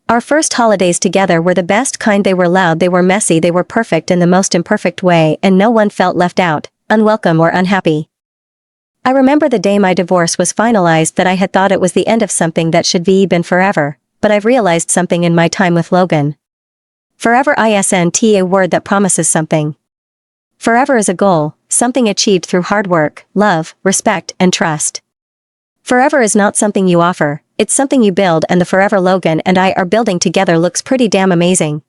Our first holidays together were the best kind. They were loud, they were messy, they were perfect in the most imperfect way, and no one felt left out, unwelcome or unhappy. I remember the day my divorce was finalized that I had thought it was the end of something that should be been forever, but I've realized something in my time with Logan. Forever isn't a word that promises something. Forever is a goal, something achieved through hard work, love, respect, and trust. Forever is not something you offer, it's something you build, and the forever Logan and I are building together looks pretty damn amazing.